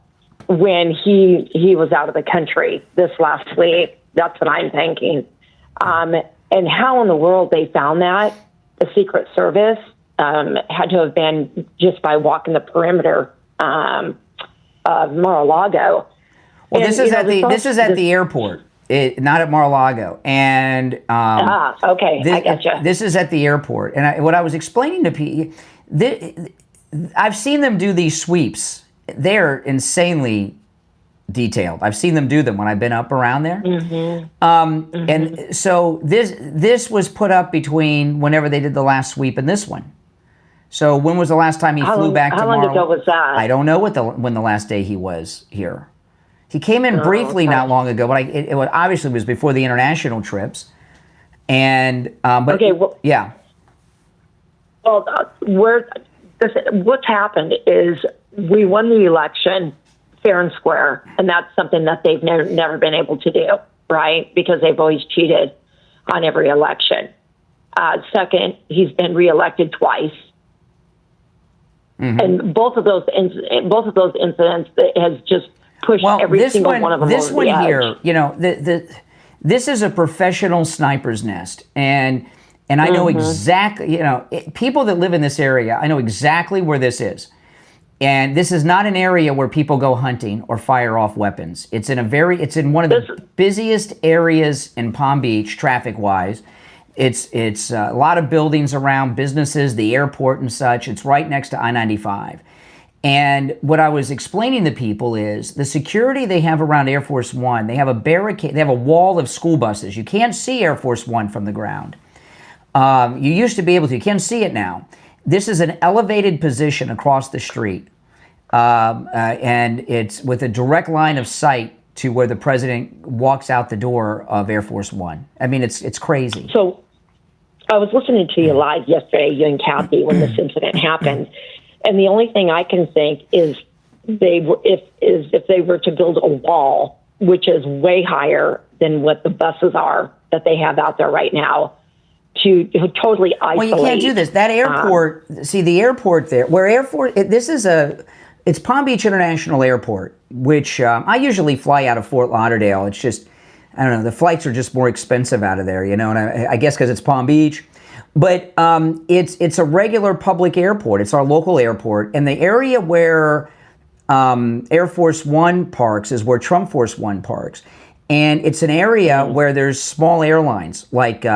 when he was out of the country this last week. That's what I'm thinking. And how in the world they found that, the Secret Service, had to have been just by walking the perimeter of Mar-a-Lago. Well, this is at the airport. Not at Mar-a-Lago. And okay, I gotcha. This is at the airport. And what I was explaining to people, I've seen them do these sweeps. They're insanely detailed. I've seen them do them when I've been up around there. And so this was put up between whenever they did the last sweep and this one. So when was the last time he flew back to Mar-a-Lago? How long ago was that? I don't know when the last day he was here. He came in briefly not long ago, but it obviously was before the international trips. And yeah. Well, what's happened is we won the election fair and square, and that's something that they've never been able to do, right? Because they've always cheated on every election. Second, he's been reelected twice. And both of those incidents has just pushed every single one of them this over one the edge. here, you know, this is a professional sniper's nest, and I know exactly, you know, people that live in this area, I know exactly where this is, and this is not an area where people go hunting or fire off weapons. It's in one of the busiest areas in Palm Beach, traffic-wise. It's a lot of buildings around, businesses, the airport and such. It's right next to I-95. And what I was explaining to people is the security they have around Air Force One, they have a barricade, they have a wall of school buses. You can't see Air Force One from the ground. You used to be able to. You can't see it now. This is an elevated position across the street. And it's with a direct line of sight to where the president walks out the door of Air Force One. I mean, it's crazy. So I was listening to you live yesterday, you and Kathy, when this incident happened. And the only thing I can think is if they were to build a wall, which is way higher than what the buses are that they have out there right now, to totally isolate. Well, you can't do this. That airport, see the airport there, where it's Palm Beach International Airport, which I usually fly out of Fort Lauderdale. It's just, I don't know, the flights are just more expensive out of there, you know, and I guess because it's Palm Beach. But it's a regular public airport. It's our local airport. And the area where Air Force One parks is where Trump Force One parks. And it's an area where there's small airlines, like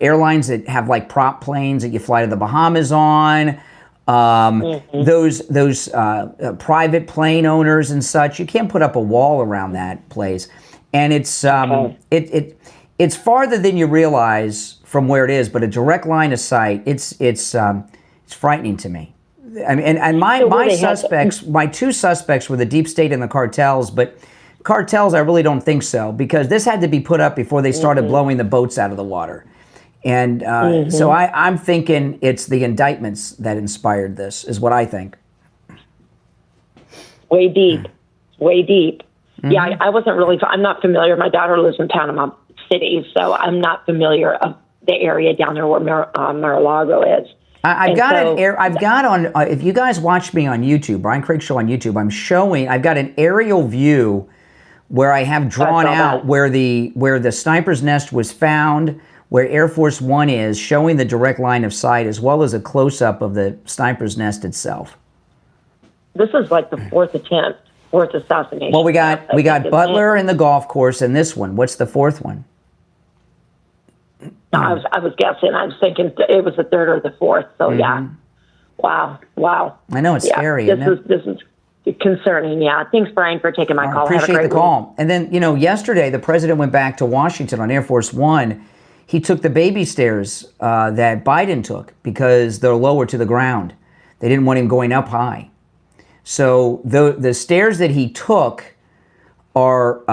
airlines that have like prop planes that you fly to the Bahamas on. Those private plane owners and such. You can't put up a wall around that place. And it's it's farther than you realize from where it is, but a direct line of sight, it's frightening to me. I mean, and my two suspects were the deep state and the cartels, but cartels, I really don't think so, because this had to be put up before they started blowing the boats out of the water. And so I'm thinking it's the indictments that inspired this, is what I think. Way deep. Yeah, I wasn't really, I'm not familiar. My daughter lives in Panama City, so I'm not familiar of the area down there where Mar-a-Lago is. I've got on, if you guys watch me on YouTube, Brian Craig Show on YouTube, I've got an aerial view where I have drawn out where the sniper's nest was found, where Air Force One is, showing the direct line of sight, as well as a close-up of the sniper's nest itself. This is like the fourth assassination. Well, we got Butler and the golf course, and this one. What's the fourth one? I was guessing. I was thinking it was the third or the fourth. So yeah, wow. I know it's scary. This is concerning. Yeah. Thanks, Brian, for taking my call. Appreciate the call. And then yesterday the president went back to Washington on Air Force One. He took the baby stairs that Biden took because they're lower to the ground. They didn't want him going up high. So the stairs that he took are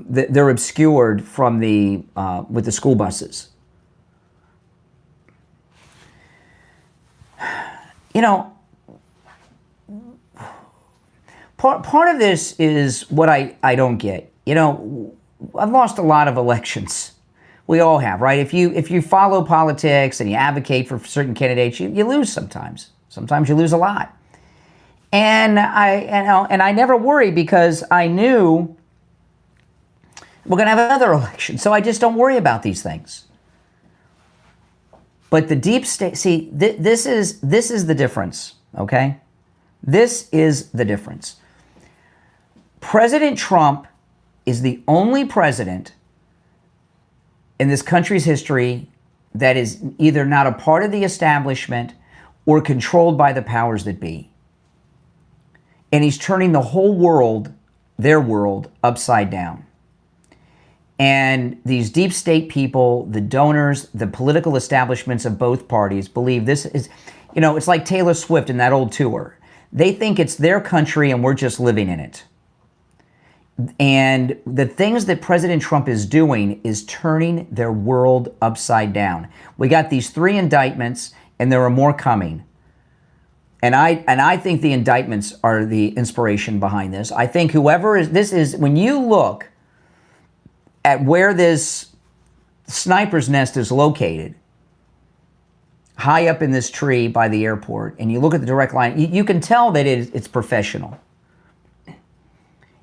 they're obscured from with the school buses. You know, part of this is what I don't get. You know, I've lost a lot of elections. We all have, right? If you follow politics and you advocate for certain candidates, you lose sometimes. Sometimes you lose a lot. And I never worry because I knew we're going to have another election. So I just don't worry about these things. But the deep state, see, this is the difference, okay? This is the difference. President Trump is the only president in this country's history that is either not a part of the establishment or controlled by the powers that be. And he's turning the whole world, their world, upside down. And these deep state people, the donors, the political establishments of both parties believe this is, it's like Taylor Swift in that old tour. They think it's their country and we're just living in it. And the things that President Trump is doing is turning their world upside down. We got these 3 indictments and there are more coming. And I think the indictments are the inspiration behind this. I think when you look at where this sniper's nest is located, high up in this tree by the airport, and you look at the direct line, you can tell that it's professional.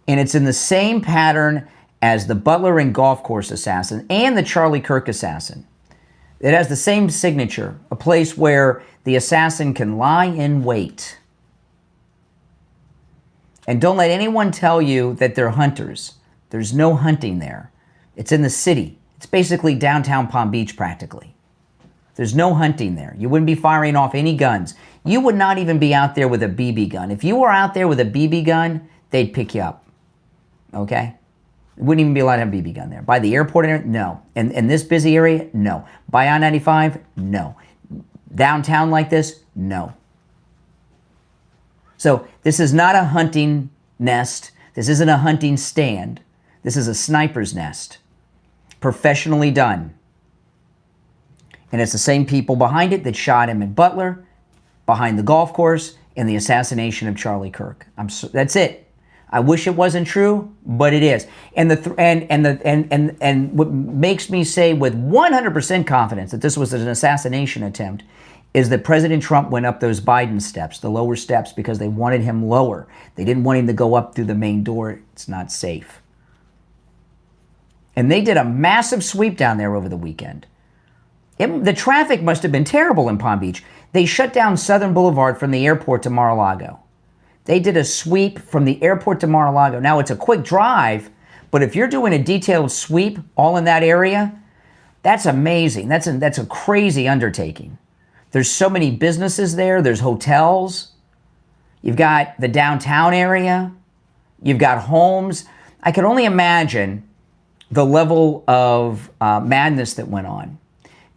And it's in the same pattern as the Butler and golf course assassin and the Charlie Kirk assassin. It has the same signature, a place where the assassin can lie in wait. And don't let anyone tell you that they're hunters. There's no hunting there. It's in the city. It's basically downtown Palm Beach practically. There's no hunting there. You wouldn't be firing off any guns. You would not even be out there with a BB gun. If you were out there with a BB gun, they'd pick you up. Okay? You wouldn't even be allowed to have a BB gun there. By the airport area? No. In this busy area? No. By I-95? No. Downtown like this? No. So this is not a hunting nest. This isn't a hunting stand. This is a sniper's nest. Professionally done. And it's the same people behind it that shot him in Butler, behind the golf course, and the assassination of Charlie Kirk. That's it. I wish it wasn't true, but it is. And what makes me say with 100% confidence that this was an assassination attempt is that President Trump went up those Biden steps, the lower steps, because they wanted him lower. They didn't want him to go up through the main door. It's not safe. And they did a massive sweep down there over the weekend. The traffic must have been terrible in Palm Beach. They shut down Southern Boulevard from the airport to Mar-a-Lago. They did a sweep from the airport to Mar-a-Lago. Now, it's a quick drive, but if you're doing a detailed sweep all in that area, that's amazing. That's a crazy undertaking. There's so many businesses there. There's hotels. You've got the downtown area. You've got homes. I can only imagine the level of madness that went on.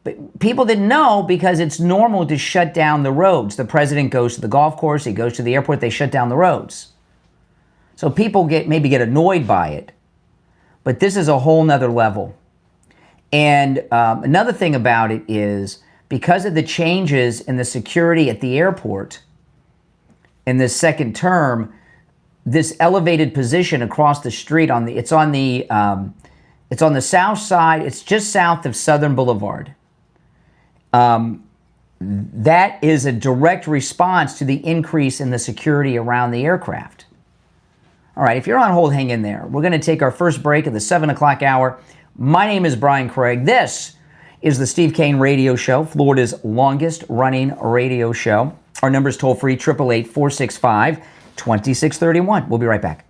But people didn't know because it's normal to shut down the roads. The president goes to the golf course, he goes to the airport, they shut down the roads. So people maybe get annoyed by it. But this is a whole nother level. And another thing about it is because of the changes in the security at the airport in this second term, this elevated position across the street it's on the south side. It's just south of Southern Boulevard. That is a direct response to the increase in the security around the aircraft. All right, if you're on hold, hang in there. We're going to take our first break of the 7 o'clock hour. My name is Brian Craig. This is the Steve Kane Radio Show, Florida's longest running radio show. Our number is toll free, 888-465-2631. We'll be right back.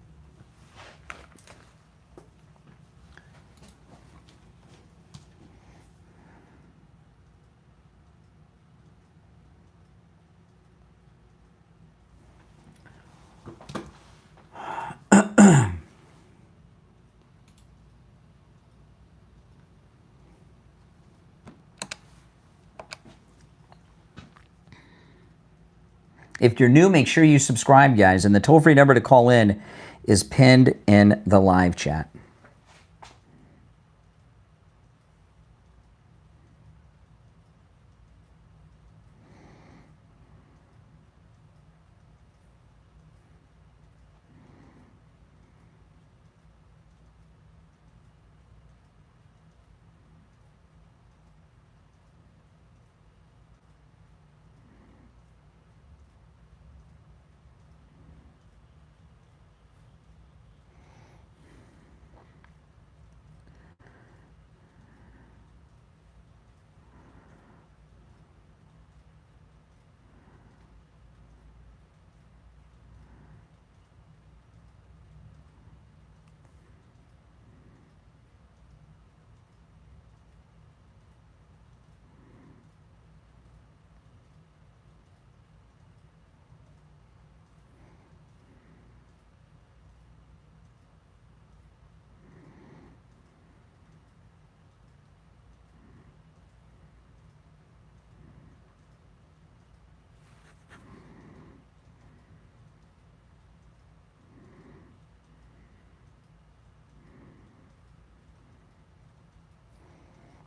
If you're new, make sure you subscribe, guys. And the toll-free number to call in is pinned in the live chat.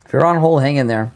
If you're on hold, hang in there.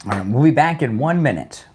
All right, we'll be back in 1 minute.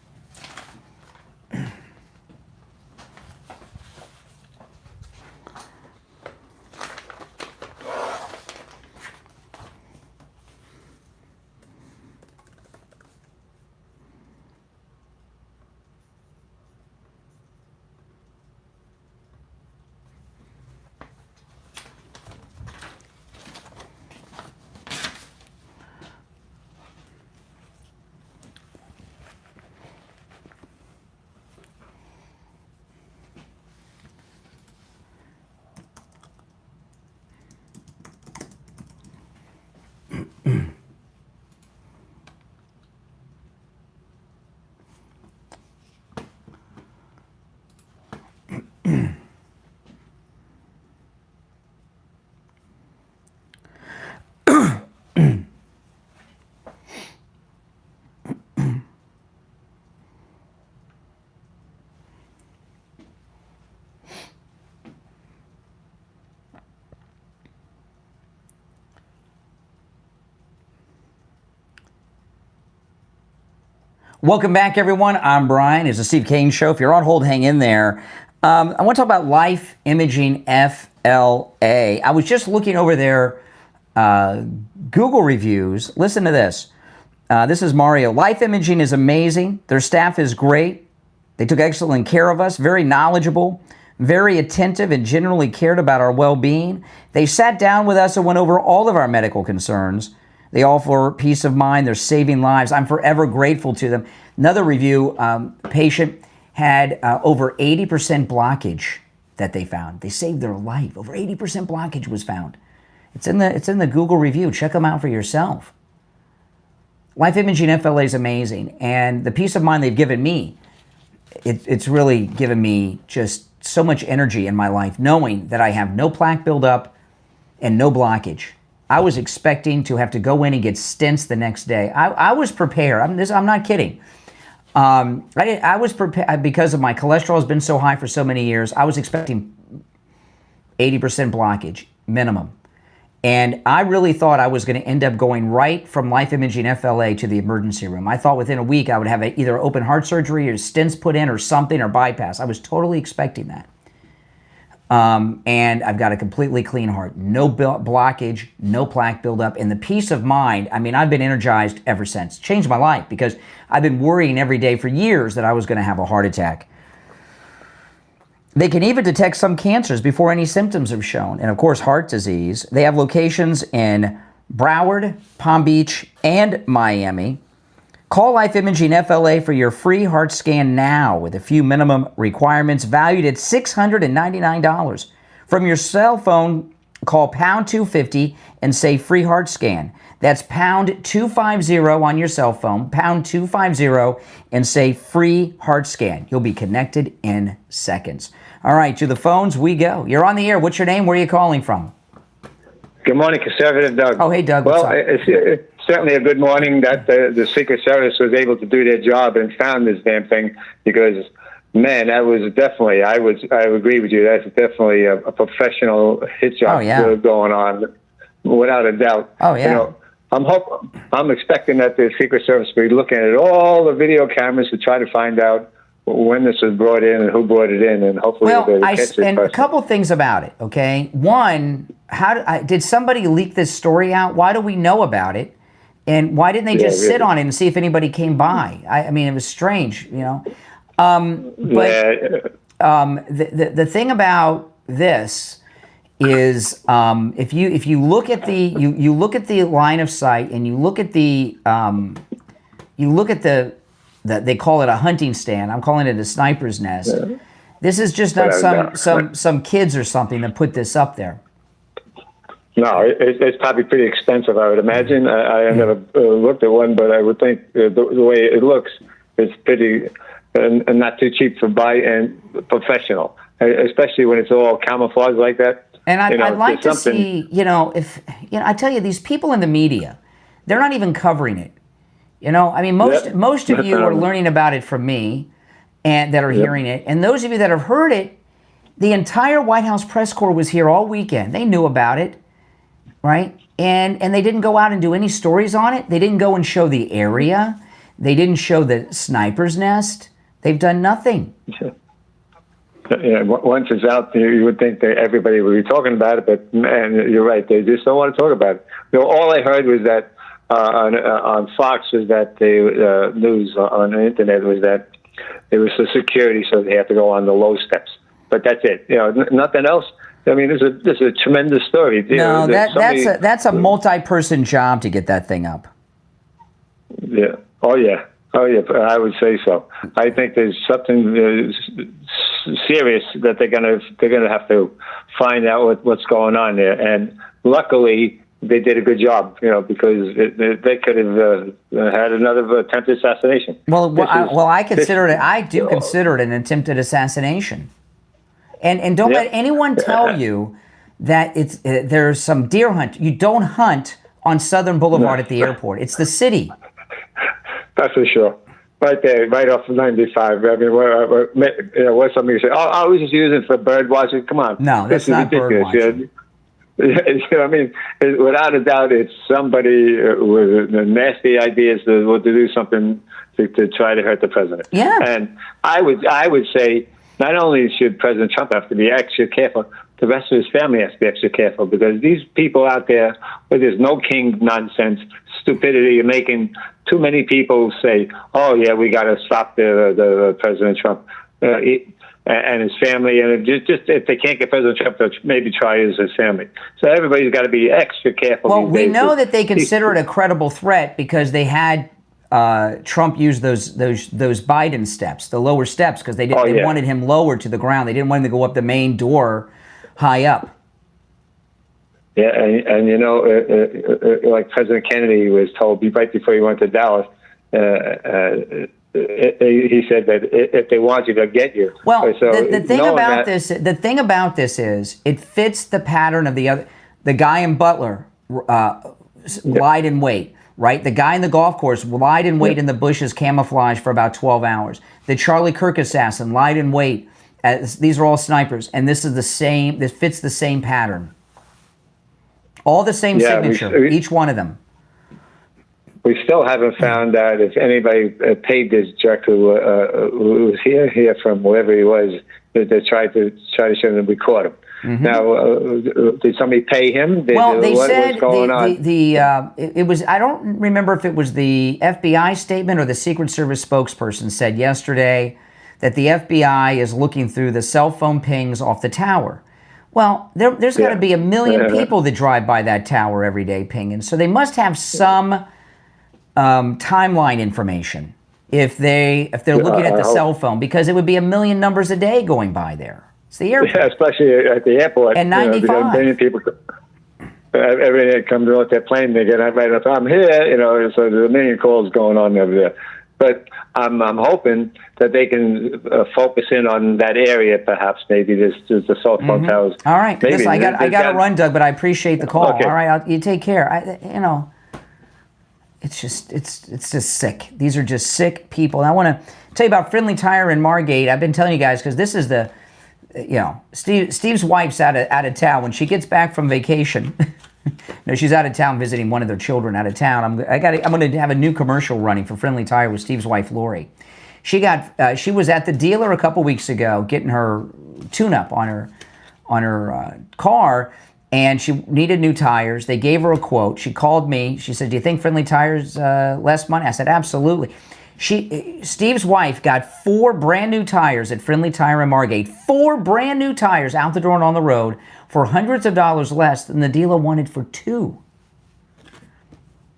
Welcome back, everyone. I'm Brian. It's the Steve Kane Show. If you're on hold, hang in there. I want to talk about Life Imaging FLA. I was just looking over their Google reviews. Listen to this. This is Mario. Life Imaging is amazing. Their staff is great. They took excellent care of us, very knowledgeable, very attentive, and generally cared about our well-being. They sat down with us and went over all of our medical concerns. They offer peace of mind. They're saving lives. I'm forever grateful to them. Another review, patient had over 80% blockage that they found. They saved their life. Over 80% blockage was found. It's in the Google review. Check them out for yourself. Life Imaging FLA is amazing. And the peace of mind they've given me, it's really given me just so much energy in my life, knowing that I have no plaque buildup and no blockage. I was expecting to have to go in and get stents the next day. I was prepared. I'm not kidding. I was prepared because of my cholesterol has been so high for so many years. I was expecting 80% blockage minimum. And I really thought I was going to end up going right from Life Imaging FLA to the emergency room. I thought within a week I would have either open heart surgery or stents put in or something or bypass. I was totally expecting that. And I've got a completely clean heart, no blockage, no plaque buildup, and the peace of mind. I mean, I've been energized ever since. Changed my life because I've been worrying every day for years that I was going to have a heart attack. They can even detect some cancers before any symptoms are shown. And of course, heart disease. They have locations in Broward, Palm Beach, and Miami. Call Life Imaging FLA for your free heart scan now with a few minimum requirements valued at $699 From your cell phone, call pound 250 and say free heart scan. That's pound 250 on your cell phone, pound 250, and say free heart scan. You'll be connected in seconds. All right, to the phones we go. You're on the air. What's your name? Where are you calling from? Good morning, Conservative Doug. Oh, hey, Doug. Well, it's certainly a good morning that the Secret Service was able to do their job and found this damn thing, because, man, that was definitely, I would agree with you, that's definitely a professional hit job going on, without a doubt. Oh, yeah. You know, I'm expecting that the Secret Service will be looking at all the video cameras to try to find out when this was brought in and who brought it in, and hopefully they'll catch this person. A couple things about it, okay? One, did somebody leak this story out? Why do we know about it? And why didn't they just sit on it and see if anybody came by? I mean, it was strange, you know. The thing about this is, if you look at the you look at the line of sight, and you look at the they call it a hunting stand. I'm calling it a sniper's nest. Yeah. This is just not some kids or something that put this up there. No, it's probably pretty expensive, I would imagine. I have never looked at one, but I would think the way it looks, it's pretty and not too cheap to buy and professional, especially when it's all camouflage like that. And I'd like to see, I tell you, these people in the media, they're not even covering it. You know, I mean, most of you are learning about it from me, and that are hearing it. And those of you that have heard it, the entire White House press corps was here all weekend. They knew about it, right? And they didn't go out and do any stories on it. They didn't go and show the area. They didn't show the sniper's nest. They've done nothing. Yeah, once it's out, you would think that everybody would be talking about it, but man, you're right. They just don't want to talk about it. All I heard was that on Fox was that the news on the internet was that it was for security, so they have to go on the low steps. But that's it. Nothing else. I mean, this is a tremendous story. No, that's a multi-person job to get that thing up. Yeah. Oh yeah. I would say so. I think there's something serious that they're gonna have to find out what's going on there. And luckily, they did a good job, because they could have had another attempted assassination. I consider it. I do consider it an attempted assassination. And don't let anyone tell you that there's some deer hunt. You don't hunt on Southern Boulevard at the airport. It's the city. That's for sure. Right there, right off of 95. I mean, what somebody say? Oh, I was just using it for bird watching. Come on. No, that's not bird watching. I mean, without a doubt, it's somebody with nasty ideas to do something to try to hurt the president. Yeah. And I would say, not only should President Trump have to be extra careful, the rest of his family has to be extra careful, because these people out there with this no king nonsense, stupidity, are making too many people say, "Oh yeah, we got to stop the President Trump." And his family, and just if they can't get President Trump, they'll maybe try his family. So everybody's got to be extra careful. Well, we know that they consider it a credible threat because they had Trump use those Biden steps, the lower steps, because they wanted him lower to the ground. They didn't want him to go up the main door high up. Yeah, and like President Kennedy was told right before he went to Dallas, he said that if they want you, they'll get you. Well, so the thing about this is it fits the pattern of the guy in Butler lied in wait, right? The guy in the golf course lied in wait in the bushes, camouflage for about 12 hours. The Charlie Kirk assassin lied in wait. These are all snipers, and this is the same. This fits the same pattern. All the same signature, each one of them. We still haven't found out if anybody paid this jerk who was here from wherever he was. They tried to show them we caught him. Mm-hmm. Now, did somebody pay him? They said it was. I don't remember if it was the FBI statement or the Secret Service spokesperson said yesterday that the FBI is looking through the cell phone pings off the tower. Well, there's got to be 1 million people that drive by that tower every day pinging, so they must have some timeline information if they're looking at the cell phone, because it would be 1 million numbers a day going by there. It's the airport. Yeah, especially at the airport. And 95. Many people, everybody comes in with their plane, they get right up. I'm here, so there's a million calls going on over there. But I'm hoping that they can focus in on that area. Perhaps maybe there's the cell phone towers. All right, maybe. Listen, I got to run, Doug, but I appreciate the call. Okay. All right, you take care. It's just sick. These are just sick people. And I want to tell you about Friendly Tire in Margate. I've been telling you guys because this is the, Steve's wife's out of town. When she gets back from vacation, no, she's out of town visiting one of their children out of town. I'm going to have a new commercial running for Friendly Tire with Steve's wife, Lori. She was at the dealer a couple weeks ago getting her tune-up on her car, and she needed new tires. They gave her a quote. She called me. She said, "Do you think Friendly Tire's less money?" I said, "Absolutely." Steve's wife got 4 brand new tires at Friendly Tire in Margate. 4 brand new tires out the door and on the road for hundreds of dollars less than the dealer wanted for 2.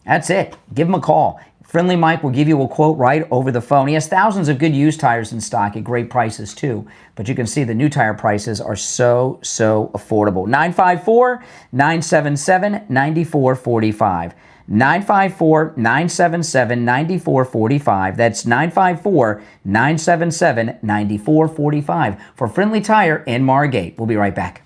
That's it. Give him a call. Friendly Mike will give you a quote right over the phone. He has thousands of good used tires in stock at great prices too. But you can see the new tire prices are so affordable. 954-977-9445. 954-977-9445. That's 954-977-9445 for Friendly Tire in Margate. We'll be right back.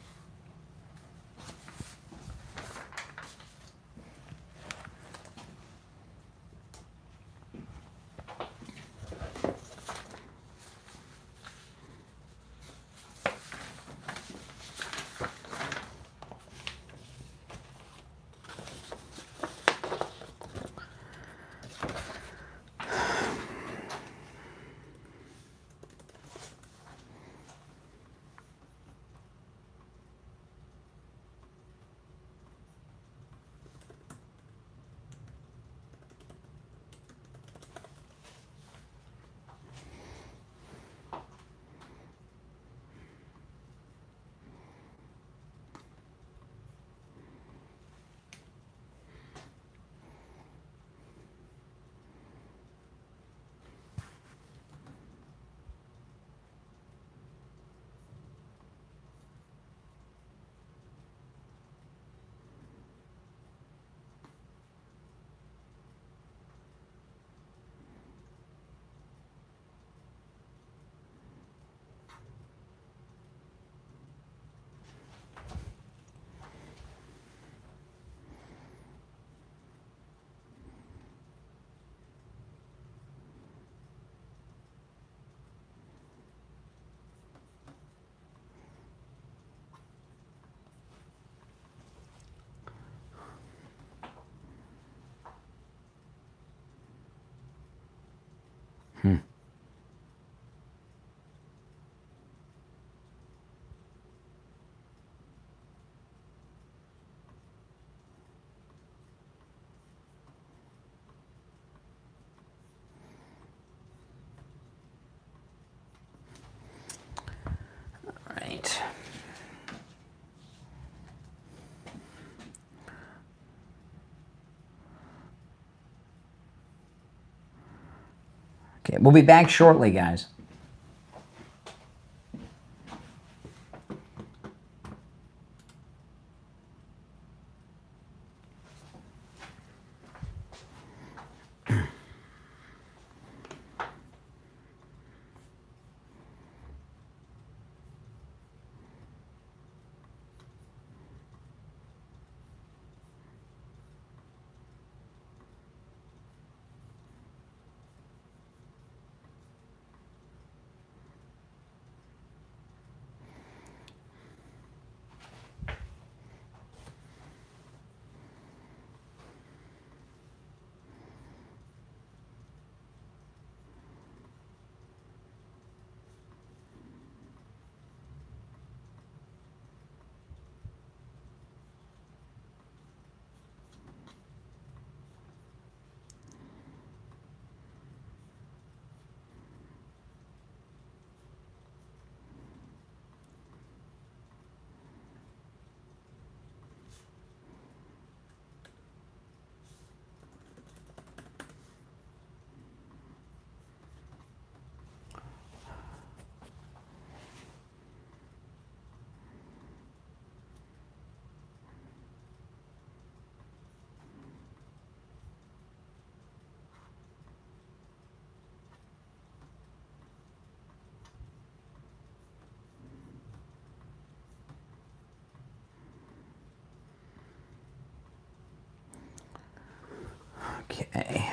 Right. Okay, we'll be back shortly, guys. Okay.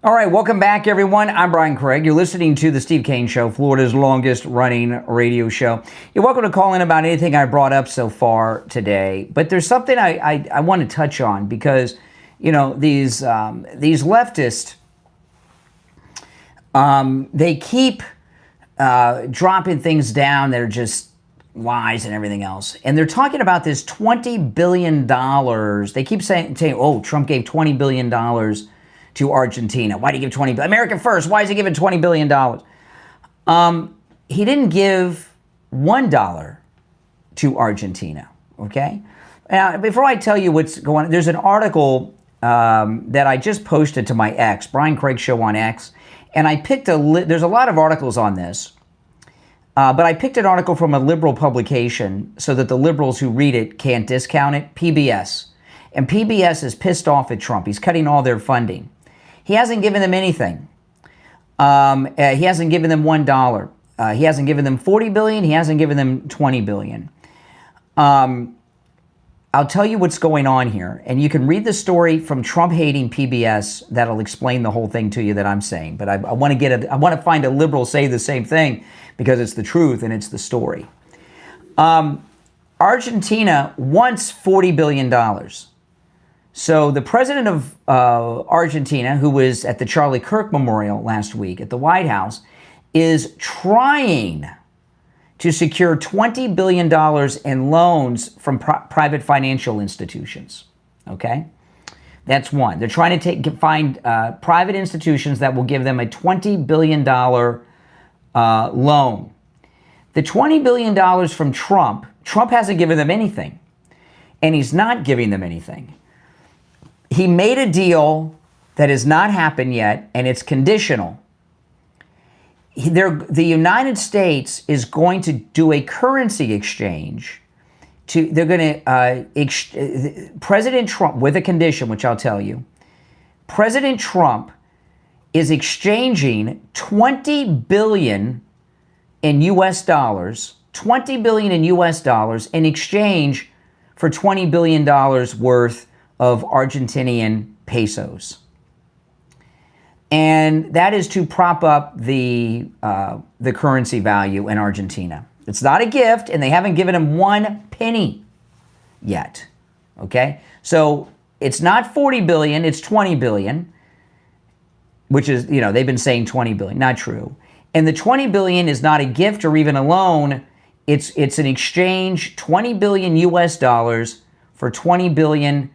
All right, welcome back, everyone. I'm Brian Craig. You're listening to the Steve Kane Show, Florida's longest-running radio show. You're welcome to call in about anything I brought up so far today. But there's something I want to touch on because, you know, these leftists, they keep dropping things down that are just lies and everything else. And they're talking about this $20 billion. They keep saying, oh, Trump gave $20 billion to Argentina. Why did he give $20 billion? America first. Why is he giving $20 billion? He didn't give $1 to Argentina, okay? Now, before I tell you what's going on, there's an article that I just posted to my X, Brian Craig Show on X, and I picked there's a lot of articles on this, but I picked an article from a liberal publication so that the liberals who read it can't discount it, PBS. And PBS is pissed off at Trump. He's cutting all their funding. He hasn't given them anything. He hasn't given them $1. He hasn't given them $40 billion. He hasn't given them $20 billion. I'll tell you what's going on here, and you can read the story from Trump-hating PBS. That'll explain the whole thing to you that I'm saying. But I want to find a liberal say the same thing because it's the truth and it's the story. Argentina wants $40 billion. So the president of Argentina, who was at the Charlie Kirk Memorial last week at the White House, is trying to secure $20 billion in loans from private financial institutions. Okay? That's one. They're trying to find private institutions that will give them a $20 billion loan. The $20 billion from Trump hasn't given them anything. And he's not giving them anything. He made a deal that has not happened yet, and it's conditional. The United States is going to do a currency exchange. They're going to President Trump, with a condition, which I'll tell you. President Trump is exchanging $20 billion in U.S. dollars, $20 billion in U.S. dollars in exchange for $20 billion worth of Argentinian pesos. And that is to prop up the currency value in Argentina. It's not a gift, and they haven't given him one penny yet. Okay? So it's not $40 billion, it's $20 billion, which is, you know, they've been saying $20 billion. Not true. And the $20 billion is not a gift or even a loan. It's an exchange, $20 billion US dollars for $20 billion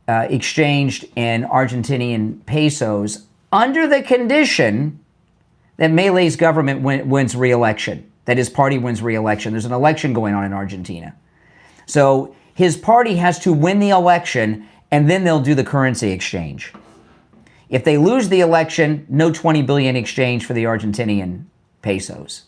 exchanged in Argentinian pesos under the condition that Milei's government wins re-election, that his party wins re-election. There's an election going on in Argentina. So his party has to win the election, and then they'll do the currency exchange. If they lose the election, no $20 billion exchange for the Argentinian pesos.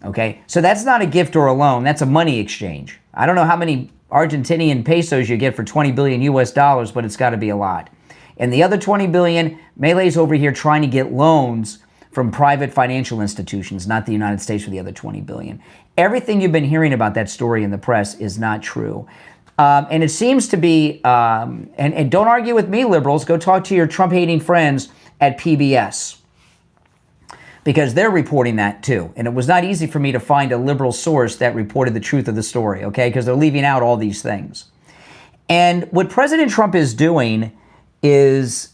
Okay? So that's not a gift or a loan. That's a money exchange. I don't know how many Argentinian pesos you get for $20 billion US dollars, but it's got to be a lot. And the other $20 billion, Milei's over here trying to get loans from private financial institutions, not the United States, for the other $20 billion. Everything you've been hearing about that story in the press is not true. And it seems to be, and don't argue with me, liberals, go talk to your Trump-hating friends at PBS, because they're reporting that too. And it was not easy for me to find a liberal source that reported the truth of the story, okay? Because they're leaving out all these things. And what President Trump is doing is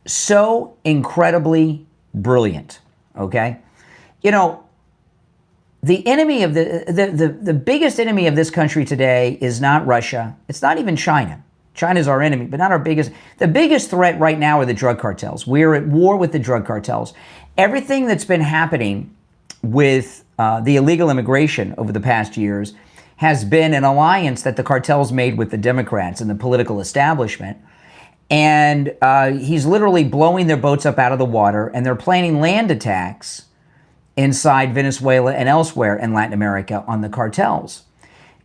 so incredibly brilliant, okay? You know, the enemy of the biggest enemy of this country today is not Russia. It's not even China. China's our enemy, but not our biggest. The biggest threat right now are the drug cartels. We're at war with the drug cartels. Everything that's been happening with the illegal immigration over the past years has been an alliance that the cartels made with the Democrats and the political establishment. And he's literally blowing their boats up out of the water, and they're planning land attacks inside Venezuela and elsewhere in Latin America on the cartels.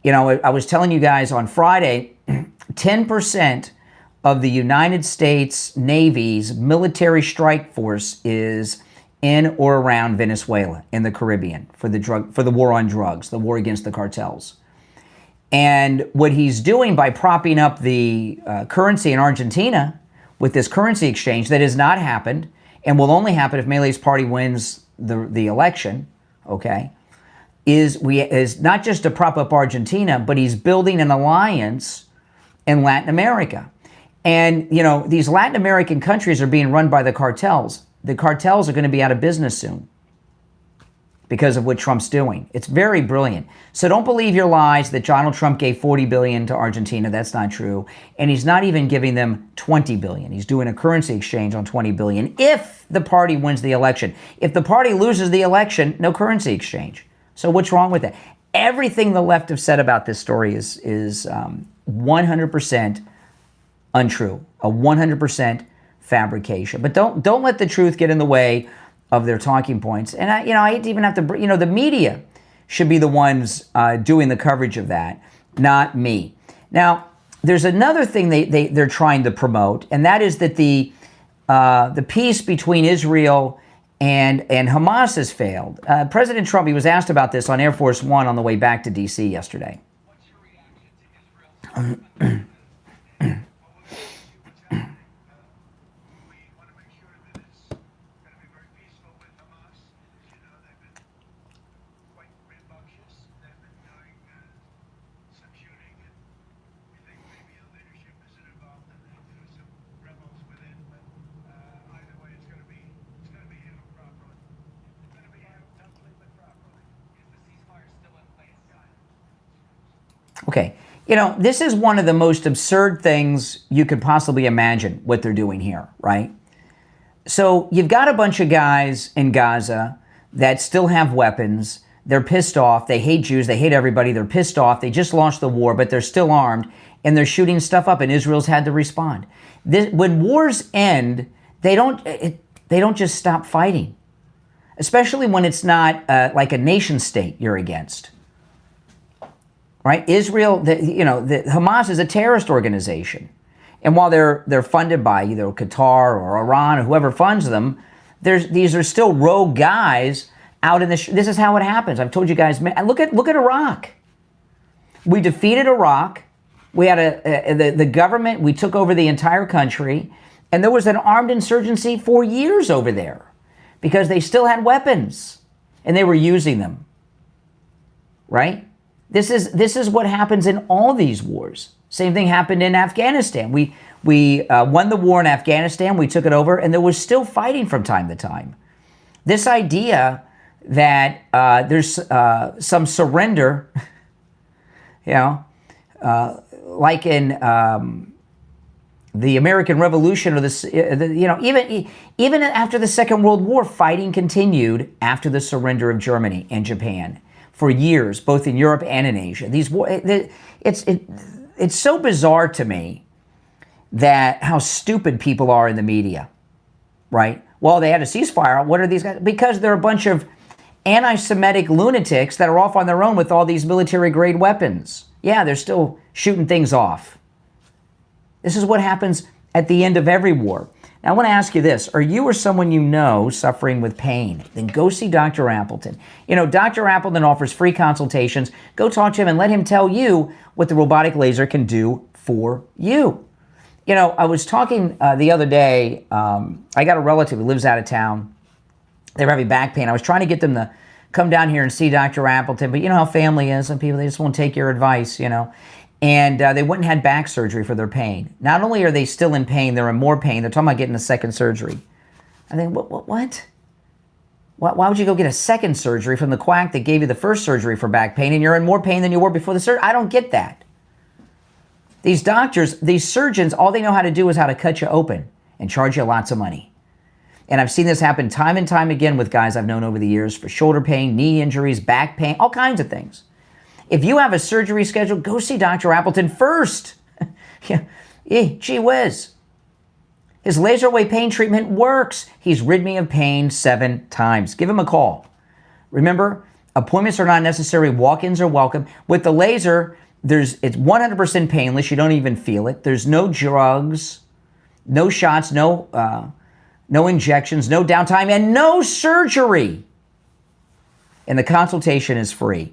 You know, I was telling you guys on Friday, 10% of the United States Navy's military strike force is in or around Venezuela in the Caribbean for the war on drugs, the war against the cartels. And what he's doing by propping up the currency in Argentina with this currency exchange that has not happened and will only happen if Milei's party wins the election, okay, is not just to prop up Argentina, but he's building an alliance in Latin America. And, you know, these Latin American countries are being run by the cartels. The cartels are going to be out of business soon because of what Trump's doing. It's very brilliant. So don't believe your lies that Donald Trump gave $40 billion to Argentina. That's not true. And he's not even giving them $20 billion. He's doing a currency exchange on $20 billion if the party wins the election. If the party loses the election, no currency exchange. So what's wrong with that? Everything the left have said about this story is 100% untrue, a 100% fabrication. But don't let the truth get in the way of their talking points. And I hate to even have to, the media should be the ones doing the coverage of that, not me. Now, there's another thing they're trying to promote, and that is that the peace between Israel and Hamas has failed. President Trump, he was asked about this on Air Force One on the way back to D.C. yesterday. What's your reaction to Israel? Okay, this is one of the most absurd things you could possibly imagine what they're doing here, right? So you've got a bunch of guys in Gaza that still have weapons. They're pissed off. They hate Jews. They hate everybody. They're pissed off. They just launched the war, but they're still armed, and they're shooting stuff up, and Israel's had to respond. When wars end, they don't just stop fighting, especially when it's not like a nation state you're against. Right? Israel, the Hamas is a terrorist organization. And while they're funded by either Qatar or Iran or whoever funds them, these are still rogue guys out in this is how it happens. I've told you guys, look at Iraq. We defeated Iraq. We had the government, we took over the entire country, and there was an armed insurgency for years over there because they still had weapons and they were using them. Right? This is what happens in all these wars. Same thing happened in Afghanistan. We won the war in Afghanistan. We took it over, and there was still fighting from time to time. This idea that there's some surrender, like in the American Revolution or even after the Second World War, fighting continued after the surrender of Germany and Japan. For years, both in Europe and in Asia. It's so bizarre to me that how stupid people are in the media, right? Well, they had a ceasefire. What are these guys? Because they're a bunch of anti-Semitic lunatics that are off on their own with all these military-grade weapons. Yeah, they're still shooting things off. This is what happens at the end of every war. Now, I want to ask you this. Are you or someone you know suffering with pain? Then go see Dr. Appleton. Dr. Appleton offers free consultations. Go talk to him and let him tell you what the robotic laser can do for you. I was talking the other day. I got a relative who lives out of town. They were having back pain. I was trying to get them to come down here and see Dr. Appleton, but you know how family is. Some people, they just won't take your advice, And they went and had back surgery for their pain. Not only are they still in pain, they're in more pain. They're talking about getting a second surgery. I think, what? Why would you go get a second surgery from the quack that gave you the first surgery for back pain and you're in more pain than you were before the surgery? I don't get that. These doctors, these surgeons, all they know how to do is how to cut you open and charge you lots of money. And I've seen this happen time and time again with guys I've known over the years for shoulder pain, knee injuries, back pain, all kinds of things. If you have a surgery scheduled, go see Dr. Appleton first. Yeah. Gee whiz. His laser wave pain treatment works. He's rid me of pain 7 times. Give him a call. Remember, appointments are not necessary. Walk-ins are welcome. With the laser, it's 100% painless. You don't even feel it. There's no drugs, no shots, no injections, no downtime, and no surgery. And the consultation is free.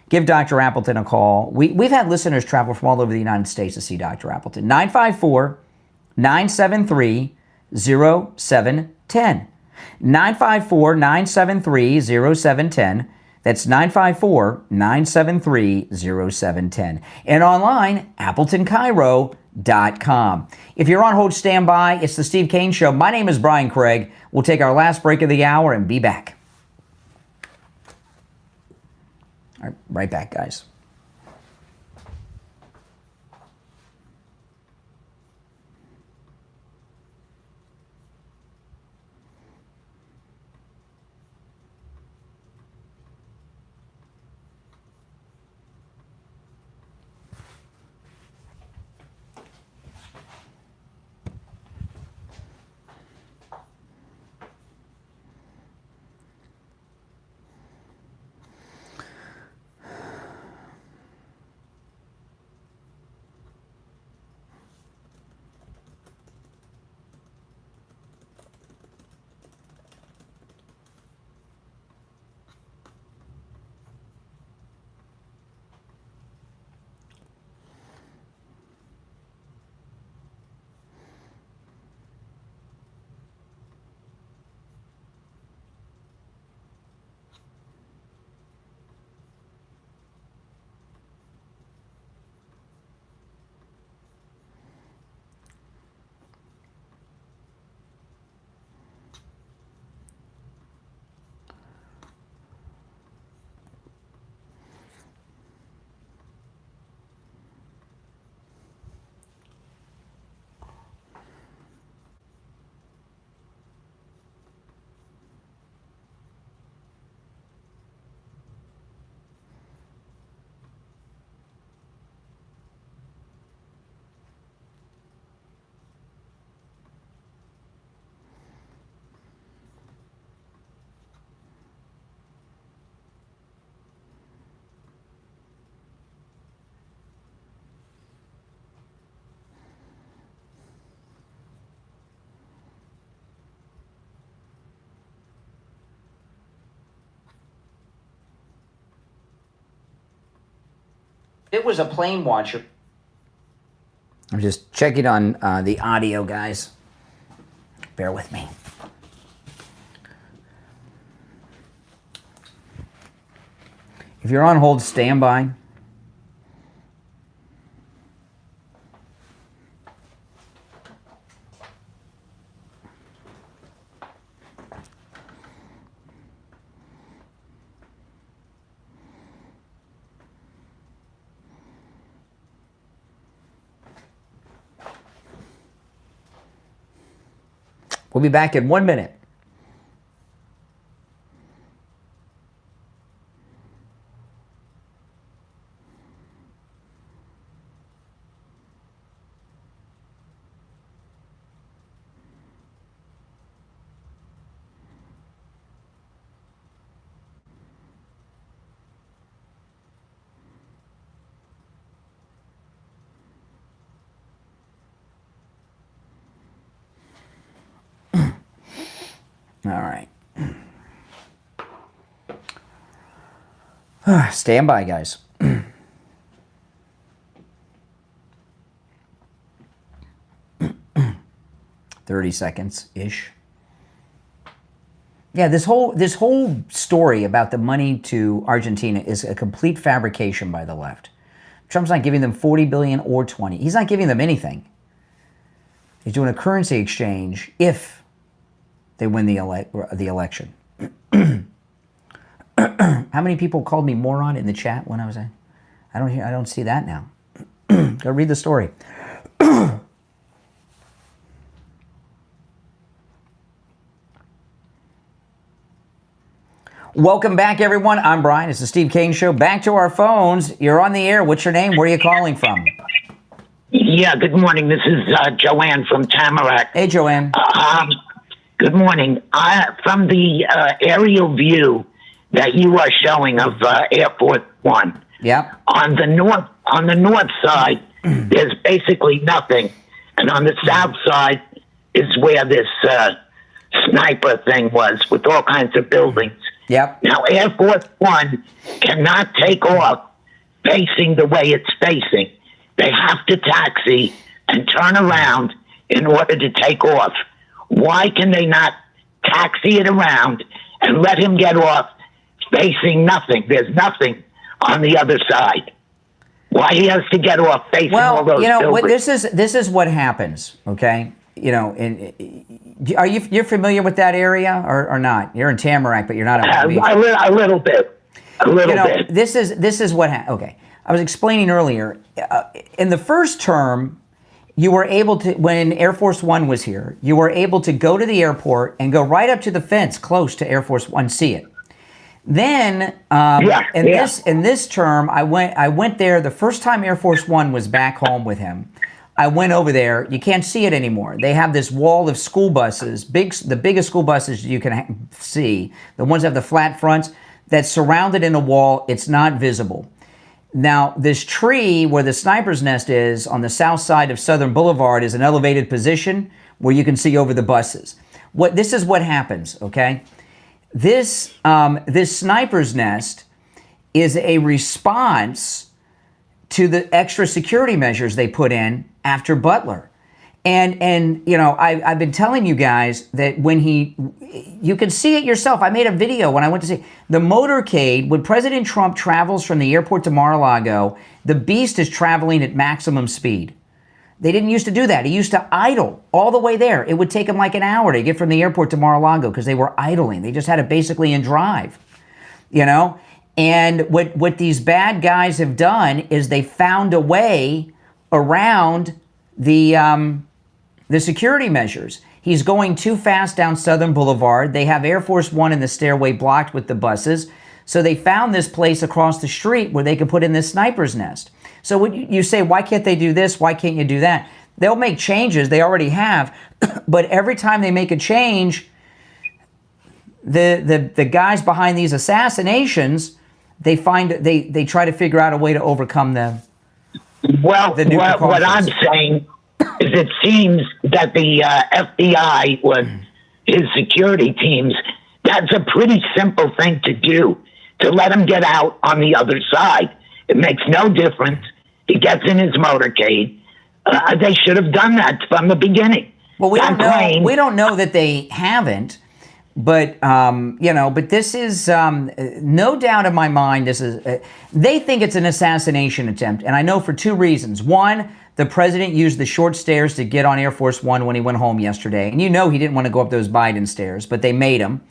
Give Dr. Appleton a call. We've had listeners travel from all over the United States to see Dr. Appleton. 954-973-0710. 954-973-0710. That's 954-973-0710. And online, AppletonCairo.com. If you're on hold, stand by. It's the Steve Kane Show. My name is Brian Craig. We'll take our last break of the hour and be back. All right, right back, guys. It was a plane watcher. I'm just checking on the audio, guys. Bear with me. If you're on hold, stand by. We'll be back in 1 minute. All right. Stand by, guys. 30 seconds-ish. Yeah, this whole story about the money to Argentina is a complete fabrication by the left. Trump's not giving them $40 billion or 20. He's not giving them anything. He's doing a currency exchange if they win the election. How many people called me moron in the chat when I was I don't see that now. Go read the story. Welcome back, everyone. I'm Brian. It's the Steve Kane Show. Back to our phones. You're on the air. What's your name? Where are you calling from? Yeah, good morning. This is Joanne from Tamarack. Hey, Joanne. Good morning. From the aerial view that you are showing of Air Force One. Yep. On the north side, there's basically nothing, and on the south side is where this sniper thing was, with all kinds of buildings. Yep. Now, Air Force One cannot take off facing the way it's facing. They have to taxi and turn around in order to take off. Why can they not taxi it around and let him get off facing nothing? There's nothing on the other side. Why he has to get off facing all those buildings? This is what happens, okay? You're familiar with that area or not? You're in Tamarack, but you're not on the beach. A little bit. This is what okay. I was explaining earlier. In the first term, you were able to, when Air Force One was here, you were able to go to the airport and go right up to the fence close to Air Force One, see it. Then, in this term, I went there the first time Air Force One was back home with him. I went over there. You can't see it anymore. They have this wall of school buses, the biggest school buses you can see, the ones that have the flat fronts, that's surrounded in a wall. It's not visible. Now, this tree where the sniper's nest is on the south side of Southern Boulevard is an elevated position where you can see over the buses. This is what happens, okay? This sniper's nest is a response to the extra security measures they put in after Butler. And I've been telling you guys that when you can see it yourself. I made a video when I went to see the motorcade. When President Trump travels from the airport to Mar-a-Lago, the beast is traveling at maximum speed. They didn't used to do that. He used to idle all the way there. It would take him like an hour to get from the airport to Mar-a-Lago because they were idling. They just had it basically in drive, And what these bad guys have done is they found a way around the security measures. He's going too fast down Southern Boulevard. They have Air Force One in the stairway blocked with the buses. So they found this place across the street where they could put in this sniper's nest. So when you say, why can't they do this? Why can't you do that? They'll make changes. They already have. But every time they make a change, the guys behind these assassinations, they try to figure out a way to overcome them. Well, what I'm saying is it seems that the FBI, with his security teams, that's a pretty simple thing to do, to let him get out on the other side. It makes no difference. He gets in his motorcade. They should have done that from the beginning. Well, we don't know that they haven't. But, but this is, no doubt in my mind, they think it's an assassination attempt. And I know for two reasons. One, the president used the short stairs to get on Air Force One when he went home yesterday. And he didn't want to go up those Biden stairs, but they made him.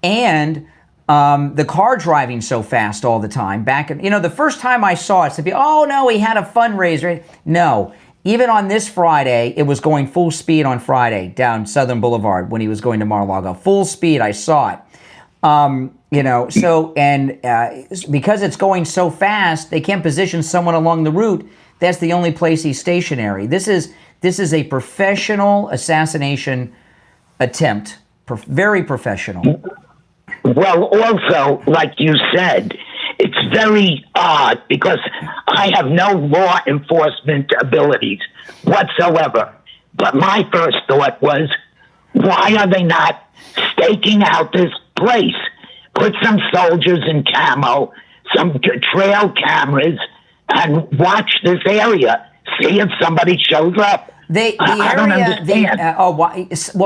And the car driving so fast all the time. The first time I saw it, he had a fundraiser. No. Even on this Friday, it was going full speed on Friday down Southern Boulevard when he was going to Mar-a-Lago. Full speed, I saw it. Because it's going so fast, they can't position someone along the route. That's the only place he's stationary. This is a professional assassination attempt, very professional. Well, also, like you said, it's very odd because I have no law enforcement abilities whatsoever. But my first thought was, why are they not staking out this place? Put some soldiers in camo, some trail cameras, and watch this area. See if somebody shows up. I don't understand.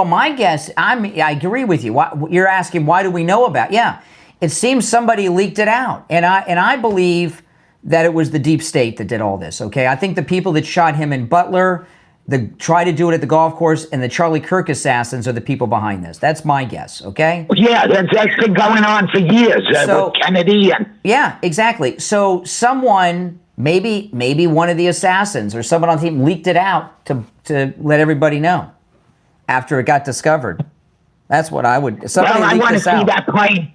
My guess, I agree with you. You're asking, why do we know about it? Yeah. It seems somebody leaked it out, and I believe that it was the deep state that did all this, okay? I think the people that shot him in Butler, tried to do it at the golf course, and the Charlie Kirk assassins are the people behind this. That's my guess, okay? Yeah, that's been going on for years with Kennedy. Yeah, exactly. So someone, maybe one of the assassins or someone on the team leaked it out to let everybody know after it got discovered. That's what I would. I want to see that plane.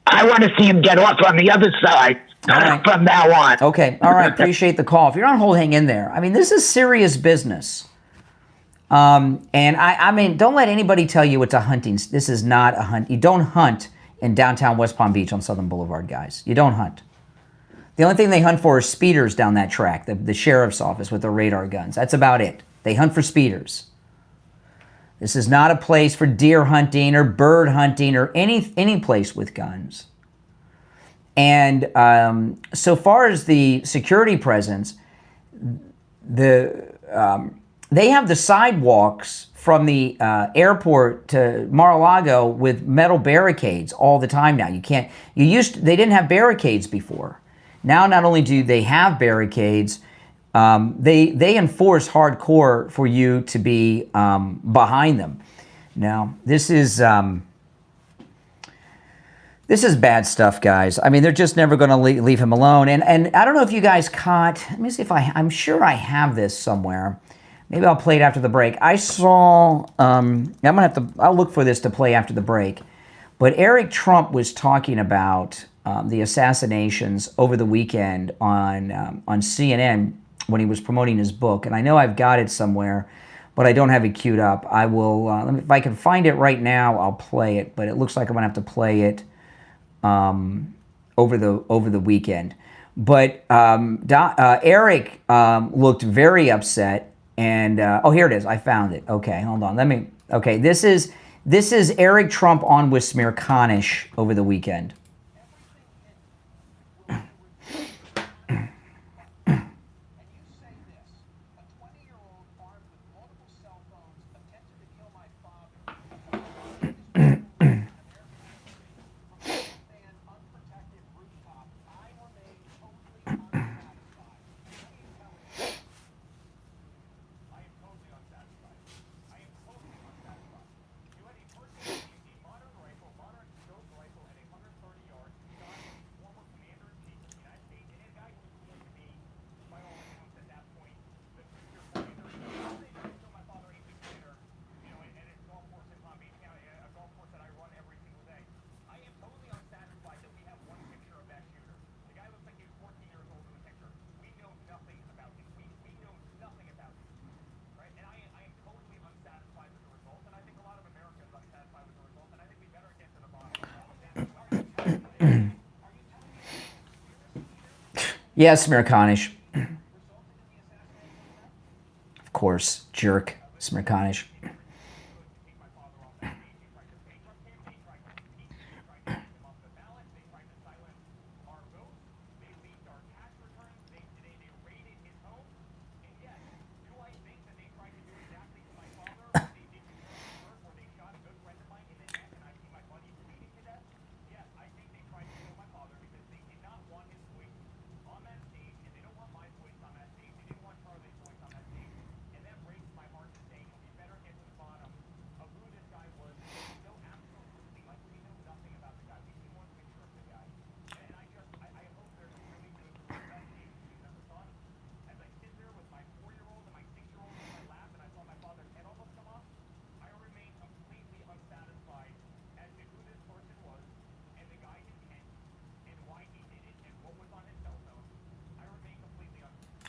I want to see him get off on the other side from now on. Okay, all right. Appreciate the call. If you're on hold, hang in there. I mean, this is serious business. And I mean, don't let anybody tell you it's a hunting. This is not a hunt. You don't hunt in downtown West Palm Beach on Southern Boulevard, guys. You don't hunt. The only thing they hunt for is speeders down that track, the sheriff's office with their radar guns. That's about it. They hunt for speeders. This is not a place for deer hunting or bird hunting or any place with guns. And so far as the security presence, they have the sidewalks from the airport to Mar-a-Lago with metal barricades all the time now. They didn't have barricades before. Now, not only do they have barricades, they enforce hardcore for you to be behind them. Now, this is bad stuff, guys. I mean, they're just never going to leave him alone. And I don't know if you guys caught. Let me see if I'm sure I have this somewhere. Maybe I'll play it after the break. I saw. I'll look for this to play after the break. But Eric Trump was talking about the assassinations over the weekend on CNN when he was promoting his book. And I know I've got it somewhere, but I don't have it queued up. I will. If I can find it right now, I'll play it. But it looks like I'm gonna have to play it over the weekend. But Eric looked very upset. And here it is. I found it. Okay, hold on. Okay, this is Eric Trump on with Smirkanish over the weekend. Yes, Smirkanish. Of course, jerk, Smirkanish.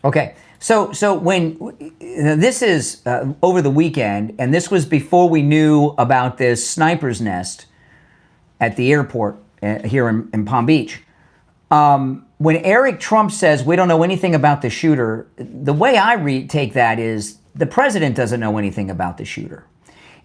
Okay, so when this is over the weekend, and this was before we knew about this sniper's nest at the airport here in Palm Beach. When Eric Trump says we don't know anything about the shooter, the way I take that is the president doesn't know anything about the shooter.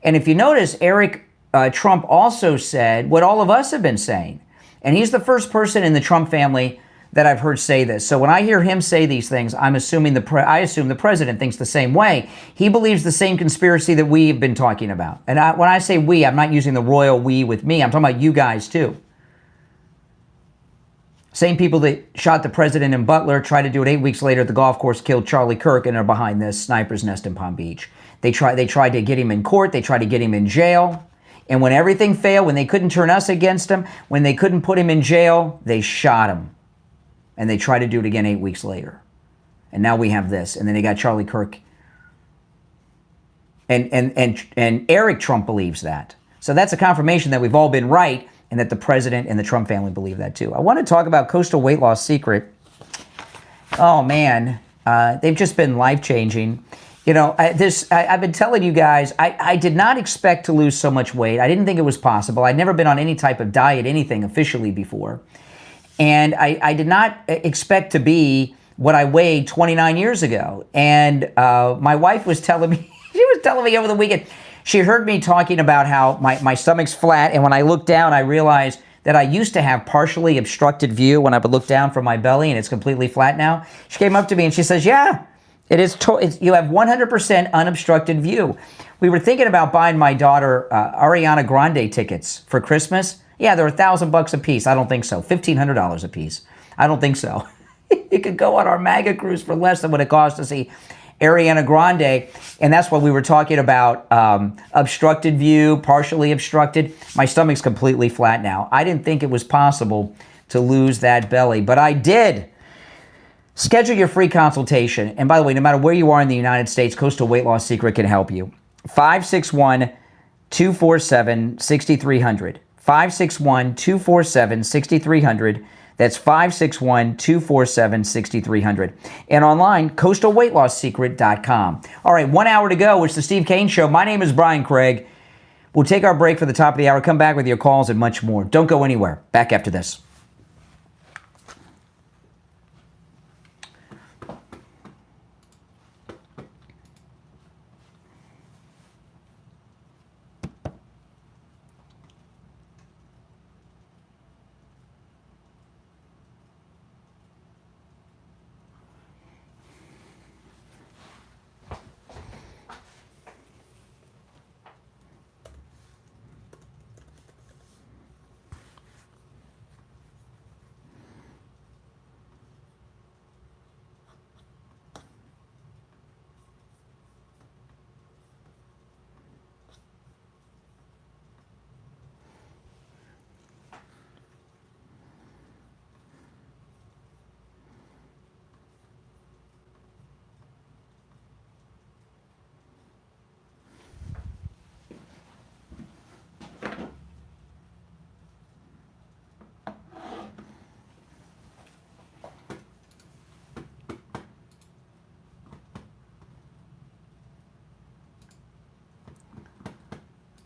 And if you notice, Eric Trump also said what all of us have been saying, and he's the first person in the Trump family that I've heard say this. So when I hear him say these things, I assume the president thinks the same way. He believes the same conspiracy that we've been talking about. And when I say we, I'm not using the royal we with me. I'm talking about you guys too. Same people that shot the president in Butler, tried to do it 8 weeks later at the golf course, killed Charlie Kirk, and are behind this sniper's nest in Palm Beach. They tried to get him in court. They tried to get him in jail. And when everything failed, when they couldn't turn us against him, when they couldn't put him in jail, they shot him. And they tried to do it again 8 weeks later. And now we have this. And then they got Charlie Kirk. And Eric Trump believes that. So that's a confirmation that we've all been right. and that the president and the Trump family believe that too. I want to talk about Coastal Weight Loss Secret. Oh man, they've just been life-changing. You know, I've been telling you guys, I did not expect to lose so much weight. I didn't think it was possible. I'd never been on any type of diet, anything officially before. And I did not expect to be what I weighed 29 years ago. And my wife was telling me, she was telling me over the weekend, she heard me talking about how my stomach's flat. And when I looked down, I realized that I used to have partially obstructed view when I would look down from my belly, and it's completely flat now. She came up to me and she says, yeah, it is. You have 100% unobstructed view. We were thinking about buying my daughter Ariana Grande tickets for Christmas. Yeah, they're $1,000 a piece. I don't think so. $1,500 a piece. I don't think so. You could go on our MAGA cruise for less than what it costs to see Ariana Grande, and that's what we were talking about, obstructed view, partially obstructed. My stomach's completely flat now. I didn't think it was possible to lose that belly, but I did. Schedule your free consultation. And by the way, no matter where you are in the United States, Coastal Weight Loss Secret can help you. 561-247-6300. 561-247-6300. That's 561-247-6300. And online, coastalweightlossecret.com. All right, 1 hour to go. It's the Steve Kane Show. My name is Brian Craig. We'll take our break for the top of the hour, come back with your calls and much more. Don't go anywhere. Back after this.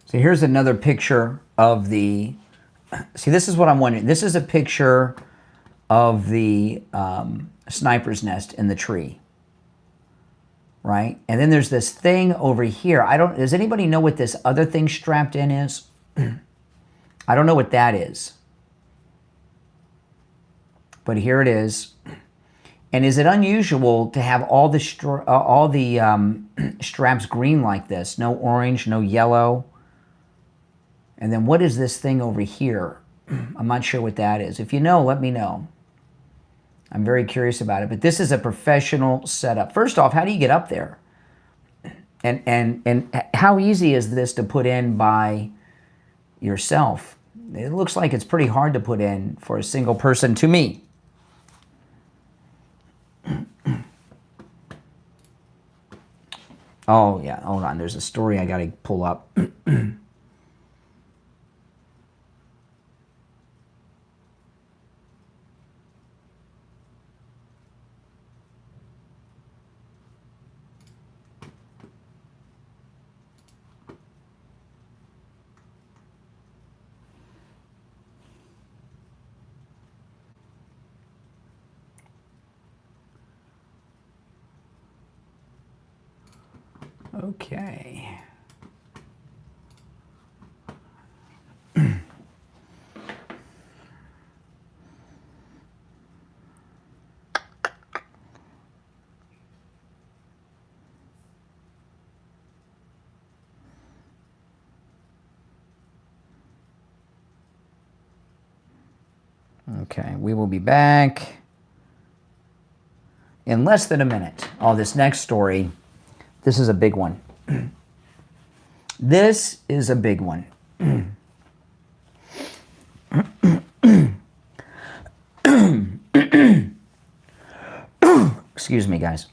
So here's another picture of the, see, this is what I'm wondering. This is a picture of the sniper's nest in the tree, right? And then there's this thing over here. Does anybody know what this other thing strapped in is? I don't know what that is. But here it is. And is it unusual to have all the straps green like this? No orange, no yellow. And then what is this thing over here? I'm not sure what that is. If you know, let me know. I'm very curious about it. But this is a professional setup. First off, how do you get up there? And how easy is this to put in by yourself? It looks like it's pretty hard to put in for a single person to me. Oh, yeah. Hold on. There's a story I got to pull up. Okay. Okay, we will be back in less than a minute. Oh, this next story, this is a big one. This is a big one. Excuse me, guys.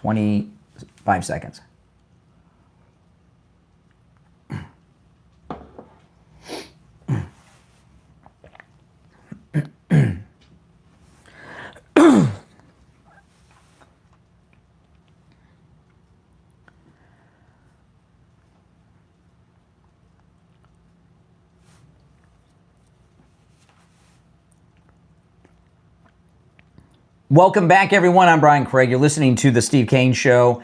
25 seconds. Welcome back, everyone. I'm Brian Craig. You're listening to The Steve Kane Show.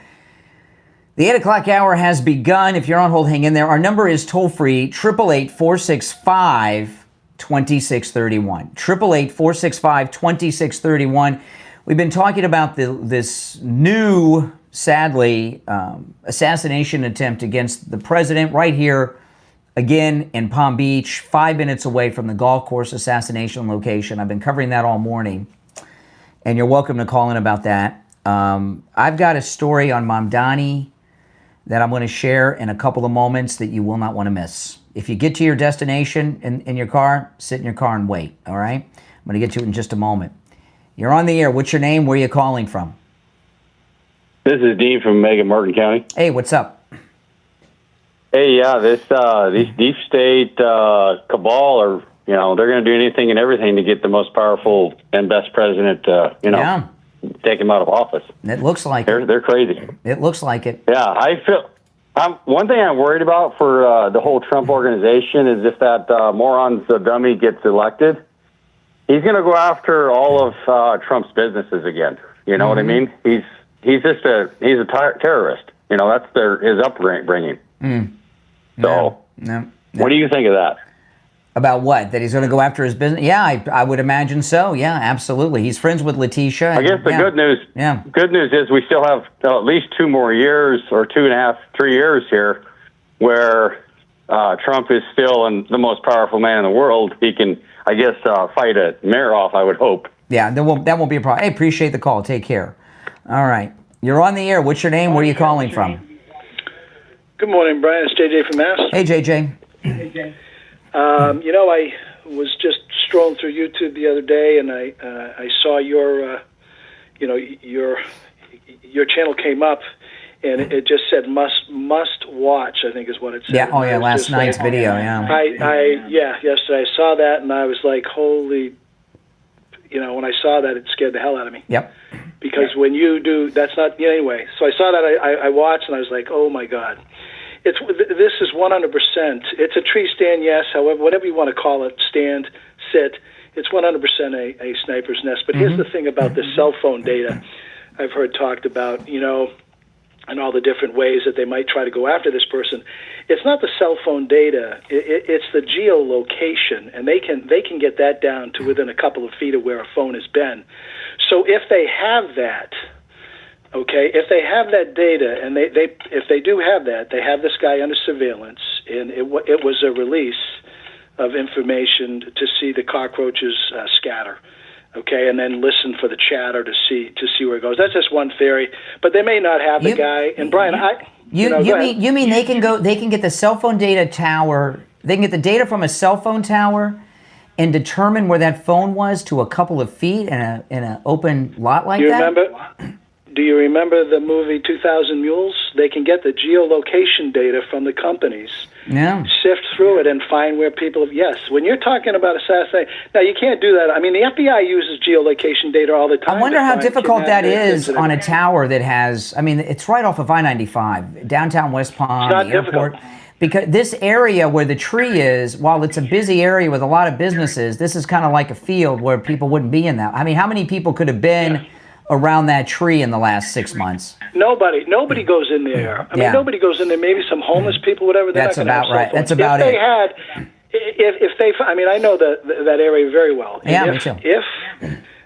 The 8 o'clock hour has begun. If you're on hold, hang in there. Our number is toll-free, 888-465-2631. 888-465-2631. We've been talking about this new, sadly, assassination attempt against the president right here, again, in Palm Beach, 5 minutes away from the golf course assassination location. I've been covering that all morning. And you're welcome to call in about that. I've got a story on Mamdani that I'm going to share in a couple of moments that you will not want to miss. If you get to your destination in your car, sit in your car and wait, all right? I'm going to get to it in just a moment. You're on the air. What's your name? Where are you calling from? This is Dean from Martin County. Hey, what's up? Hey, yeah, these deep state cabal are, they're going to do anything and everything to get the most powerful and best president, take him out of office. It looks like they're crazy. It looks like it. Yeah, I feel. One thing I'm worried about for the whole Trump organization is if that moron dummy gets elected, he's going to go after all of Trump's businesses again. You know what I mean? He's just a terrorist. That's his upbringing. So, what do you think of that? About what? That he's going to go after his business? Yeah, I would imagine so. Yeah, absolutely. He's friends with Letitia. I guess the good news is we still have at least 2 more years or 2.5, 3 years here where Trump is still the most powerful man in the world. He can, I guess, fight a mayor off, I would hope. Yeah, that won't be a problem. Hey, appreciate the call. Take care. All right. You're on the air. What's your name? Where are you calling from? Good morning, Brian. It's JJ from Mass. Hey, JJ. I was just strolling through YouTube the other day, and I saw your channel came up, and it just said must watch. I think is what it said. Yeah. Oh yeah. Last night's video. Yeah. Yesterday I saw that, and I was like, holy. When I saw that, it scared the hell out of me. Yep. Because when you do, that's not anyway. So I saw that. I watched, and I was like, oh my God. This is 100%. It's a tree stand, yes. However, whatever you want to call it, stand, sit, it's 100% a sniper's nest. But here's the thing about the cell phone data I've heard talked about, and all the different ways that they might try to go after this person. It's not the cell phone data. It's the geolocation, and they can get that down to within a couple of feet of where a phone has been. So if they have that, okay, if they have that data, and if they do have that, they have this guy under surveillance, and it was a release of information to see the cockroaches scatter, okay, and then listen for the chatter to see where it goes. That's just one theory, but they may not have the guy. And Brian, you mean they can get the cell phone data tower, they can get the data from a cell phone tower and determine where that phone was to a couple of feet in an open lot like that? Do you remember the movie 2000 Mules? They can get the geolocation data from the companies, sift through it, and find where people have. Yes, when you're talking about assassination, now you can't do that. I mean, the FBI uses geolocation data all the time. I wonder how difficult that is on a tower that has. I mean, it's right off of I-95, downtown West Palm, the airport. Because this area where the tree is, while it's a busy area with a lot of businesses, this is kind of like a field where people wouldn't be in that. I mean, how many people could have been around that tree in the last 6 months? Nobody goes in there. I mean, nobody goes in there. Maybe some homeless people, whatever. That's about right. That's about it. If they, I mean, I know that area very well. Yeah, me too. If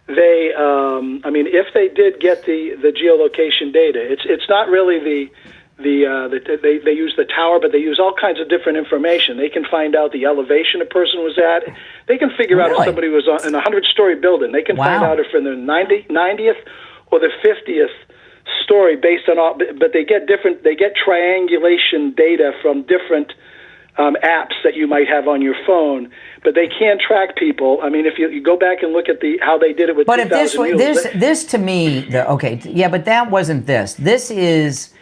they, if they did get the geolocation data, it's not really they use the tower, but they use all kinds of different information. They can find out the elevation a person was at. They can figure out if somebody was in a 100-story building. They can find out if in the 90th or the 50th story based on all. But they get triangulation data from different apps that you might have on your phone, but they can track people. I mean, if you go back and look at how they did it with 2,000 mules. This to me, but that wasn't this. This is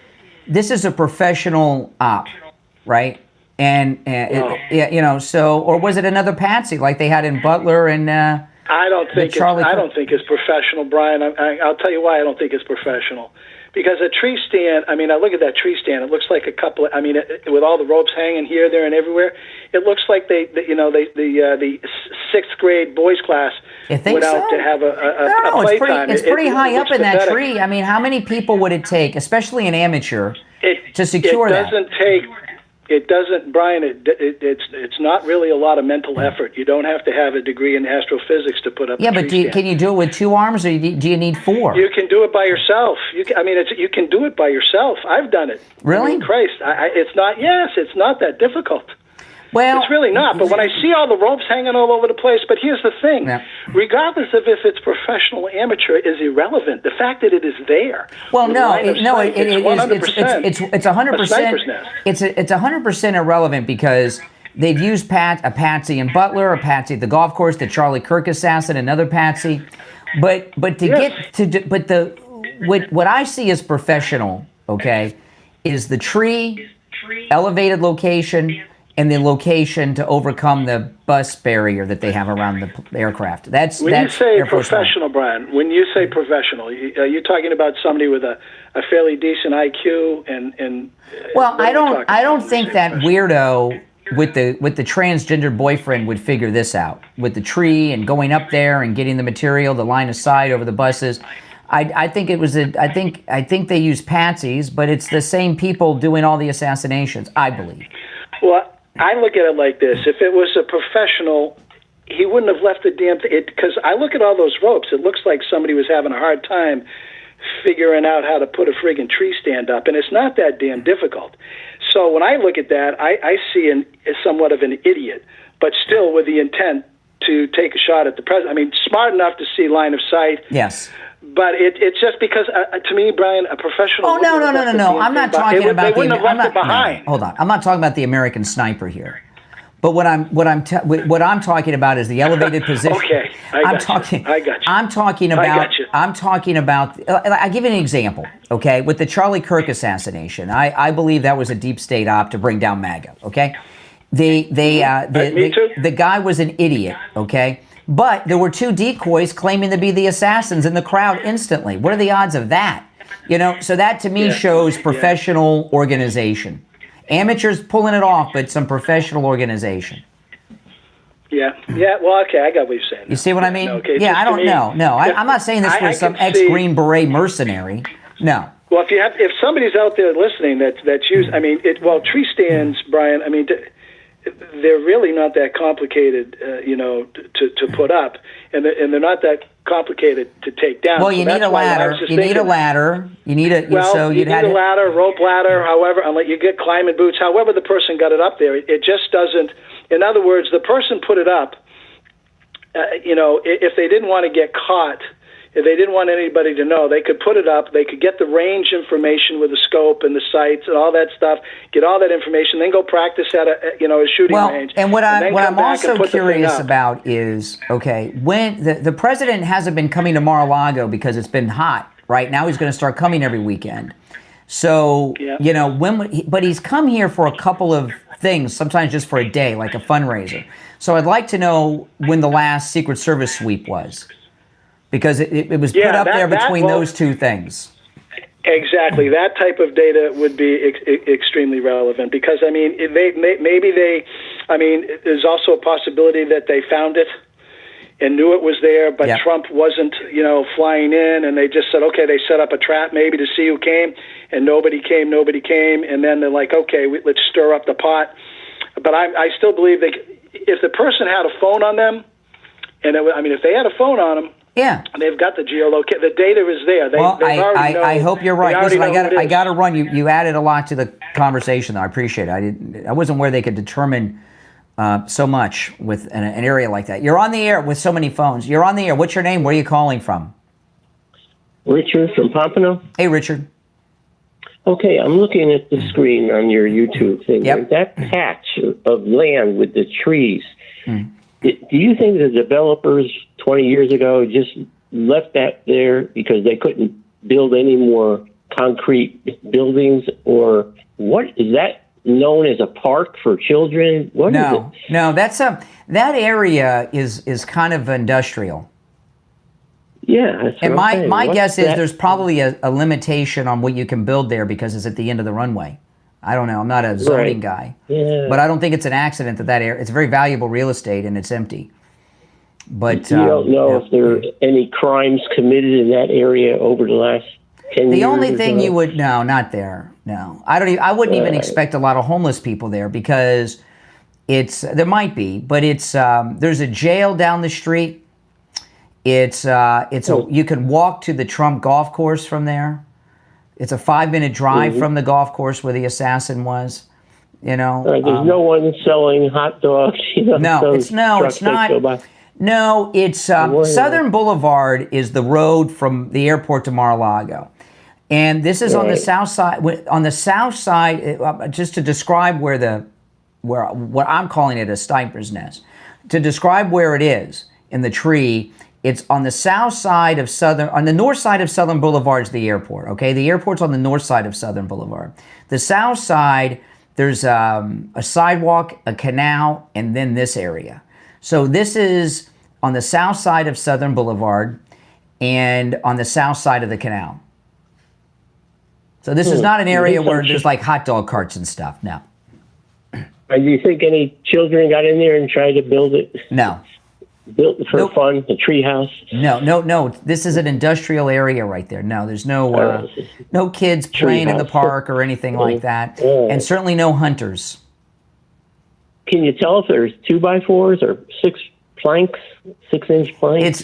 a professional op, right? And so, or was it another patsy like they had in Butler and? I don't think it's professional, Brian. I'll tell you why I don't think it's professional. Because a tree stand, I mean, I look at that tree stand. It looks like a couple of, I mean, with all the ropes hanging here, there, and everywhere, it looks like the 6th grade boys class went out to have a playtime. It's pretty high up in that tree. I mean, how many people would it take, especially an amateur, to secure that? It doesn't, Brian. It's not really a lot of mental effort. You don't have to have a degree in astrophysics to put up. Yeah, but can you do it with 2 arms, or do you need 4? You can do it by yourself. You can do it by yourself. I've done it. Really? I mean, Christ, it's not. Yes, it's not that difficult. Well, it's really not. But when I see all the ropes hanging all over the place, but here's the thing: regardless of if it's professional or amateur, is irrelevant. The fact that it is there. Well, it's 100%. It's 100% irrelevant because they've used a patsy in Butler, a patsy at the golf course, the Charlie Kirk assassin, another patsy. But what I see as professional, okay, is the tree, elevated location, and the location to overcome the bus barrier that they have around the aircraft. When you say professional, Brian, when you say professional, are you talking about somebody with a fairly decent IQ and? Well, I don't think that weirdo with the transgender boyfriend would figure this out with the tree and going up there and getting the material, the line of sight over the buses. I think they use patsies, but it's the same people doing all the assassinations, I believe. Well, I look at it like this. If it was a professional, he wouldn't have left the damn thing. Because I look at all those ropes. It looks like somebody was having a hard time figuring out how to put a friggin' tree stand up. And it's not that damn difficult. So when I look at that, I see somewhat of an idiot, but still with the intent to take a shot at the president. I mean, smart enough to see line of sight. Yes. But it's just because, to me, Brian, a professional... Oh, no. I'm not talking about they wouldn't have left it behind. No, hold on. I'm not talking about the American sniper here. But what I'm talking about is the elevated position. Okay, I got you. I'm talking about... I'll give you an example, okay? With the Charlie Kirk assassination, I believe that was a deep state op to bring down MAGA, okay? Me too. The guy was an idiot, okay? But there were 2 decoys claiming to be the assassins in the crowd instantly. What are the odds of that? So that to me shows professional organization. Amateurs pulling it off, but some professional organization. Yeah. Well, okay, I got what you're saying. You see what I mean? Okay, I don't know. No, I'm not saying this was some ex-Green Beret mercenary. No. Well, if somebody's out there listening that's used, I mean, tree stands, Brian. I mean, they're really not that complicated, to put up, and they're not that complicated to take down. Well, you need a ladder. You need a ladder. You need a ladder, rope ladder. However, unless you get climbing boots. However, the person got it up there, it just doesn't. In other words, the person put it up. If they didn't want to get caught. If they didn't want anybody to know, they could put it up. They could get the range information with the scope and the sights and all that stuff. Get all that information, then go practice at a shooting range. And what I'm also curious about is, okay, when the president hasn't been coming to Mar-a-Lago because it's been hot. Right now, he's going to start coming every weekend. So but he's come here for a couple of things, sometimes just for a day, like a fundraiser. So I'd like to know when the last Secret Service sweep was. Because it was put up there between those 2 things. Exactly. That type of data would be extremely relevant because, I mean, there's also a possibility that they found it and knew it was there, but Trump wasn't, flying in, and they just said, okay, they set up a trap maybe to see who came, and nobody came, and then they're like, okay, let's stir up the pot. But I still believe if the person had a phone on them, and if they had a phone on them, they've got the geolocate. The data is there. I hope you're right. Listen, I got to run. You added a lot to the conversation, though. I appreciate it. I wasn't aware they could determine so much with an area like that. You're on the air with so many phones. You're on the air. What's your name? Where are you calling from? Richard from Pompano. Hey, Richard. Okay, I'm looking at the screen on your YouTube thing. Yep. That patch of land with the trees, Mm. do you think the developers 20 years ago just left that there because they couldn't build any more concrete buildings? Or what is that known as a park for children? What is it? No, that's that area is kind of industrial. Yeah, that's And what I'm saying. my What's guess is that? there's probably a limitation on what you can build there because it's at the end of the runway. I don't know. I'm not a zoning Right. guy, Yeah. but I don't think it's an accident that area. It's very valuable real estate and it's empty. But You don't know yeah. if there are any crimes committed in that area over the last 10 years. The only or thing so? you would not there. No, I don't. I wouldn't even Right. expect a lot of homeless people there because there might be, but it's there's a jail down the street. You can walk to the Trump golf course from there. It's a 5-minute drive Mhm. from the golf course where the assassin was. You know, There's no one selling hot dogs. You know, no, those it's trucks that not. go by. No, it's Southern Boulevard is the road from the airport to Mar-a-Lago, and this is on the Right. south side. On the south side, just to describe where what I'm calling it a sniper's nest, to describe where it is in the tree. It's on the south side of on the north side of Southern Boulevard is the airport. Okay, the airport's on the north side of Southern Boulevard. The south side, there's a sidewalk, a canal, and then this area. So this is on the south side of Southern Boulevard and on the south side of the canal. So this is not an area where there's like hot dog carts and stuff. No. Do you think any children got in there and tried to build it? No. Built for fun, a tree house? No. This is an industrial area right there. No, there's no kids playing in the park or anything like that. And certainly no hunters. Can you tell if there's 2x4s or 6-inch planks?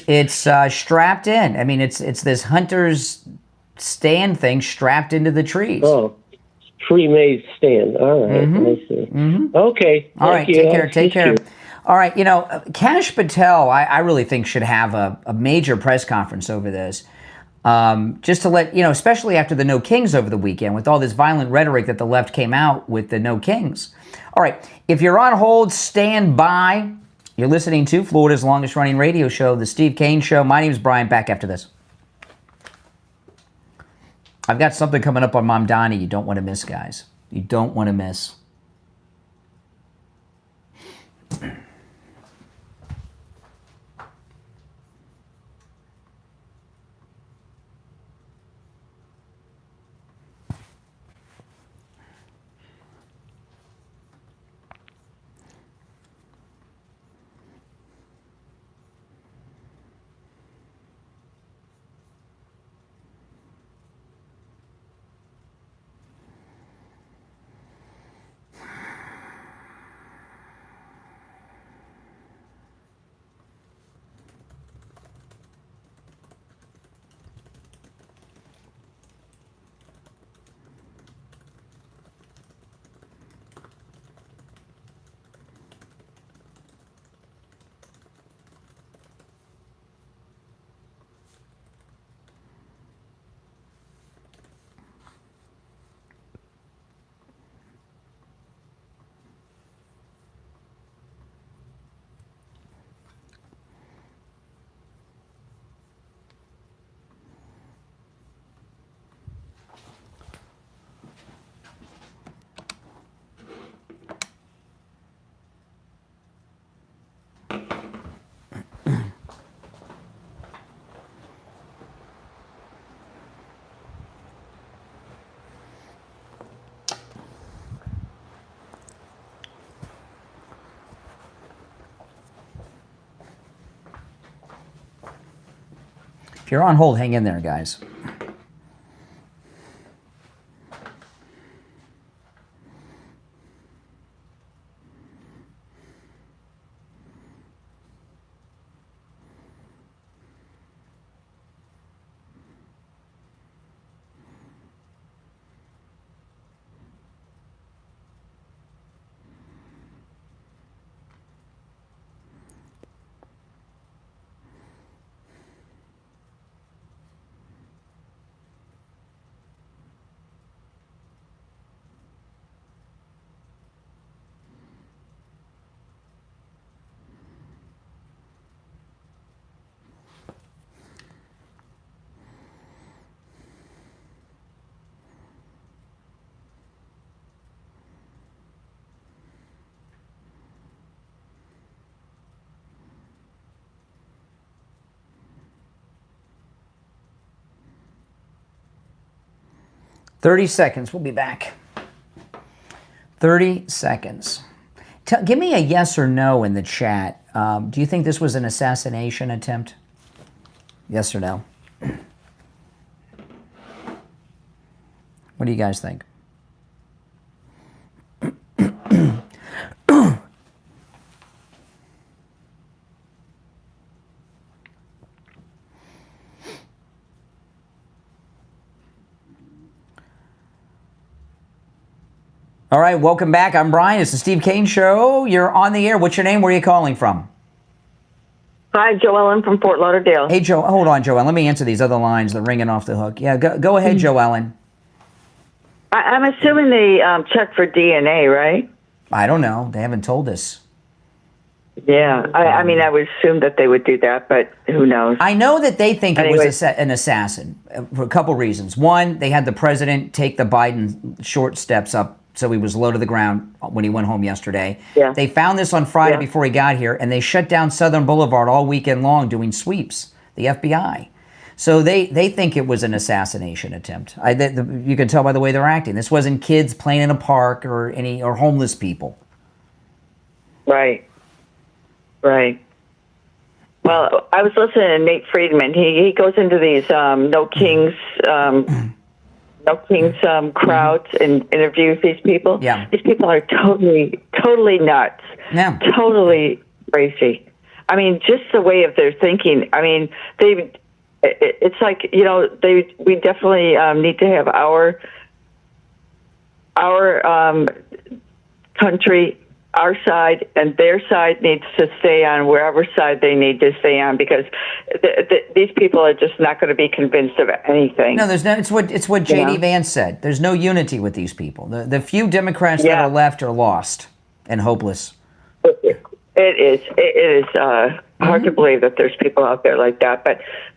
It's strapped in. I mean, it's this hunter's stand thing strapped into the trees. Oh, pre-made stand. All right, Mhm. I see. Mhm. Okay. All right, thank you. take care. All right, Kash Patel, I really think should have a major press conference over this. Just to let, especially after the No Kings over the weekend, with all this violent rhetoric that the left came out with the No Kings. All right, if you're on hold, stand by. You're listening to Florida's longest running radio show, The Steve Kane Show. My name is Brian, back after this. I've got something coming up on Mom Donnie you don't want to miss, guys. You don't want to miss. If you're on hold, hang in there, guys. 30 seconds. We'll be back. 30 seconds. Give me a yes or no in the chat. Do you think this was an assassination attempt? Yes or no? What do you guys think? All right, welcome back. I'm Brian. It's the Steve Kane Show. You're on the air. What's your name? Where are you calling from? Hi, Joellen from Fort Lauderdale. Hey, Joe. Hold on, Joellen. Let me answer these other lines. They're ringing off the hook. Yeah, go ahead, Joellen. I'm assuming they check for DNA, right? I don't know. They haven't told us. Yeah, I mean, I would assume that they would do that, but who knows? I know that they think it was an assassin for a couple reasons. One, they had the president take the Biden short steps up, so he was low to the ground when he went home yesterday. Yeah. They found this on Friday before he got here, and they shut down Southern Boulevard all weekend long doing sweeps, the FBI. So they think it was an assassination attempt. You can tell by the way they're acting. This wasn't kids playing in a park or homeless people. Right. Right. Well, I was listening to Nate Friedman. He goes into these No Kings crowds and interviews these people. Yeah. These people are totally nuts. Yeah. Totally crazy. I mean, just the way of their thinking. I mean, it's like, we definitely need to have our country, our side, and their side needs to stay on wherever side they need to stay on, because these people are just not going to be convinced of anything. No, there's no. It's what J.D. Vance said. There's no unity with these people. The few Democrats that are left are lost and hopeless. It is hard to believe that there's people out there like that.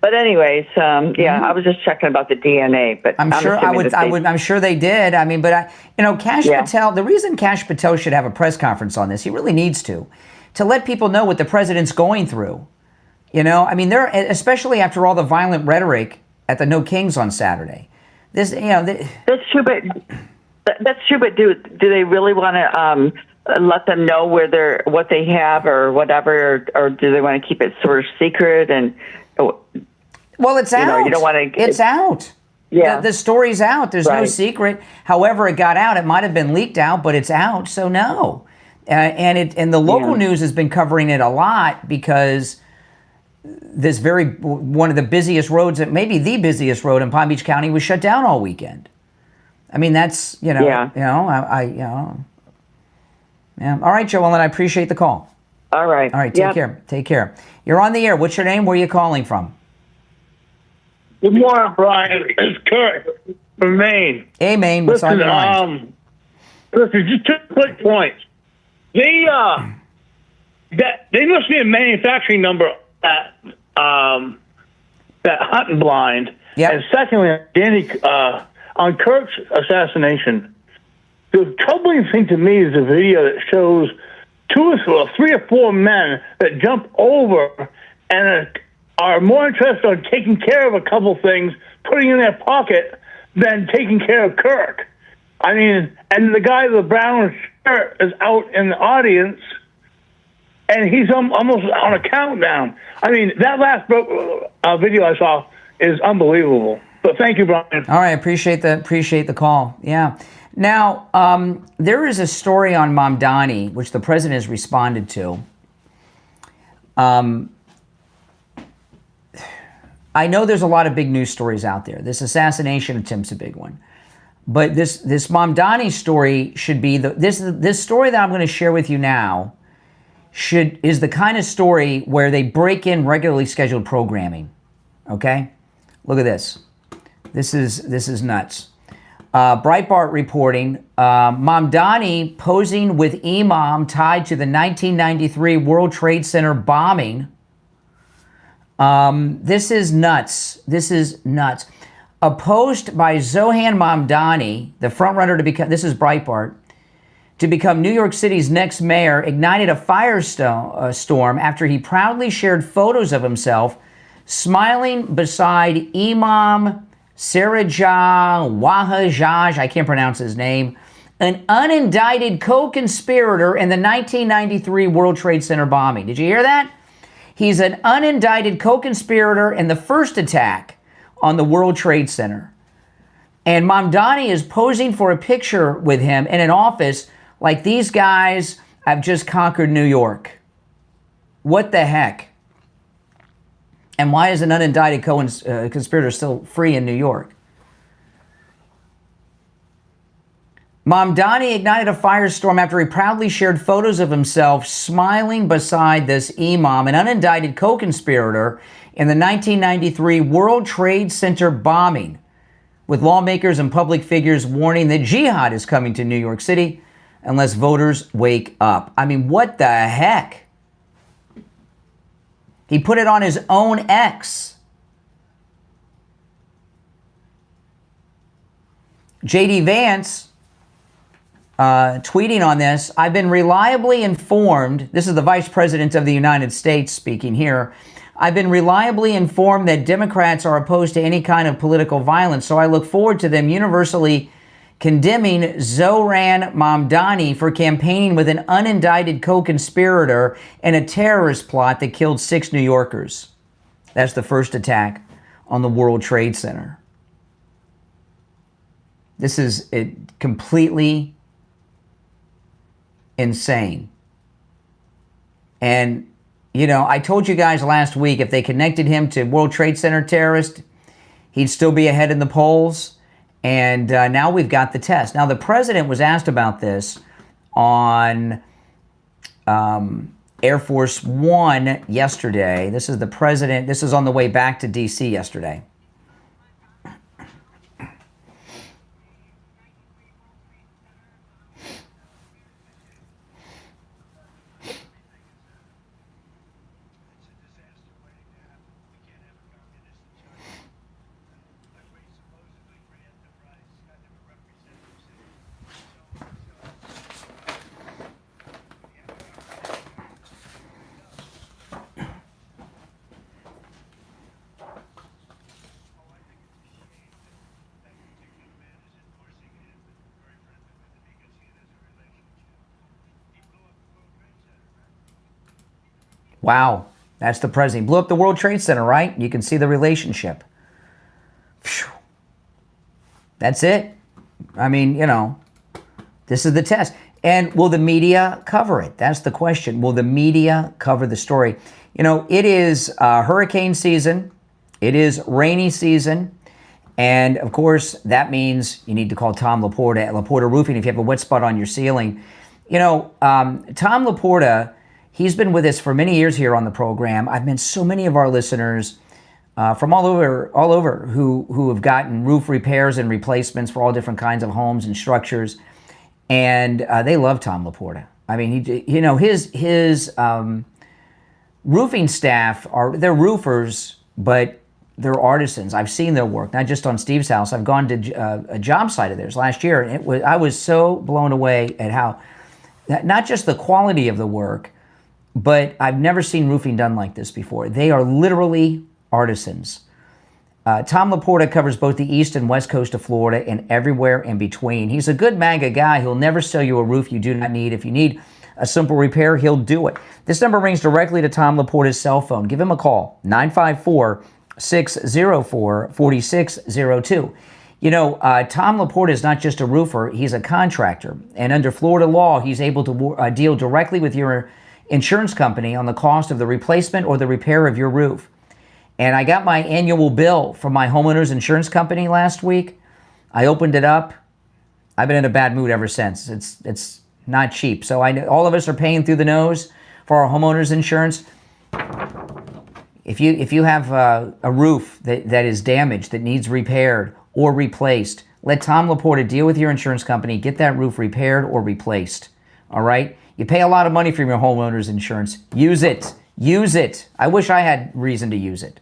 But anyways, I was just checking about the DNA. But I'm sure they did. I mean, but Kash Patel. The reason Kash Patel should have a press conference on this, he really needs to let people know what the president's going through. I mean, especially after all the violent rhetoric at the No Kings on Saturday. That's true, but do they really want to let them know what they have or whatever, or do they want to keep it sort of secret? And well, it's out. You don't want to. It's out. Yeah, the story's out. There's no secret. However, it got out. It might have been leaked out, but it's out. So no, and the local news has been covering it a lot because this one of the busiest roads, maybe the busiest road in Palm Beach County, was shut down all weekend. I mean, that's Yeah. All right, Joellen, I appreciate the call. All right. All right, take care. Take care. You're on the air. What's your name? Where are you calling from? Good morning, Brian. It's Kurt from Maine. Hey, Maine. What's on your mind? Listen, just 2 quick points. They must be a manufacturing number at that Hunting Blind. Yeah. And secondly, Danny, on Kirk's assassination, the troubling thing to me is the video that shows 3 or 4 men that jump over and are more interested in taking care of a couple things, putting in their pocket, than taking care of Kirk. I mean, and the guy with the brown shirt is out in the audience, and he's almost on a countdown. I mean, that last video I saw is unbelievable. But thank you, Brian. All right, appreciate the call. Yeah. Now, there is a story on Mamdani, which the president has responded to. I know there's a lot of big news stories out there. This assassination attempt's a big one. But this Mamdani story should be this story that I'm going to share with you now is the kind of story where they break in regularly scheduled programming. Okay? Look at this. This is nuts. Breitbart reporting, Mamdani posing with imam tied to the 1993 World Trade Center bombing. This is nuts. This is nuts. A post by Zohan Mamdani, the frontrunner to become, this is Breitbart, to become New York City's next mayor, ignited a firestorm after he proudly shared photos of himself smiling beside Imam Wahajaj, I can't pronounce his name, an unindicted co-conspirator in the 1993 World Trade Center bombing. Did you hear that? He's an unindicted co-conspirator in the first attack on the World Trade Center. And Mamdani is posing for a picture with him in an office like these guys have just conquered New York. What the heck? And why is an unindicted conspirator still free in New York? Mamdani ignited a firestorm after he proudly shared photos of himself smiling beside this imam, an unindicted co-conspirator in the 1993 World Trade Center bombing, with lawmakers and public figures warning that jihad is coming to New York City unless voters wake up. I mean, what the heck? He put it on his own X. J.D. Vance, tweeting on this, I've been reliably informed, this is the Vice President of the United States speaking here, I've been reliably informed that Democrats are opposed to any kind of political violence, so I look forward to them universally condemning Zoran Mamdani for campaigning with an unindicted co-conspirator in a terrorist plot that killed 6 New Yorkers. That's the first attack on the World Trade Center. This is completely insane. And, you know, I told you guys last week, if they connected him to World Trade Center terrorist, he'd still be ahead in the polls. And now we've got the test. Now, the president was asked about this on Air Force One yesterday. This is the president. This is on the way back to D.C. yesterday. Wow, that's the president. He blew up the World Trade Center, right? You can see the relationship. Phew. That's it. I mean, you know, this is the test. And will the media cover it? That's the question. Will the media cover the story? You know, it is hurricane season. It is rainy season. And, of course, that means you need to call Tom Laporta at Laporta Roofing if you have a wet spot on your ceiling. You know, Tom Laporta, he's been with us for many years here on the program. I've met so many of our listeners from all over who have gotten roof repairs and replacements for all different kinds of homes and structures, and they love Tom Laporta. I mean, his roofing staff they're roofers, but they're artisans. I've seen their work, not just on Steve's house. I've gone to a job site of theirs last year, and I was so blown away at how not just the quality of the work, but I've never seen roofing done like this before. They are literally artisans. Tom Laporta covers both the east and west coast of Florida and everywhere in between. He's a good MAGA guy. He'll never sell you a roof you do not need. If you need a simple repair, he'll do it. This number rings directly to Tom Laporta's cell phone. Give him a call, 954-604-4602. You know, Tom Laporta is not just a roofer. He's a contractor. And under Florida law, he's able to deal directly with your insurance company on the cost of the replacement or the repair of your roof. And I got my annual bill from my homeowner's insurance company last week. I opened it up. I've been in a bad mood ever since. It's not cheap. So all of us are paying through the nose for our homeowner's insurance. If you have a roof that is damaged, that needs repaired or replaced, let Tom Laporta deal with your insurance company. Get that roof repaired or replaced. All right? You pay a lot of money for your homeowner's insurance. Use it. Use it. I wish I had reason to use it.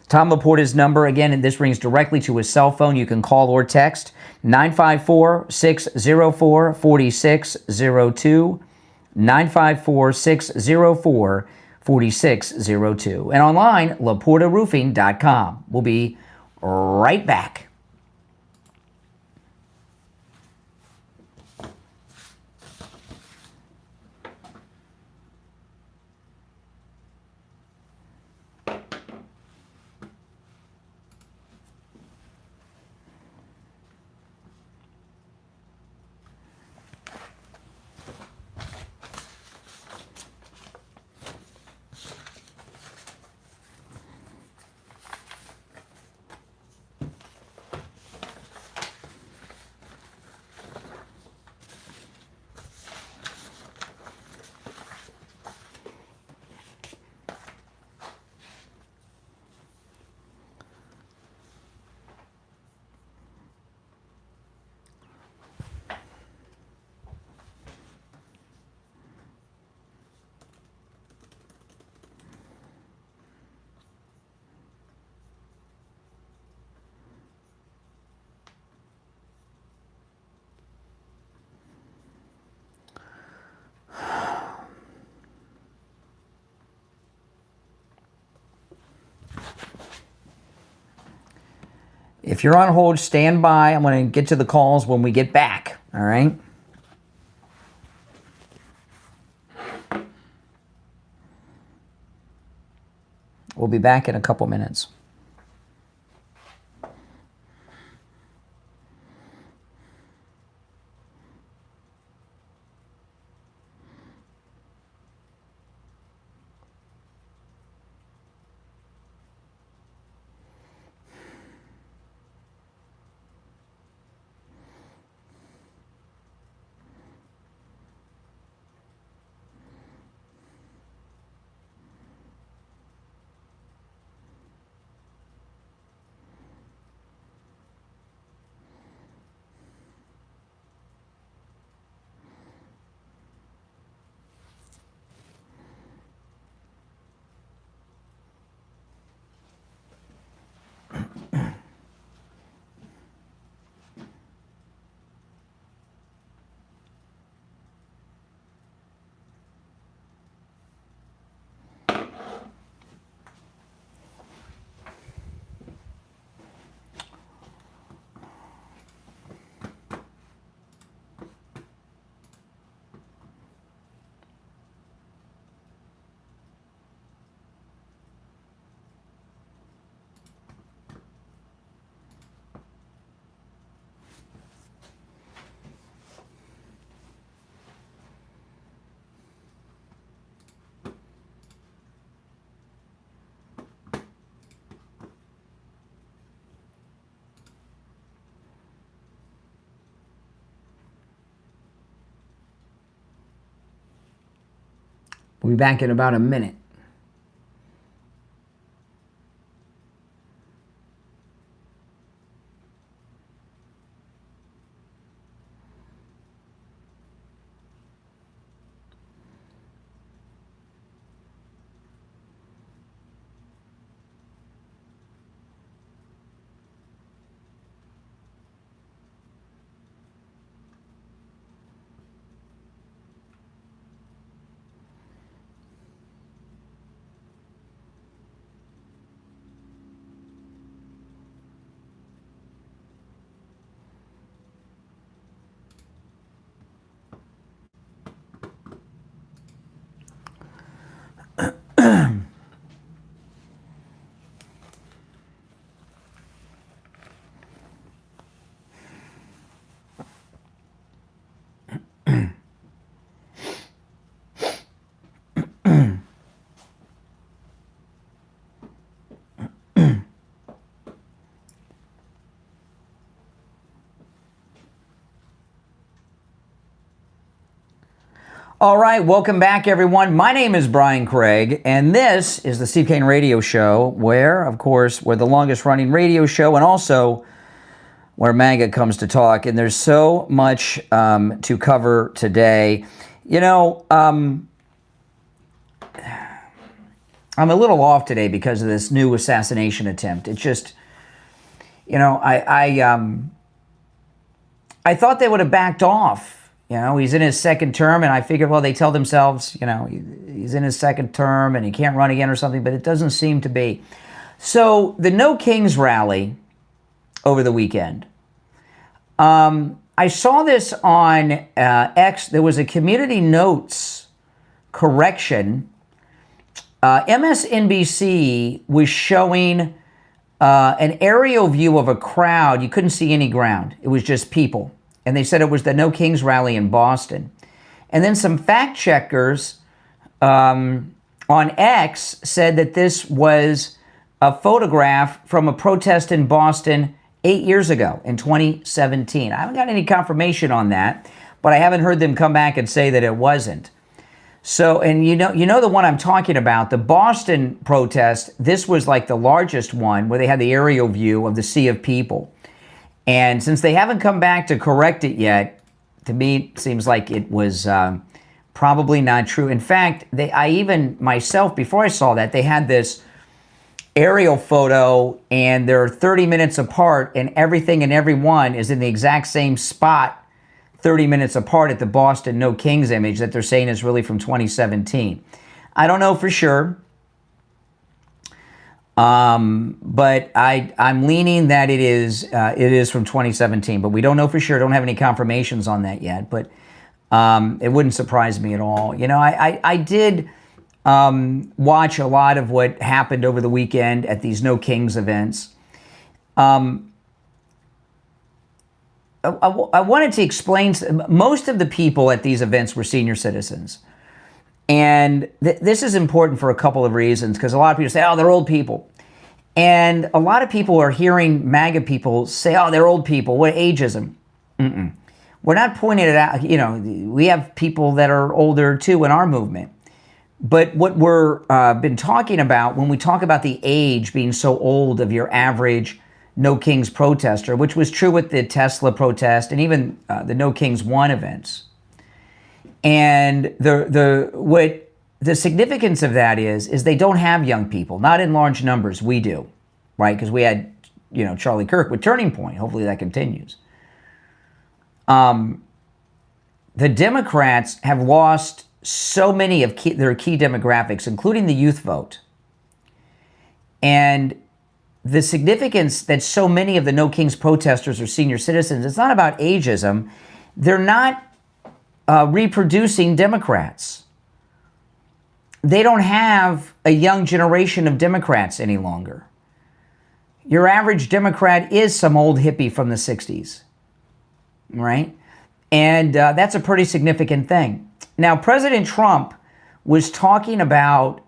Tom Laporta's number, again, and this rings directly to his cell phone. You can call or text 954-604-4602, 954-604-4602. And online, LaportaRoofing.com will be right back. If you're on hold, stand by. I'm going to get to the calls when we get back, all right? We'll be back in a couple minutes. We'll be back in about a minute. All right, welcome back, everyone. My name is Brian Craig, and this is the Steve Kane Radio Show, where, of course, we're the longest-running radio show, and also where MAGA comes to talk. And there's so much to cover today. You know, I'm a little off today because of this new assassination attempt. It just, you know, I thought they would have backed off. You know, he's in his second term, and I figured, well, they tell themselves, you know, he's in his second term and he can't run again or something, but it doesn't seem to be. So the No Kings rally over the weekend. I saw this on X. There was a community notes correction. MSNBC was showing an aerial view of a crowd. You couldn't see any ground. It was just people. And they said it was the No Kings rally in Boston. And then some fact checkers on X said that this was a photograph from a protest in Boston 8 years ago in 2017. I haven't got any confirmation on that, but I haven't heard them come back and say that it wasn't. So, and you know the one I'm talking about, the Boston protest, this was like the largest one where they had the aerial view of the sea of people. And since they haven't come back to correct it yet, to me, it seems like it was probably not true. In fact, I even myself, before I saw that, they had this aerial photo and they're 30 minutes apart and everything and everyone is in the exact same spot 30 minutes apart at the Boston No Kings image that they're saying is really from 2017. I don't know for sure, but I'm leaning that it is from 2017, but we don't know for sure. Don't have any confirmations on that yet, but it wouldn't surprise me at all. You know, I did watch a lot of what happened over the weekend at these No Kings events. I wanted to explain, most of the people at these events were senior citizens. And this is important for a couple of reasons, because a lot of people say, oh, they're old people. And a lot of people are hearing MAGA people say, oh, they're old people. What ageism? Mm-mm. We're not pointing it out. You know, we have people that are older too in our movement. But what we're been talking about when we talk about the age being so old of your average No Kings protester, which was true with the Tesla protest and even the No Kings 1 events. And the significance of that is they don't have young people, not in large numbers. We do, right? Because we had, you know, Charlie Kirk with Turning Point. Hopefully that continues. The Democrats have lost so many of their key demographics, including the youth vote. And the significance that so many of the No Kings protesters are senior citizens, it's not about ageism. They're not reproducing Democrats. They don't have a young generation of Democrats any longer. Your average Democrat is some old hippie from the 60s, right? And that's a pretty significant thing. Now, President Trump was talking about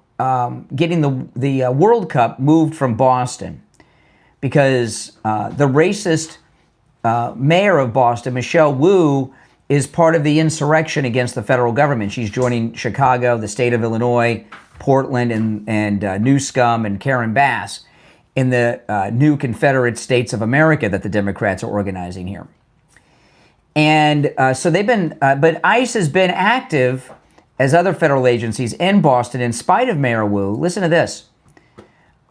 getting the World Cup moved from Boston because the racist mayor of Boston, Michelle Wu, is part of the insurrection against the federal government. She's joining Chicago, the state of Illinois, Portland, and Newscomb and Karen Bass in the new Confederate States of America that the Democrats are organizing here. And so they've been, but ICE has been active as other federal agencies in Boston in spite of Mayor Wu. Listen to this.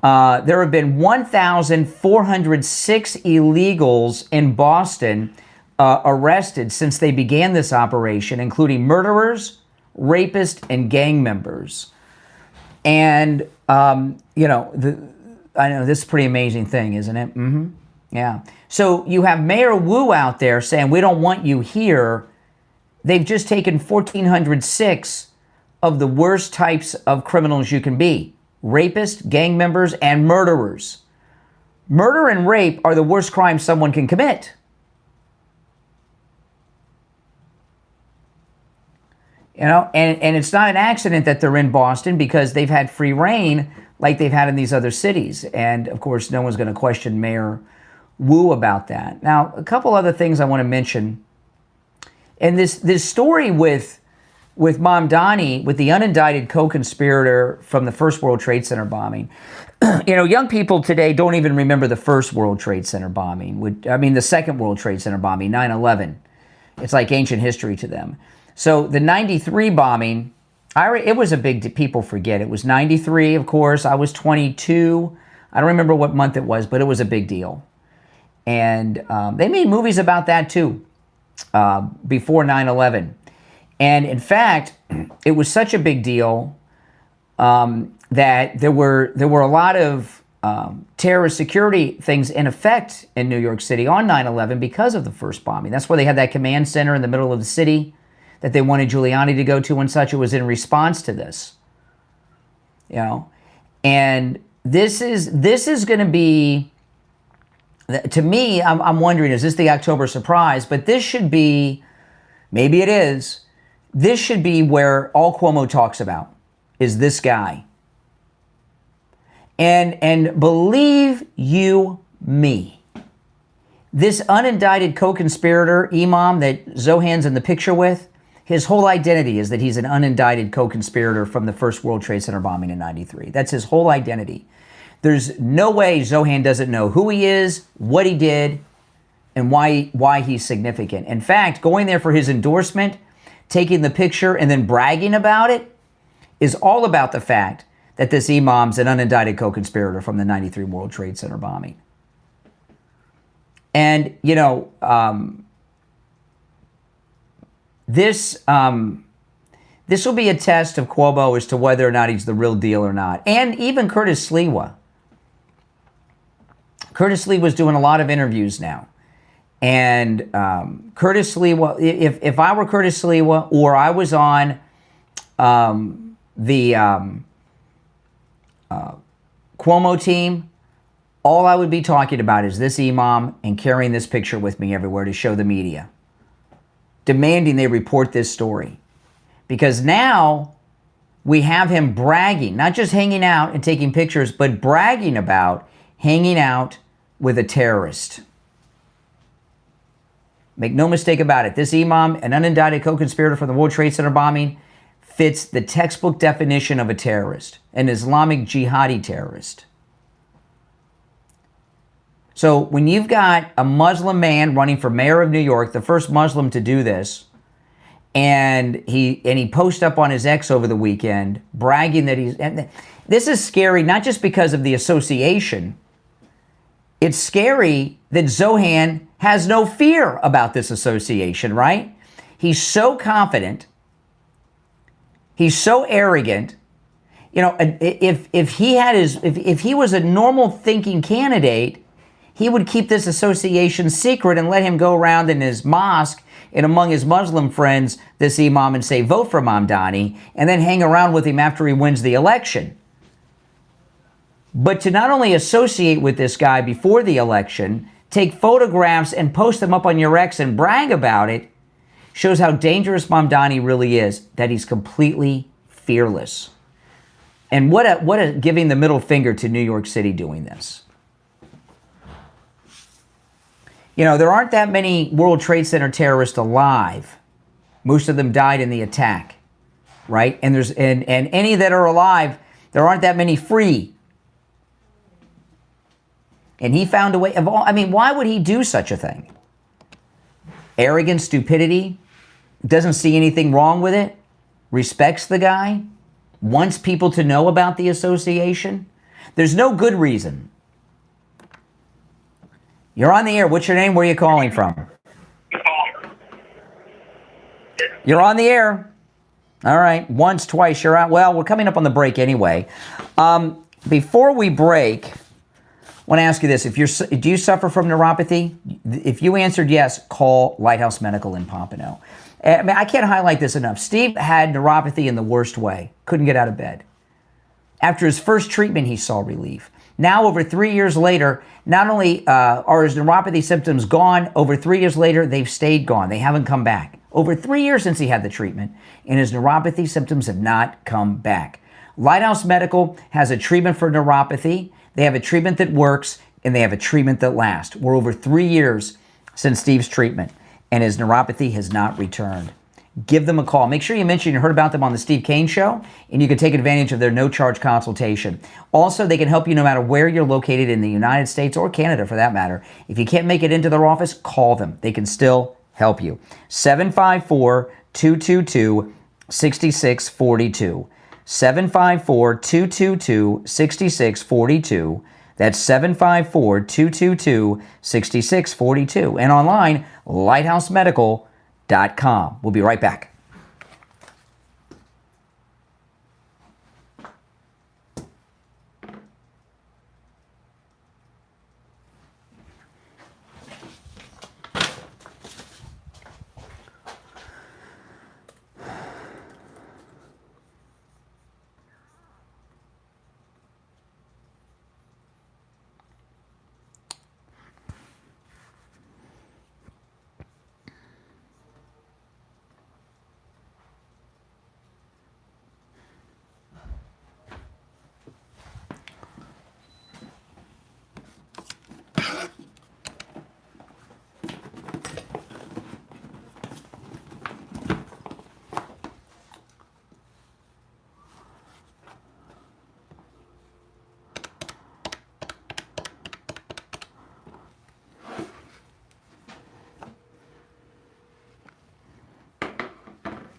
There have been 1,406 illegals in Boston arrested since they began this operation, including murderers, rapists, and gang members. And, you know, I know this is a pretty amazing thing, isn't it? Mm-hmm. Yeah. So you have Mayor Wu out there saying, we don't want you here. They've just taken 1,406 of the worst types of criminals you can be. Rapists, gang members, and murderers. Murder and rape are the worst crimes someone can commit. You know, and it's not an accident that they're in Boston because they've had free reign like they've had in these other cities. And of course, no one's going to question Mayor Wu about that. Now, a couple other things I want to mention. And this story with Mamdani, with the unindicted co-conspirator from the first World Trade Center bombing. You know, young people today don't even remember the first World Trade Center bombing. The second World Trade Center bombing, 9/11. It's like ancient history to them. So the 93 bombing, it was a big, people forget. It was 93, of course. I was 22. I don't remember what month it was, but it was a big deal. And they made movies about that too, before 9/11. And in fact, it was such a big deal that there were a lot of terrorist security things in effect in New York City on 9/11 because of the first bombing. That's why they had that command center in the middle of the city that they wanted Giuliani to go to and such. It was in response to this. You know, and this is going to be, to me, I'm wondering, is this the October surprise? But this should be, maybe it is, this should be where all Cuomo talks about is this guy. And believe you me, this unindicted co-conspirator, Imam, that Zohan's in the picture with, his whole identity is that he's an unindicted co-conspirator from the first World Trade Center bombing in '93. That's his whole identity. There's no way Zohan doesn't know who he is, what he did, and why he's significant. In fact, going there for his endorsement, taking the picture, and then bragging about it is all about the fact that this Imam's an unindicted co-conspirator from the '93 World Trade Center bombing. And, you know, this will be a test of Cuomo as to whether or not he's the real deal or not. And even Curtis Sliwa. Curtis Sliwa's doing a lot of interviews now. And Curtis Sliwa, if I were Curtis Sliwa or I was on the Cuomo team, all I would be talking about is this Imam and carrying this picture with me everywhere to show the media, demanding they report this story. Because now we have him bragging, not just hanging out and taking pictures, but bragging about hanging out with a terrorist. Make no mistake about it. This Imam, an unindicted co-conspirator for the World Trade Center bombing, fits the textbook definition of a terrorist, an Islamic jihadi terrorist. So when you've got a Muslim man running for mayor of New York, the first Muslim to do this, and he posted up on his X over the weekend bragging that and this is scary, not just because of the association. It's scary that Zohan has no fear about this association, right? He's so confident. He's so arrogant. You know, if he was a normal thinking candidate, he would keep this association secret and let him go around in his mosque and among his Muslim friends, this Imam, and say, vote for Mamdani, and then hang around with him after he wins the election. But to not only associate with this guy before the election, take photographs and post them up on your X and brag about it, shows how dangerous Mamdani really is, that he's completely fearless. And what a giving the middle finger to New York City doing this. You know, there aren't that many World Trade Center terrorists alive. Most of them died in the attack, right? And and any that are alive, there aren't that many free. And he found a way of I mean, why would he do such a thing? Arrogance, stupidity, doesn't see anything wrong with it, respects the guy, wants people to know about the association. There's no good reason. You're on the air. What's your name? Where are you calling from? You're on the air. All right. Once, twice, you're out. Well, we're coming up on the break anyway. Before we break, I want to ask you this. Do you suffer from neuropathy? If you answered yes, call Lighthouse Medical in Pompano. I mean, I can't highlight this enough. Steve had neuropathy in the worst way. Couldn't get out of bed. After his first treatment, he saw relief. Now, over 3 years later, not only are his neuropathy symptoms gone, over 3 years later, they've stayed gone. They haven't come back. Over 3 years since he had the treatment, and his neuropathy symptoms have not come back. Lighthouse Medical has a treatment for neuropathy. They have a treatment that works, and they have a treatment that lasts. We're over 3 years since Steve's treatment, and his neuropathy has not returned. Give them a call. Make sure you mention you heard about them on the Steve Kane Show, and you can take advantage of their no-charge consultation. Also, they can help you no matter where you're located in the United States or Canada, for that matter. If you can't make it into their office, call them. They can still help you. 754-222-6642. 754-222-6642. That's 754-222-6642. And online, lighthousemedical.com. We'll be right back.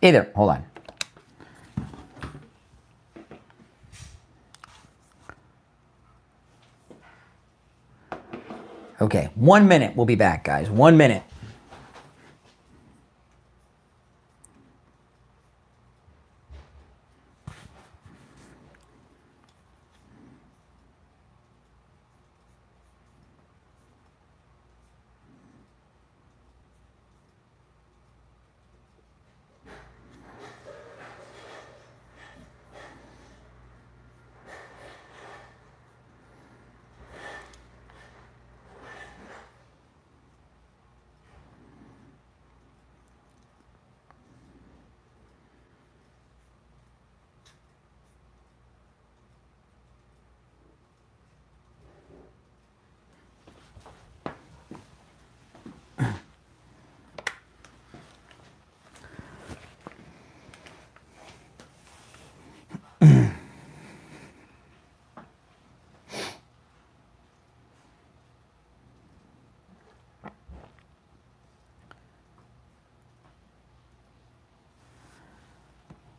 Hey there, hold on. Okay, 1 minute. We'll be back, guys. 1 minute.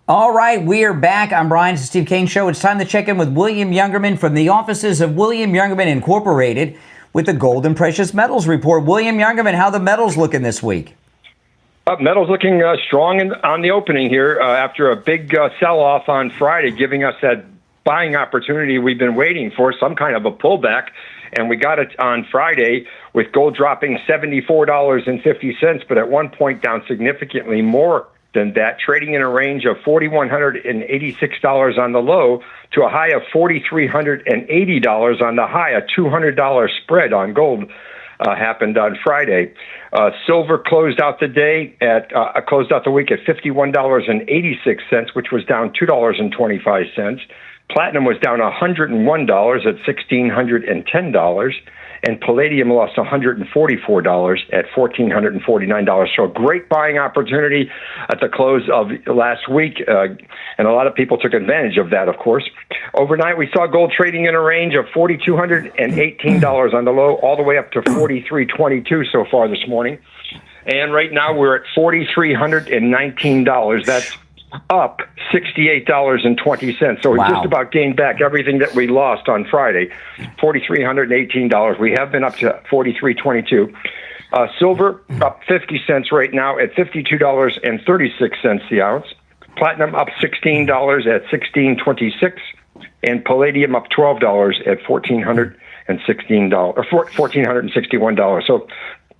All right, we are back. I'm Brian. It's the Steve Kane Show. It's time to check in with William Youngerman from the offices of William Youngerman Incorporated with the Gold and Precious Metals Report. William Youngerman, how the metals looking this week? Metals looking strong on the opening here after a big sell-off on Friday, giving us that buying opportunity we've been waiting for, some kind of a pullback. And we got it on Friday with gold dropping $74.50, but at one point down significantly more than that, trading in a range of $4,186 on the low to a high of $4,380 on the high. A $200 spread on gold happened on Friday. Silver closed out the day closed out the week at $51.86, which was down $2.25. Platinum was down $101 at $1,610. And palladium lost $144 at $1,449. So a great buying opportunity at the close of last week, and a lot of people took advantage of that, of course. Overnight, we saw gold trading in a range of $4,218 on the low, all the way up to $4,322 so far this morning. And right now, we're at $4,319. That's up $68.20. So we just about gained back everything that we lost on Friday, $4,318. We have been up to $4,322. Silver up 50 cents right now at $52.36 the ounce. Platinum up $16 at $16.26, and palladium up $12 at $1,461. So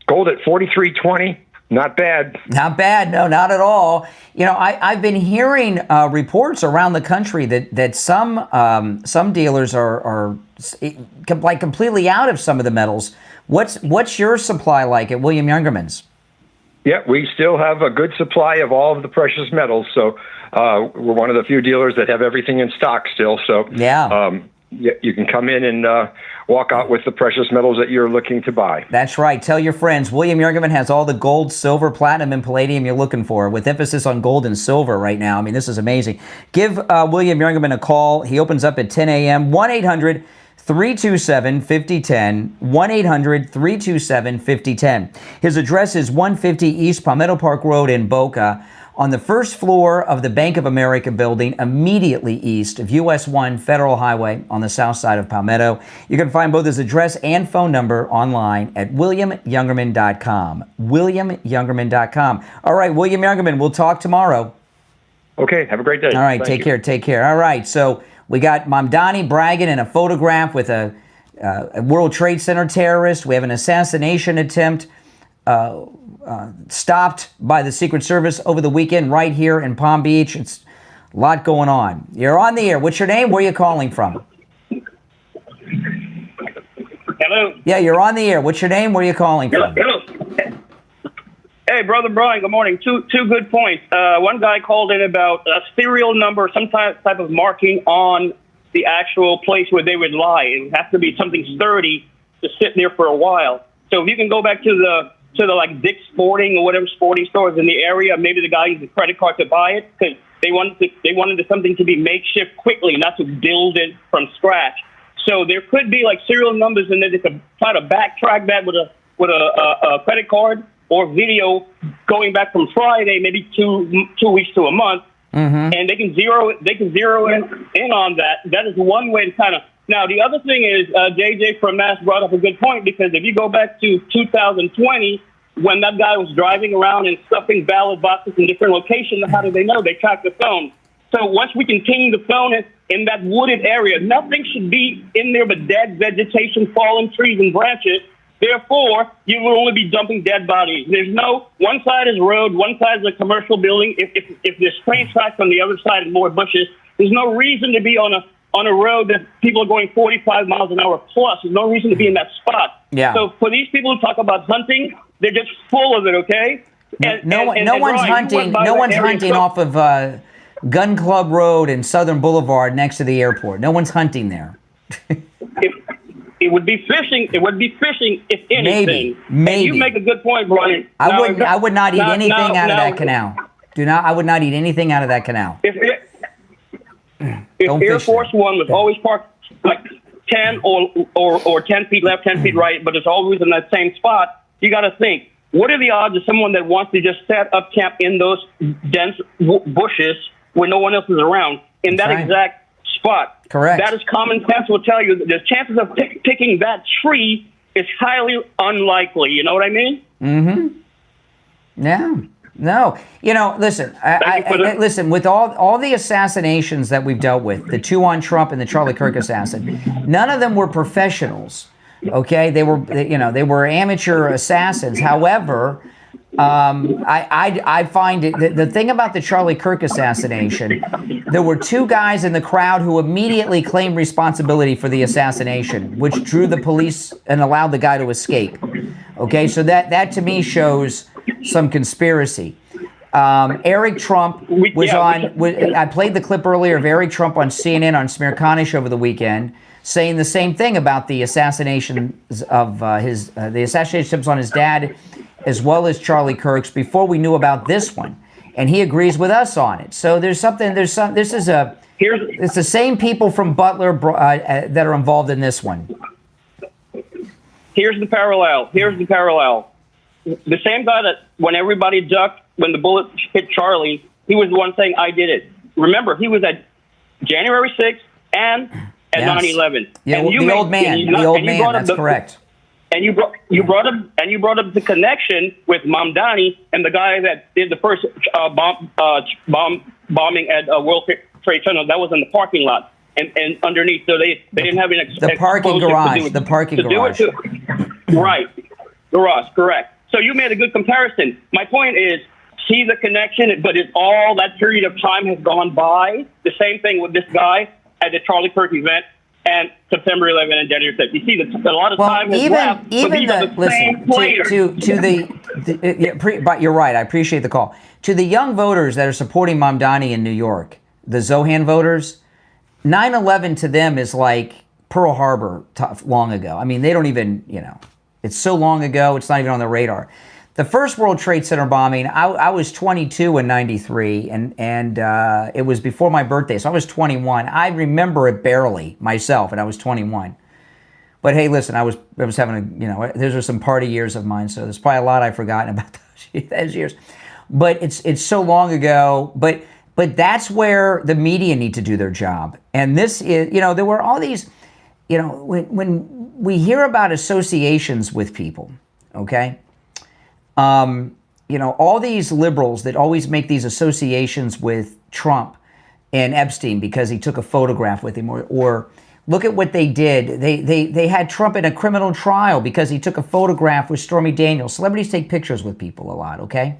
gold at $43.20. Not bad. Not bad. No, not at all. You know, I've been hearing reports around the country that some dealers are like completely out of some of the metals. What's your supply like at William Youngerman's? Yeah, we still have a good supply of all of the precious metals. So we're one of the few dealers that have everything in stock still. So you can come in and walk out with the precious metals that you're looking to buy. That's right. Tell your friends. William Youngerman has all the gold, silver, platinum, and palladium you're looking for, with emphasis on gold and silver right now. I mean, this is amazing. Give William Youngerman a call. He opens up at 10 a.m. 1-800-327-5010. 1-800-327-5010. His address is 150 East Palmetto Park Road in Boca, on the first floor of the Bank of America building, immediately east of US 1 Federal Highway on the south side of Palmetto. You can find both his address and phone number online at WilliamYoungerman.com. WilliamYoungerman.com. All right, William Youngerman, we'll talk tomorrow. Okay, have a great day. All right, take care. All right, so we got Mamdani bragging in a photograph with a World Trade Center terrorist. We have an assassination attempt stopped by the Secret Service over the weekend right here in Palm Beach. It's a lot going on. You're on the air. What's your name? Where are you calling from? Hello? Yeah, you're on the air. What's your name? Where are you calling from? Hello. Hey, Brother Brian, good morning. Two good points. One guy called in about a serial number, some type of marking on the actual place where they would lie. It would have to be something sturdy to sit there for a while. So if you can go back to the like Dick's Sporting or whatever sporting stores in the area, maybe the guy used a credit card to buy it because they wanted something to be makeshift quickly, not to build it from scratch. So there could be like serial numbers in there that could try to backtrack that with a credit card or video going back from Friday, maybe two weeks to a month, and they can zero in on that. That is one way to kind of. Now the other thing is JJ from Mass brought up a good point, because if you go back to 2020 when that guy was driving around and stuffing ballot boxes in different locations, how do they know? They track the phone. So once we continue to phone it in that wooded area, nothing should be in there but dead vegetation, fallen trees and branches. Therefore, you will only be dumping dead bodies. There's no, one side is road, one side is a commercial building. If there's train tracks on the other side and more bushes, there's no reason to be on a road that people are going 45 miles an hour plus. There's no reason to be in that spot. Yeah. So for these people who talk about hunting, they're just full of it, okay? No one's hunting off of Gun Club Road and Southern Boulevard next to the airport. No one's hunting there. It would be fishing. It would be fishing, if anything. Maybe. And you make a good point, Brian. I would not eat anything out of that canal. I would not eat anything out of that canal. If Air Force One was always parked like 10 or 10 feet left, 10 feet right, but it's always in that same spot, you got to think, what are the odds of someone that wants to just set up camp in those dense bushes where no one else is around in that exact spot? Correct. That is common sense will tell you that the chances of picking that tree is highly unlikely. You know what I mean? Mm-hmm. Yeah. No. Listen, listen, with all the assassinations that we've dealt with, the two on Trump and the Charlie Kirk assassin, none of them were professionals. Okay? They were amateur assassins. However, I find it, the thing about the Charlie Kirk assassination, there were two guys in the crowd who immediately claimed responsibility for the assassination, which drew the police and allowed the guy to escape. Okay, so that to me shows some conspiracy. Eric Trump was I played the clip earlier of Eric Trump on CNN on Smirkanish over the weekend, saying the same thing about the assassinations of the assassination attempts on his dad, as well as Charlie Kirk's, before we knew about this one, and he agrees with us on it. So it's the same people from Butler that are involved in this one. Here's the parallel. The same guy that when everybody ducked when the bullet hit Charlie, he was the one saying, "I did it." Remember, he was at January 6th and at 9/11. Yeah, and the old man. That's correct. And you brought up the connection with Mamdani and the guy that did the first bombing at World Trade Center. That was in the parking lot and underneath. So they didn't have the parking garage. The parking garage. Right, garage. Correct. So you made a good comparison. My point is, see the connection, but it's all that period of time has gone by. The same thing with this guy at the Charlie Kirk event and September 11 and January 6th. You see that a lot of time has left, but these are the same players. But you're right. I appreciate the call. To the young voters that are supporting Mamdani in New York, the Zohan voters, 9/11 to them is like Pearl Harbor long ago. I mean, they don't even, it's so long ago, it's not even on the radar. The first World Trade Center bombing, I was 22 in 93, and it was before my birthday, so I was 21. I remember it barely myself, and I was 21. But hey, listen, I was having those are some party years of mine, so there's probably a lot I've forgotten about those years. But it's so long ago. But that's where the media need to do their job. And this is, there were all these, when we hear about associations with people, okay. All these liberals that always make these associations with Trump and Epstein because he took a photograph with him, or look at what they did. They had Trump in a criminal trial because he took a photograph with Stormy Daniels. Celebrities take pictures with people a lot, okay?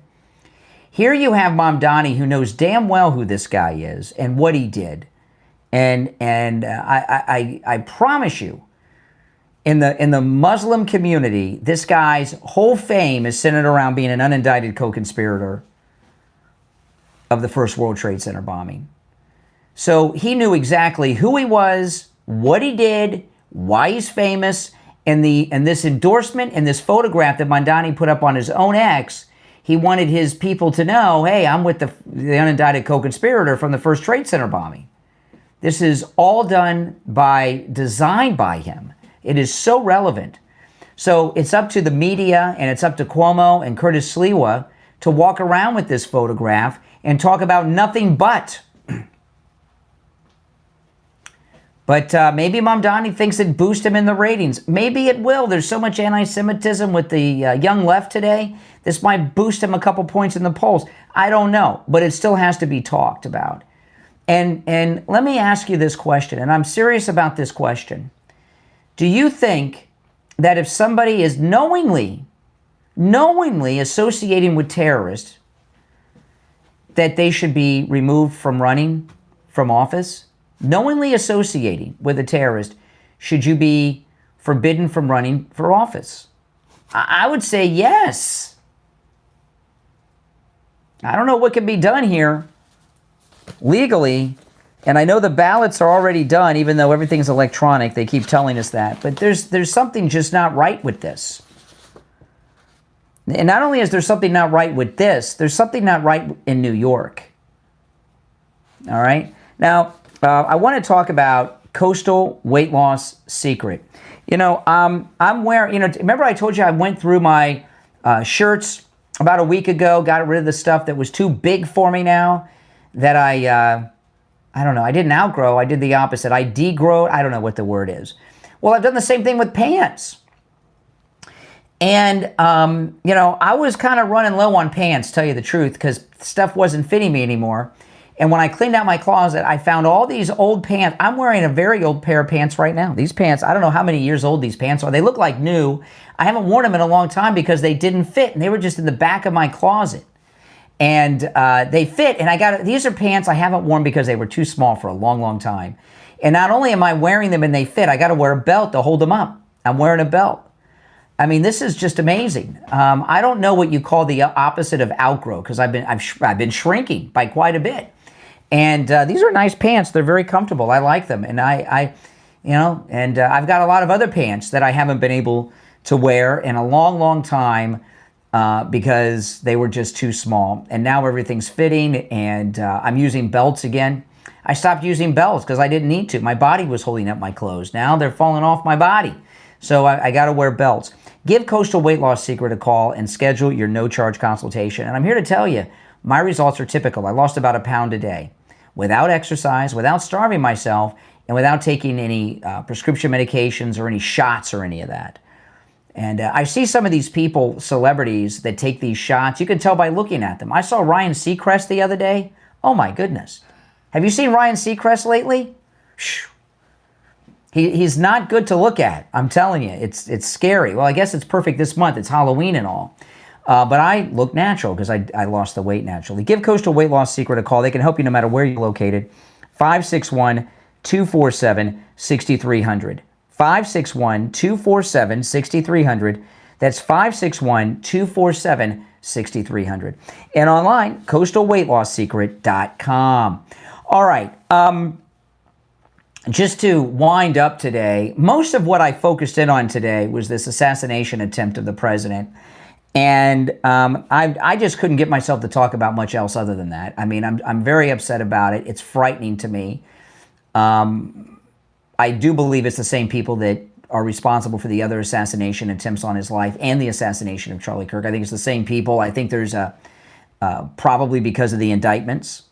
Here you have Mamdani, who knows damn well who this guy is and what he did. And I promise you, in the Muslim community, this guy's whole fame is centered around being an unindicted co-conspirator of the first World Trade Center bombing. So he knew exactly who he was, what he did, why he's famous, And this endorsement and this photograph that Mamdani put up on his own X, he wanted his people to know, hey, I'm with the unindicted co-conspirator from the first Trade Center bombing. This is all done by design by him. It is so relevant. So it's up to the media and it's up to Cuomo and Curtis Sliwa to walk around with this photograph and talk about nothing but. But maybe Mamdani thinks it boosts him in the ratings. Maybe it will. There's so much anti-Semitism with the young left today. This might boost him a couple points in the polls. I don't know, but it still has to be talked about. And let me ask you this question, and I'm serious about this question. Do you think that if somebody is knowingly associating with terrorists, that they should be removed from running from office? Knowingly associating with a terrorist, should you be forbidden from running for office? I would say yes. I don't know what can be done here legally, and I know the ballots are already done, even though everything's electronic. They keep telling us that. But there's something just not right with this. And not only is there something not right with this, there's something not right in New York. All right? Now, I want to talk about coastal weight loss secret. You know, I'm wearing, remember I told you I went through my shirts about a week ago, got rid of the stuff that was too big for me now, that I don't know, I didn't outgrow, I did the opposite. I degrowed, I don't know what the word is. Well, I've done the same thing with pants. And, I was kind of running low on pants, tell you the truth, because stuff wasn't fitting me anymore. And when I cleaned out my closet, I found all these old pants. I'm wearing a very old pair of pants right now. These pants, I don't know how many years old these pants are. They look like new. I haven't worn them in a long time because they didn't fit, and they were just in the back of my closet. And they fit, and these are pants I haven't worn because they were too small for a long, long time. And not only am I wearing them and they fit, I got to wear a belt to hold them up. I'm wearing a belt. I mean, this is just amazing. I don't know what you call the opposite of outgrow, because I've been shrinking by quite a bit. And these are nice pants. They're very comfortable. I like them. And I've got a lot of other pants that I haven't been able to wear in a long, long time because they were just too small. And now everything's fitting, and I'm using belts again. I stopped using belts because I didn't need to. My body was holding up my clothes. Now they're falling off my body. So I got to wear belts. Give Coastal Weight Loss Secret a call and schedule your no-charge consultation. And I'm here to tell you, my results are typical. I lost about 1 pound a day without exercise, without starving myself, and without taking any prescription medications or any shots or any of that. And I see some of these people, celebrities, that take these shots. You can tell by looking at them. I saw Ryan Seacrest the other day. Oh, my goodness. Have you seen Ryan Seacrest lately? He's not good to look at. I'm telling you, it's scary. Well, I guess it's perfect this month. It's Halloween and all. But I look natural because I lost the weight naturally. Give Coastal Weight Loss Secret a call. They can help you no matter where you're located. 561-247-6300. 561-247-6300. That's 561-247-6300. And online, coastalweightlosssecret.com. All right. Just to wind up today, most of what I focused in on today was this assassination attempt of the president. And I just couldn't get myself to talk about much else other than that. I mean, I'm very upset about it. It's frightening to me. I do believe it's the same people that are responsible for the other assassination attempts on his life and the assassination of Charlie Kirk. I think it's the same people. I think there's probably because of the indictments.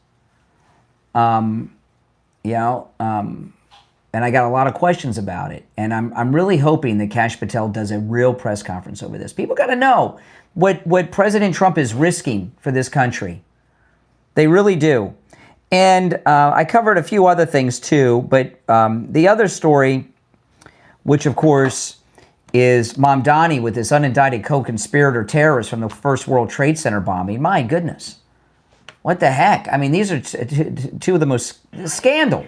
And I got a lot of questions about it. And I'm really hoping that Kash Patel does a real press conference over this. People got to know what President Trump is risking for this country. They really do. And I covered a few other things too, but the other story, which of course is Mamdani with this unindicted co-conspirator terrorist from the first World Trade Center bombing. My goodness. What the heck? I mean, these are two of the most scandal.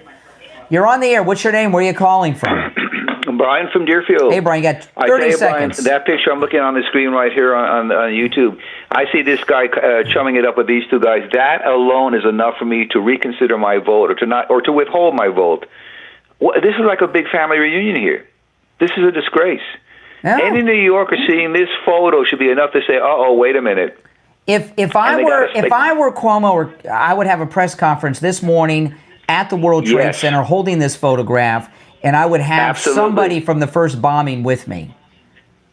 You're on the air. What's your name? Where are you calling from? Brian from Deerfield. Hey, Brian, you got 30 seconds. Brian, that picture I'm looking on the screen right here on YouTube, I see this guy chumming it up with these two guys. That alone is enough for me to reconsider my vote or to withhold my vote. This is like a big family reunion here. This is a disgrace. Yeah. Any New Yorker seeing this photo should be enough to say, "Uh-oh, wait a minute." If I were Cuomo, I would have a press conference this morning at the World Trade Center holding this photograph, and I would have somebody from the first bombing with me.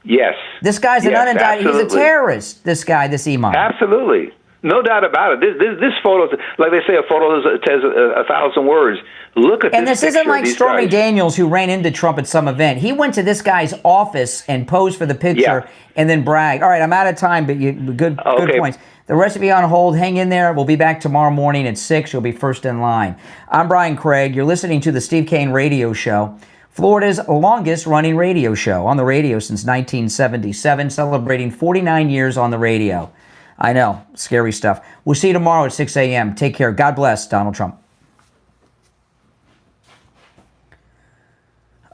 Yes. This guy's an unindicted. He's a terrorist. This guy, this imam. Absolutely. No doubt about it. This photo, like they say, a photo says 1,000 words. Look at this. And this isn't like Stormy Daniels, who ran into Trump at some event. He went to this guy's office and posed for the picture and then bragged. All right, I'm out of time, but good points. The rest of you on hold. Hang in there. We'll be back tomorrow morning at 6. You'll be first in line. I'm Brian Craig. You're listening to the Steve Kane Radio Show, Florida's longest-running radio show, on the radio since 1977, celebrating 49 years on the radio. I know, scary stuff. We'll see you tomorrow at 6 a.m. Take care. God bless, Donald Trump.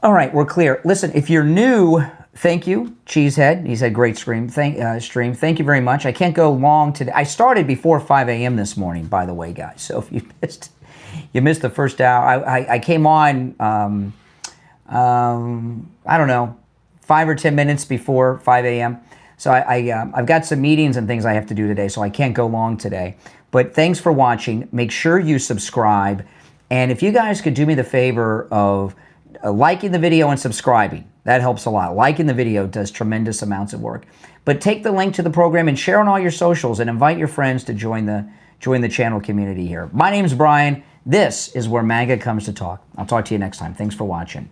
All right, we're clear. Listen, if you're new, thank you, Cheesehead. He's had great stream. Thank you very much. I can't go long today. I started before 5 a.m. this morning, by the way, guys. So if you missed the first hour. I came on, I don't know, 5 or 10 minutes before 5 a.m. So I've got some meetings and things I have to do today, so I can't go long today. But thanks for watching. Make sure you subscribe. And if you guys could do me the favor of liking the video and subscribing, that helps a lot. Liking the video does tremendous amounts of work. But take the link to the program and share on all your socials and invite your friends to join the channel community here. My name's Brian. This is where MAGA comes to talk. I'll talk to you next time. Thanks for watching.